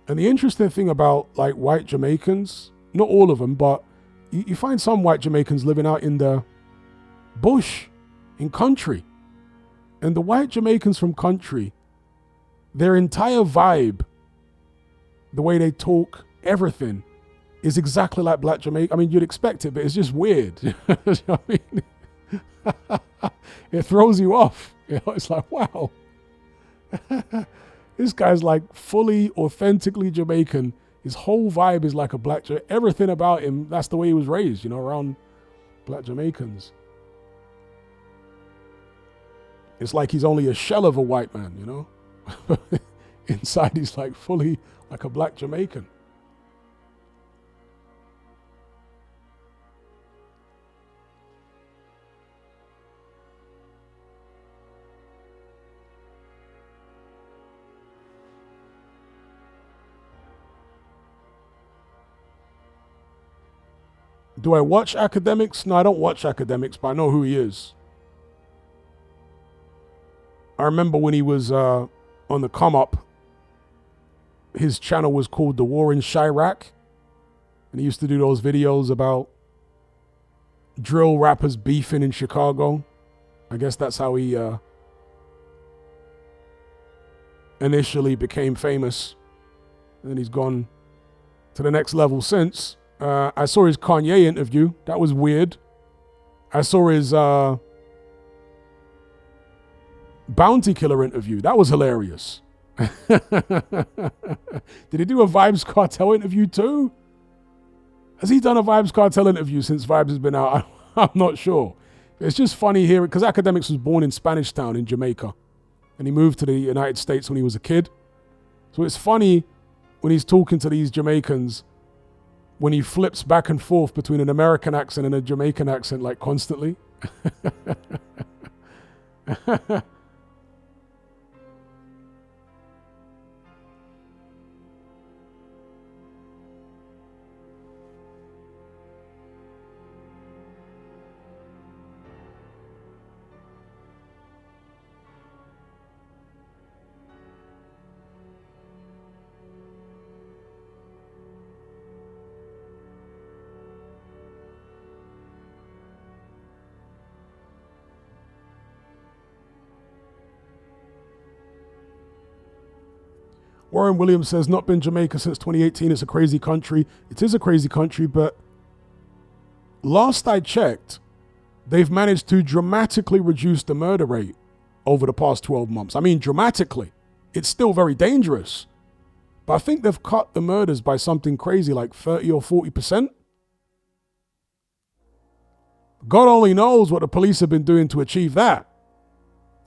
And the interesting thing about like white Jamaicans, not all of them, but you find some white Jamaicans living out in the bush, in country. And the white Jamaicans from country, their entire vibe, the way they talk, everything, is exactly like black Jamaican. I mean, you'd expect it, but it's just weird. You know what I mean? It throws you off. You know, it's like, wow. This guy's like fully, authentically Jamaican. His whole vibe is like a black Jamaican. Everything about him, that's the way he was raised, you know, around black Jamaicans. It's like he's only a shell of a white man, you know? Inside he's like fully like a black Jamaican. Do I watch Academics? No, I don't watch Academics, but I know who he is. I remember when he was on the come up, his channel was called The War in Chirac. And he used to do those videos about drill rappers beefing in Chicago. I guess that's how he initially became famous. And then he's gone to the next level since. I saw his Kanye interview. That was weird. I saw his Bounty Killer interview. That was hilarious. Did he do a Vibes Cartel interview too? Has he done a Vibes Cartel interview since Vibes has been out? I'm not sure. It's just funny here because Academics was born in Spanish Town in Jamaica. And he moved to the United States when he was a kid. So it's funny when he's talking to these Jamaicans when he flips back and forth between an American accent and a Jamaican accent like constantly. Warren Williams says, not been Jamaica since 2018. It's a crazy country. It is a crazy country, but last I checked, they've managed to dramatically reduce the murder rate over the past 12 months. I mean, dramatically. It's still very dangerous. But I think they've cut the murders by something crazy like 30 or 40%. God only knows what the police have been doing to achieve that.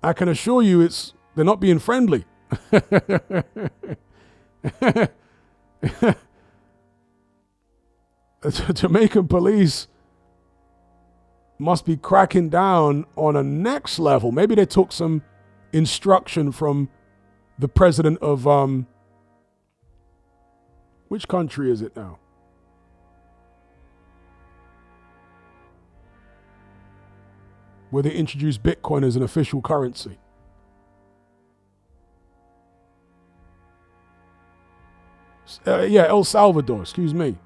I can assure you they're not being friendly. Jamaican police must be cracking down on a next level. Maybe they took some instruction from the president of which country is it now? Where they introduced Bitcoin as an official currency. Yeah, El Salvador, excuse me.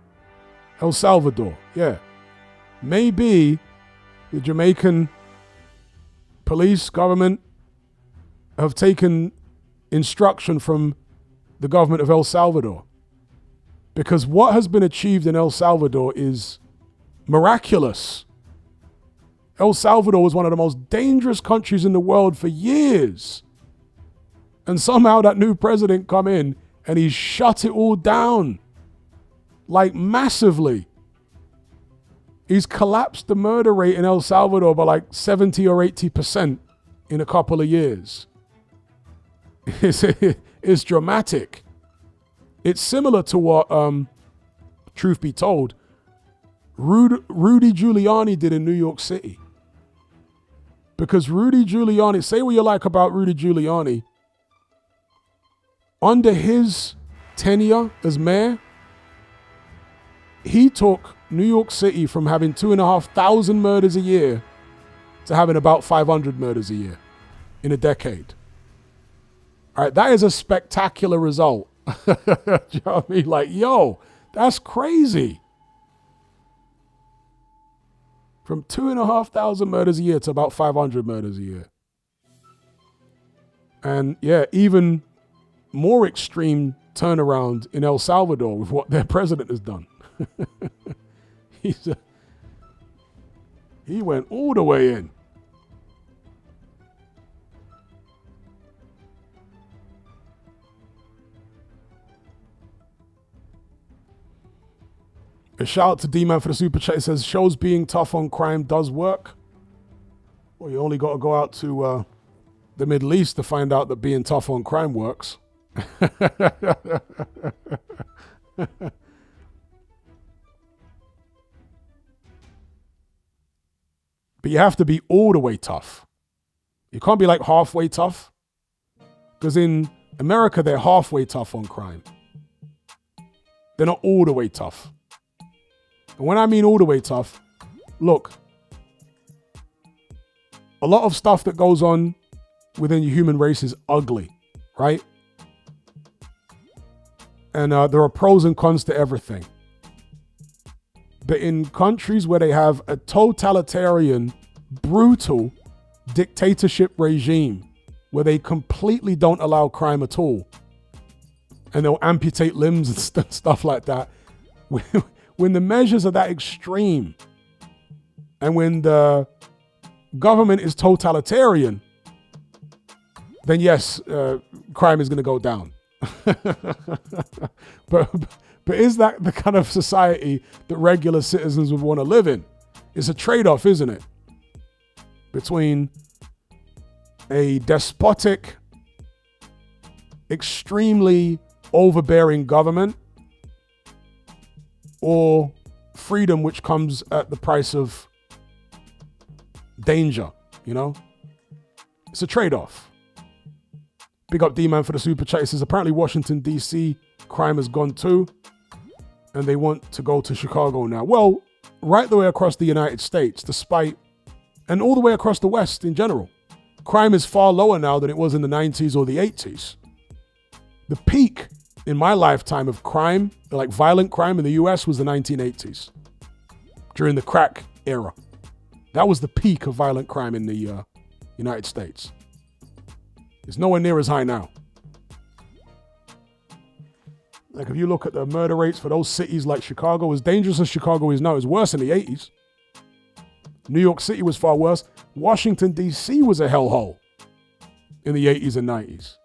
El Salvador, yeah. Maybe the Jamaican police government have taken instruction from the government of El Salvador. Because what has been achieved in El Salvador is miraculous. El Salvador was one of the most dangerous countries in the world for years. And somehow that new president come in and he shut it all down. Like massively. He's collapsed the murder rate in El Salvador by like 70 or 80% in a couple of years. It's dramatic. It's similar to what, truth be told, Rudy Giuliani did in New York City. Because Rudy Giuliani, say what you like about Rudy Giuliani, under his tenure as mayor, he took New York City from having 2,500 murders a year to having about 500 murders a year in a decade. All right, that is a spectacular result. You know what I mean? Like, yo, that's crazy. From 2,500 murders a year to about 500 murders a year. And yeah, even more extreme turnaround in El Salvador with what their president has done. He went all the way in. A shout out to D-Man for the super chat. It says, shows being tough on crime does work. Well, you only got to go out to the Middle East to find out that being tough on crime works. But you have to be all the way tough. You can't be like halfway tough. Because in America, they're halfway tough on crime. They're not all the way tough. And when I mean all the way tough, look, a lot of stuff that goes on within the human race is ugly, right? And there are pros and cons to everything. But in countries where they have a totalitarian, brutal dictatorship regime, where they completely don't allow crime at all, and they'll amputate limbs and stuff like that, when the measures are that extreme, and when the government is totalitarian, then yes, crime is going to go down. But is that the kind of society that regular citizens would want to live in? It's a trade-off, isn't it? Between a despotic, extremely overbearing government or freedom, which comes at the price of danger, you know? It's a trade-off. Big up D-Man for the super chat. It says, apparently Washington, D.C. crime has gone too, and they want to go to Chicago now. Well, right the way across the United States, and all the way across the West in general, crime is far lower now than it was in the 90s or the 80s. The peak in my lifetime of crime, like violent crime in the US, was the 1980s, during the crack era. That was the peak of violent crime in the United States. It's nowhere near as high now. Like if you look at the murder rates for those cities like Chicago, as dangerous as Chicago is now, it's worse in the 80s. New York City was far worse. Washington, D.C. was a hellhole in the 80s and 90s.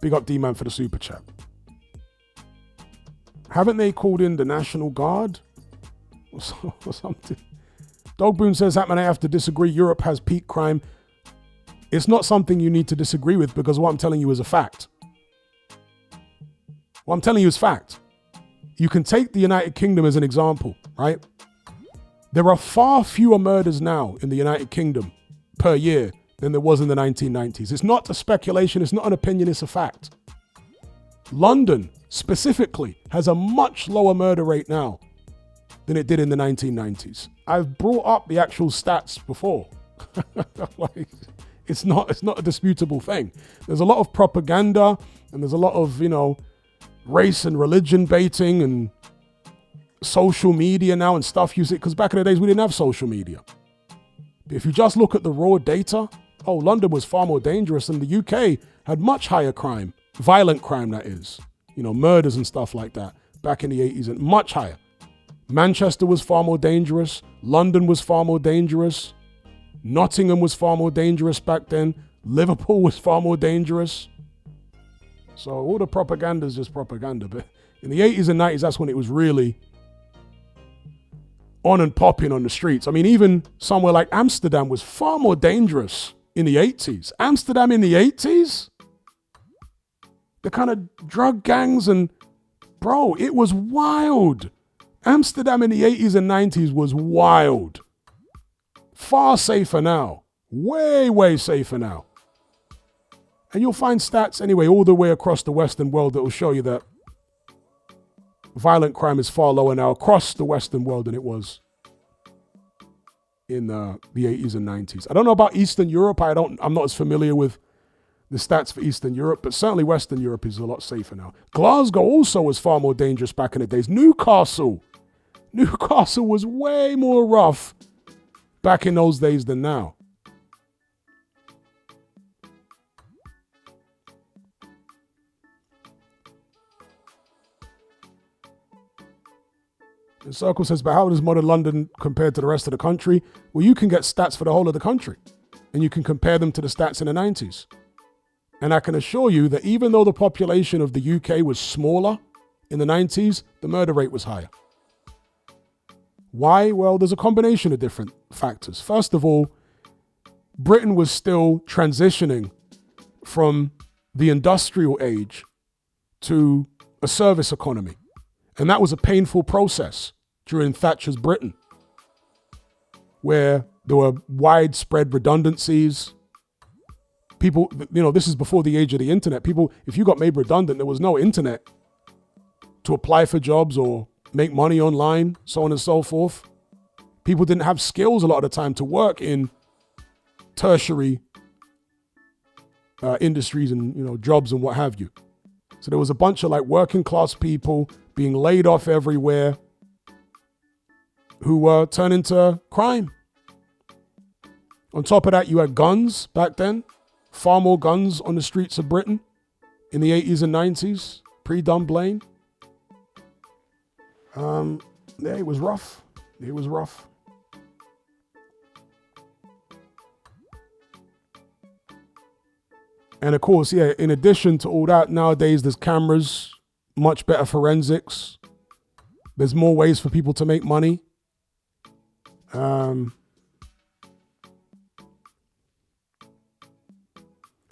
Big up D-Man for the super chat. Haven't they called in the National Guard or something? Dogboon says, Hatman, I have to disagree. Europe has peak crime. It's not something you need to disagree with, because what I'm telling you is a fact. What I'm telling you is fact. You can take the United Kingdom as an example, right? There are far fewer murders now in the United Kingdom per year than there was in the 1990s. It's not a speculation. It's not an opinion. It's a fact. London specifically has a much lower murder rate now than it did in the 1990s. I've brought up the actual stats before. Like, it's not a disputable thing. There's a lot of propaganda and there's a lot of, race and religion baiting and social media now and stuff you see, because back in the days we didn't have social media. But if you just look at the raw data, London was far more dangerous, and the UK had much higher crime, violent crime that is, murders and stuff like that back in the 80s, and much higher. Manchester was far more dangerous. London was far more dangerous. Nottingham was far more dangerous back then. Liverpool was far more dangerous. So all the propaganda is just propaganda. But in the 80s and 90s, that's when it was really on and popping on the streets. I mean, even somewhere like Amsterdam was far more dangerous in the 80s. Amsterdam in the 80s? The kind of drug gangs and, bro, it was wild. Amsterdam in the 80s and 90s was wild. Far safer now. Way, way safer now. And you'll find stats anyway all the way across the Western world that will show you that violent crime is far lower now across the Western world than it was in the 80s and 90s. I don't know about Eastern Europe. I'm not as familiar with the stats for Eastern Europe, but certainly Western Europe is a lot safer now. Glasgow also was far more dangerous back in the days. Newcastle was way more rough back in those days than now. And Circle says, but how does modern London compare to the rest of the country? Well, you can get stats for the whole of the country, and you can compare them to the stats in the 90s. And I can assure you that even though the population of the UK was smaller in the 90s, the murder rate was higher. Why? Well, there's a combination of different factors. First of all, Britain was still transitioning from the industrial age to a service economy. And that was a painful process during Thatcher's Britain, where there were widespread redundancies. People, this is before the age of the internet. People, if you got made redundant, there was no internet to apply for jobs or make money online, so on and so forth. People didn't have skills a lot of the time to work in tertiary industries and, jobs and what have you. So there was a bunch of working class people being laid off everywhere who were turning to crime. On top of that, you had guns back then. Far more guns on the streets of Britain in the 80s and 90s, pre-Dunblane. Yeah, it was rough. It was rough. And of course, yeah, in addition to all that, nowadays there's cameras, much better forensics. There's more ways for people to make money.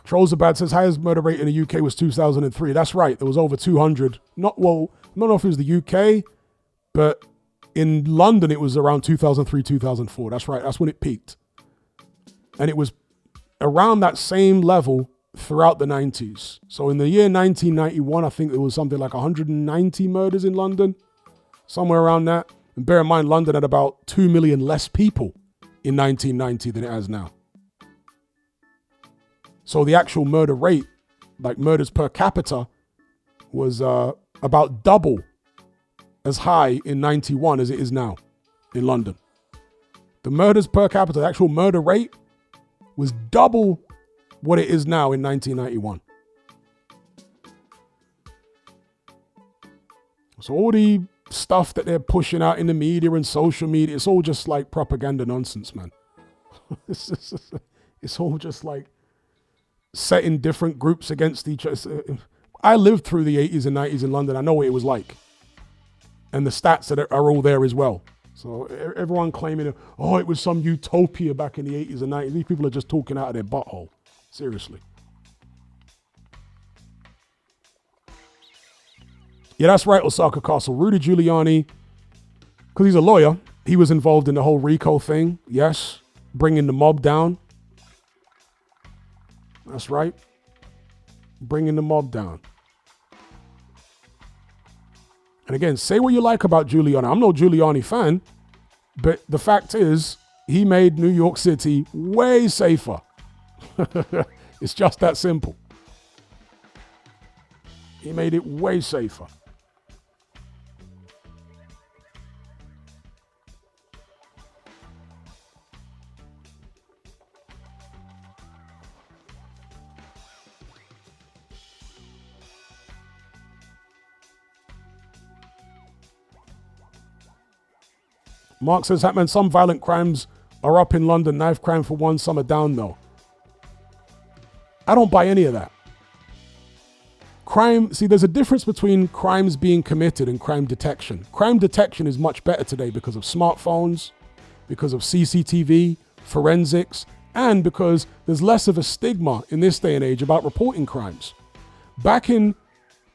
Trollsabad says highest murder rate in the UK was 2003. That's right. There was over 200. I don't know if it was the UK, but in London it was around 2003, 2004. That's right. That's when it peaked. And it was around that same level throughout the 90s. So in the year 1991, I think there was something like 190 murders in London, somewhere around that. And bear in mind, London had about 2 million less people in 1990 than it has now. So the actual murder rate, murders per capita, was about double as high in 91 as it is now in London. The murders per capita, the actual murder rate, was double what it is now in 1991. So all the stuff that they're pushing out in the media and social media, it's all just propaganda nonsense, man. It's all just setting different groups against each other. I lived through the 80s and 90s in London. I know what it was like. And the stats that are all there as well. So everyone claiming, it was some utopia back in the 80s and 90s. These people are just talking out of their butthole. Seriously. Yeah, that's right, Osaka Castle. Rudy Giuliani, because he's a lawyer, he was involved in the whole RICO thing. Yes. Bringing the mob down. That's right. Bringing the mob down. And again, say what you like about Giuliani. I'm no Giuliani fan, But the fact is, he made New York City way safer. It's just that simple. He made it way safer. Mark says, Hatman, some violent crimes are up in London. Knife crime for one, some are down though. I don't buy any of that. Crime, see, there's a difference between crimes being committed and crime detection. Crime detection is much better today because of smartphones, because of CCTV, forensics, and because there's less of a stigma in this day and age about reporting crimes. Back in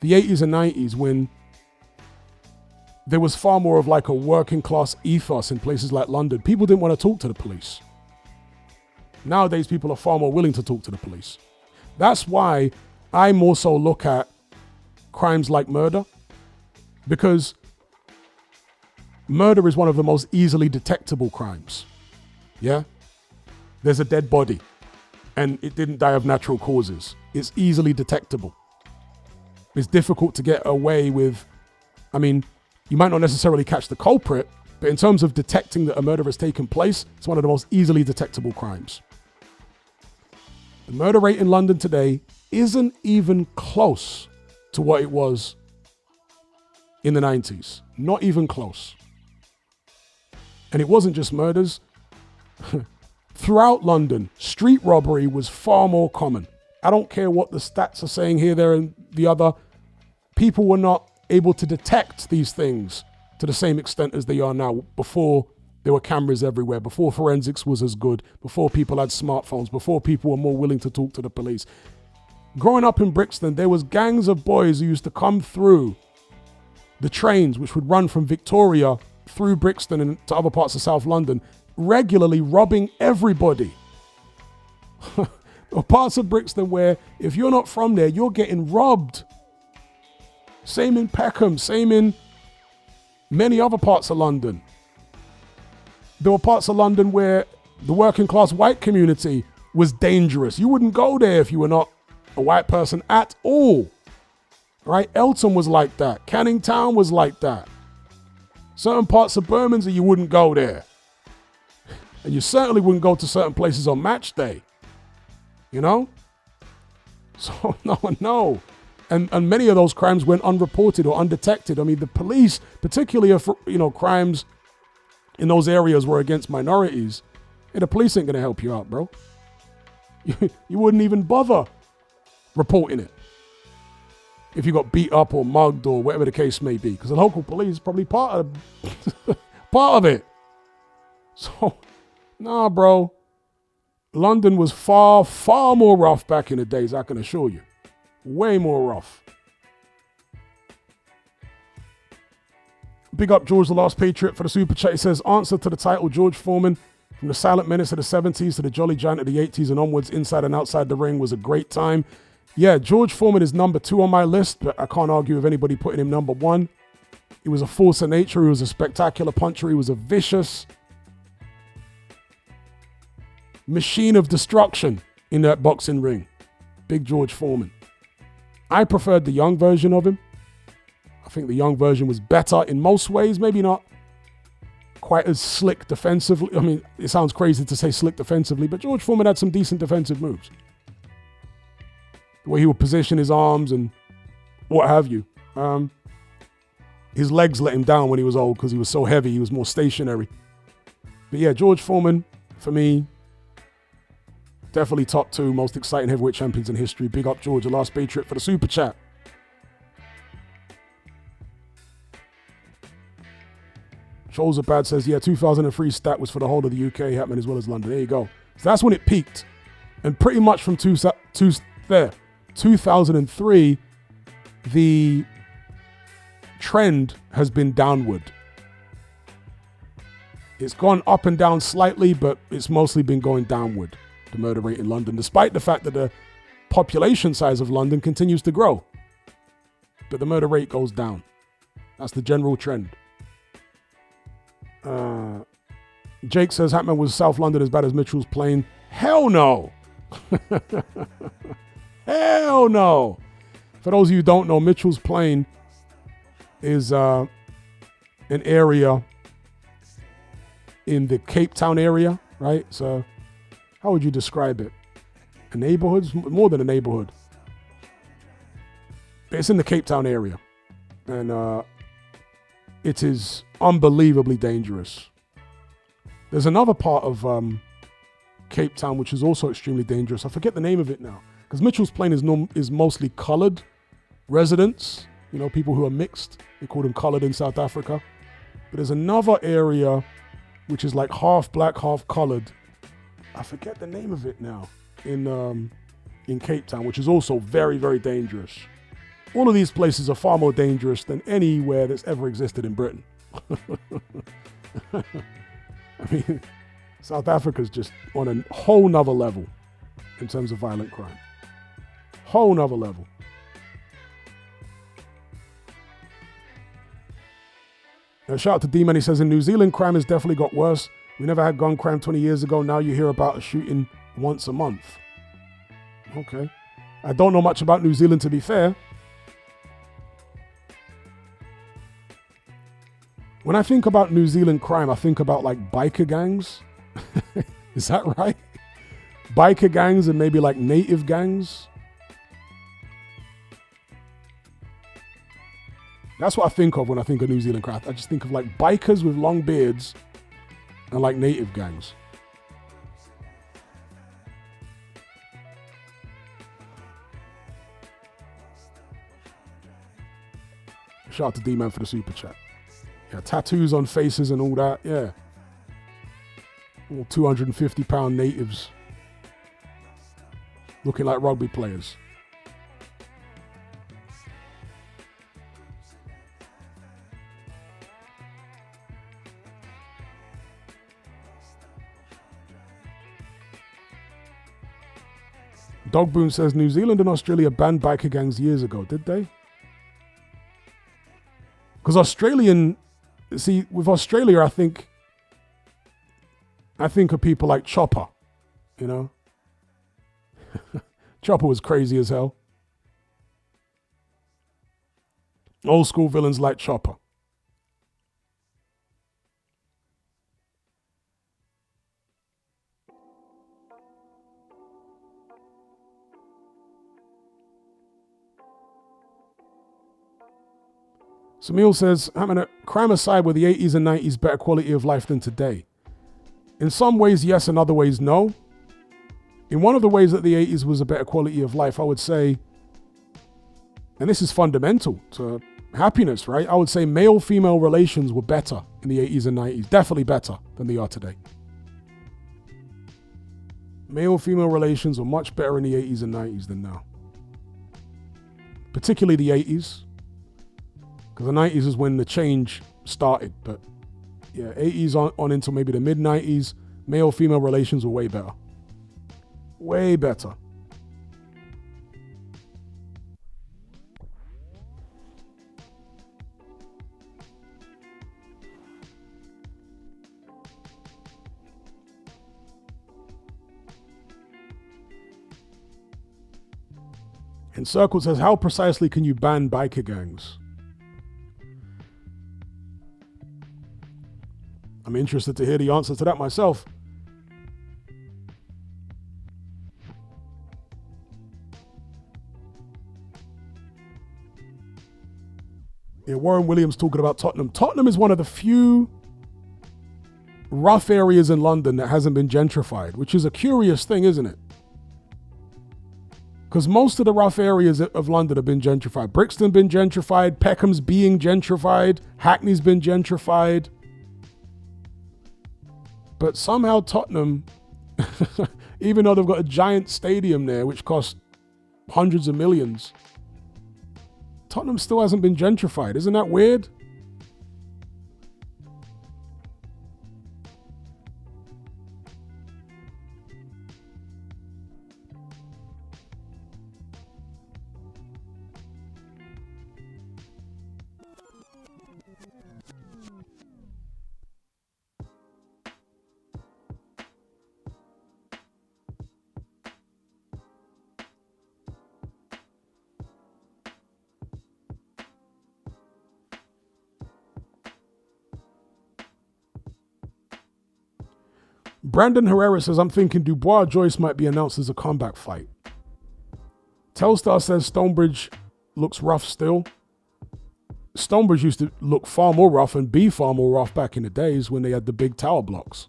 the 80s and 90s, when there was far more of like a working class ethos in places like London, people didn't want to talk to the police. Nowadays, people are far more willing to talk to the police. That's why I more so look at crimes like murder, because murder is one of the most easily detectable crimes. Yeah? There's a dead body and it didn't die of natural causes. It's easily detectable. It's difficult to get away with. I mean, you might not necessarily catch the culprit, but in terms of detecting that a murder has taken place, it's one of the most easily detectable crimes. The murder rate in London today isn't even close to what it was in the 90s. Not even close. And it wasn't just murders. Throughout London, street robbery was far more common. I don't care what the stats are saying here, there, and the other. People were not able to detect these things to the same extent as they are now, before there were cameras everywhere, before forensics was as good, before people had smartphones, before people were more willing to talk to the police. Growing up in Brixton, there was gangs of boys who used to come through the trains, which would run from Victoria through Brixton and to other parts of South London, regularly robbing everybody. There are parts of Brixton where if you're not from there, you're getting robbed. Same in Peckham, same in many other parts of London. There were parts of London where the working class white community was dangerous. You wouldn't go there if you were not a white person at all. Right? Elton was like that. Canning Town was like that. Certain parts of Bermondsey, you wouldn't go there. And you certainly wouldn't go to certain places on match day. You know? So, no. And many of those crimes went unreported or undetected. I mean, the police, particularly if, crimes in those areas were against minorities, the police ain't going to help you out, bro. You wouldn't even bother reporting it if you got beat up or mugged or whatever the case may be, because the local police is probably part of it. So, nah, bro. London was far, far more rough back in the days, I can assure you. Way more rough. Big up George the Last Patriot for the super chat. He says, answer to the title, George Foreman, from the silent menace of the 70s to the jolly giant of the 80s and onwards, inside and outside the ring, was a great time. Yeah, George Foreman is number 2 on my list, but I can't argue with anybody putting him number 1. He was a force of nature. He was a spectacular puncher. He was a vicious machine of destruction in that boxing ring. Big George Foreman. I preferred the young version of him. I think the young version was better in most ways, maybe not quite as slick defensively. I mean, it sounds crazy to say slick defensively, but George Foreman had some decent defensive moves. The way he would position his arms and what have you. His legs let him down when he was old because he was so heavy. He was more stationary. But yeah, George Foreman, for me, definitely top 2 most exciting heavyweight champions in history. Big up George, the Last Patriot, for the super chat. Cholzabad says, yeah, 2003 stat was for the whole of the UK, Hatman, as well as London. There you go. So that's when it peaked. And pretty much from 2003, the trend has been downward. It's gone up and down slightly, but it's mostly been going downward, the murder rate in London, despite the fact that the population size of London continues to grow. But the murder rate goes down. That's the general trend. Jake says, Hatman, was South London as bad as Mitchell's Plain? Hell no. Hell no. For those of you who don't know, Mitchell's Plain is an area in the Cape Town area, right? So how would you describe it? A neighborhood? More than a neighborhood. But it's in the Cape Town area. And it is unbelievably dangerous. There's another part of Cape Town which is also extremely dangerous. I forget the name of it now. Because Mitchell's Plain is mostly colored residents. You know, people who are mixed. They call them colored in South Africa. But there's another area which is like half black, half colored. I forget the name of it now. In Cape Town, which is also very, very dangerous. All of these places are far more dangerous than anywhere that's ever existed in Britain. I mean, South Africa's just on a whole nother level in terms of violent crime. Whole nother level. Now, shout out to D-Man. He says, in New Zealand, crime has definitely got worse. We never had gun crime 20 years ago. Now you hear about a shooting once a month. Okay. I don't know much about New Zealand, to be fair. When I think about New Zealand crime, I think about like biker gangs. Is that right? Biker gangs and maybe like native gangs. That's what I think of when I think of New Zealand crime. I just think of like bikers with long beards and like native gangs. Shout out to D-Man for the super chat. Yeah, tattoos on faces and all that. Yeah. All 250-pound natives looking like rugby players. Dogboon says New Zealand and Australia banned biker gangs years ago, did they? Because with Australia, I think of people like Chopper, you know? Chopper was crazy as hell. Old school villains like Chopper. Samil says, crime aside, were the 80s and 90s better quality of life than today? In some ways, yes, in other ways, no. In one of the ways that the 80s was a better quality of life, I would say, and this is fundamental to happiness, right? I would say male-female relations were better in the 80s and 90s, definitely better than they are today. Male-female relations were much better in the 80s and 90s than now. Particularly the 80s. Because the 90s is when the change started. But yeah, 80s on into maybe the mid-90s, male-female relations were way better. Way better. And Circle says, how precisely can you ban biker gangs? I'm interested to hear the answer to that myself. Yeah, Warren Williams talking about Tottenham. Tottenham is one of the few rough areas in London that hasn't been gentrified, which is a curious thing, isn't it? Because most of the rough areas of London have been gentrified. Brixton been gentrified, Peckham's being gentrified, Hackney's been gentrified. But somehow Tottenham, even though they've got a giant stadium there, which costs hundreds of millions, Tottenham still hasn't been gentrified. Isn't that weird? Brandon Herrera says, I'm thinking Dubois-Joyce might be announced as a comeback fight. Telstar says Stonebridge looks rough still. Stonebridge used to look far more rough and be far more rough back in the days when they had the big tower blocks.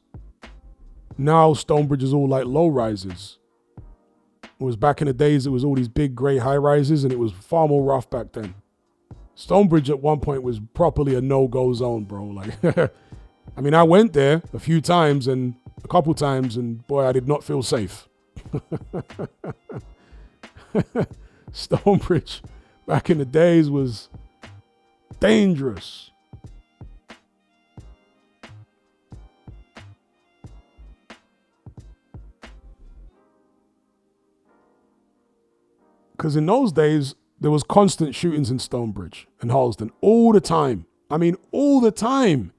Now Stonebridge is all like low rises. It was back in the days, it was all these big grey high rises, and it was far more rough back then. Stonebridge at one point was properly a no-go zone, bro. Like, I mean, I went there a few times and a couple times, and boy, I did not feel safe. Stonebridge back in the days was dangerous. Because in those days, there was constant shootings in Stonebridge and Harlesden all the time. I mean, all the time.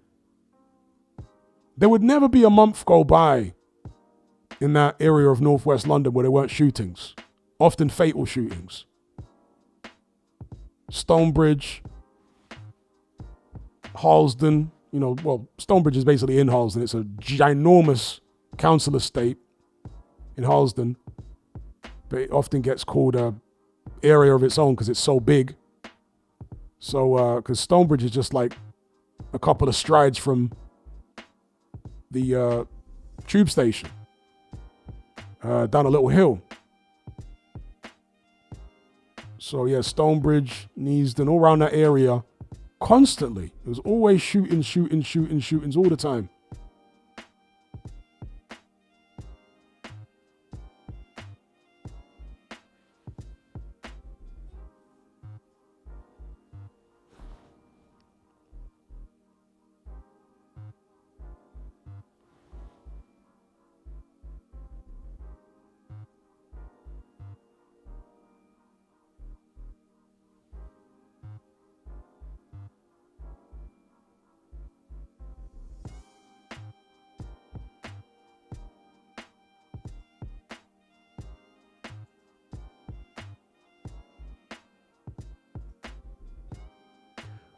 There would never be a month go by in that area of northwest London where there weren't shootings, often fatal shootings. Stonebridge, Harlesden, well, Stonebridge is basically in Harlesden. It's a ginormous council estate in Harlesden, but it often gets called a area of its own because it's so big. So, because Stonebridge is just like a couple of strides from the tube station, down a little hill. So yeah, Stonebridge, Neasden, all around that area, constantly. It was always shootings all the time.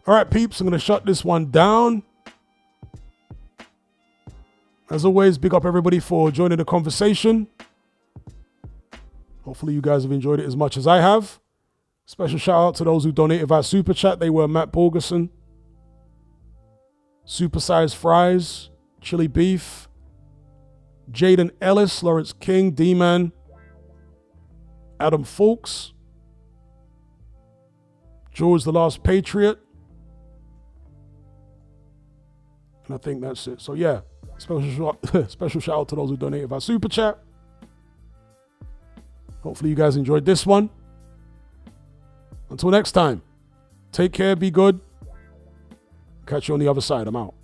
All right, peeps, I'm going to shut this one down. As always, big up everybody for joining the conversation. Hopefully you guys have enjoyed it as much as I have. Special shout out to those who donated via Super Chat. They were Matt Borgerson, Supersized Fries, Chili Beef, Jaden Ellis, Lawrence King, D-Man, Adam Fulks, George the Last Patriot, and I think that's it. So yeah, special shout out to those who donated via Super Chat. Hopefully you guys enjoyed this one. Until next time, take care, be good. Catch you on the other side. I'm out.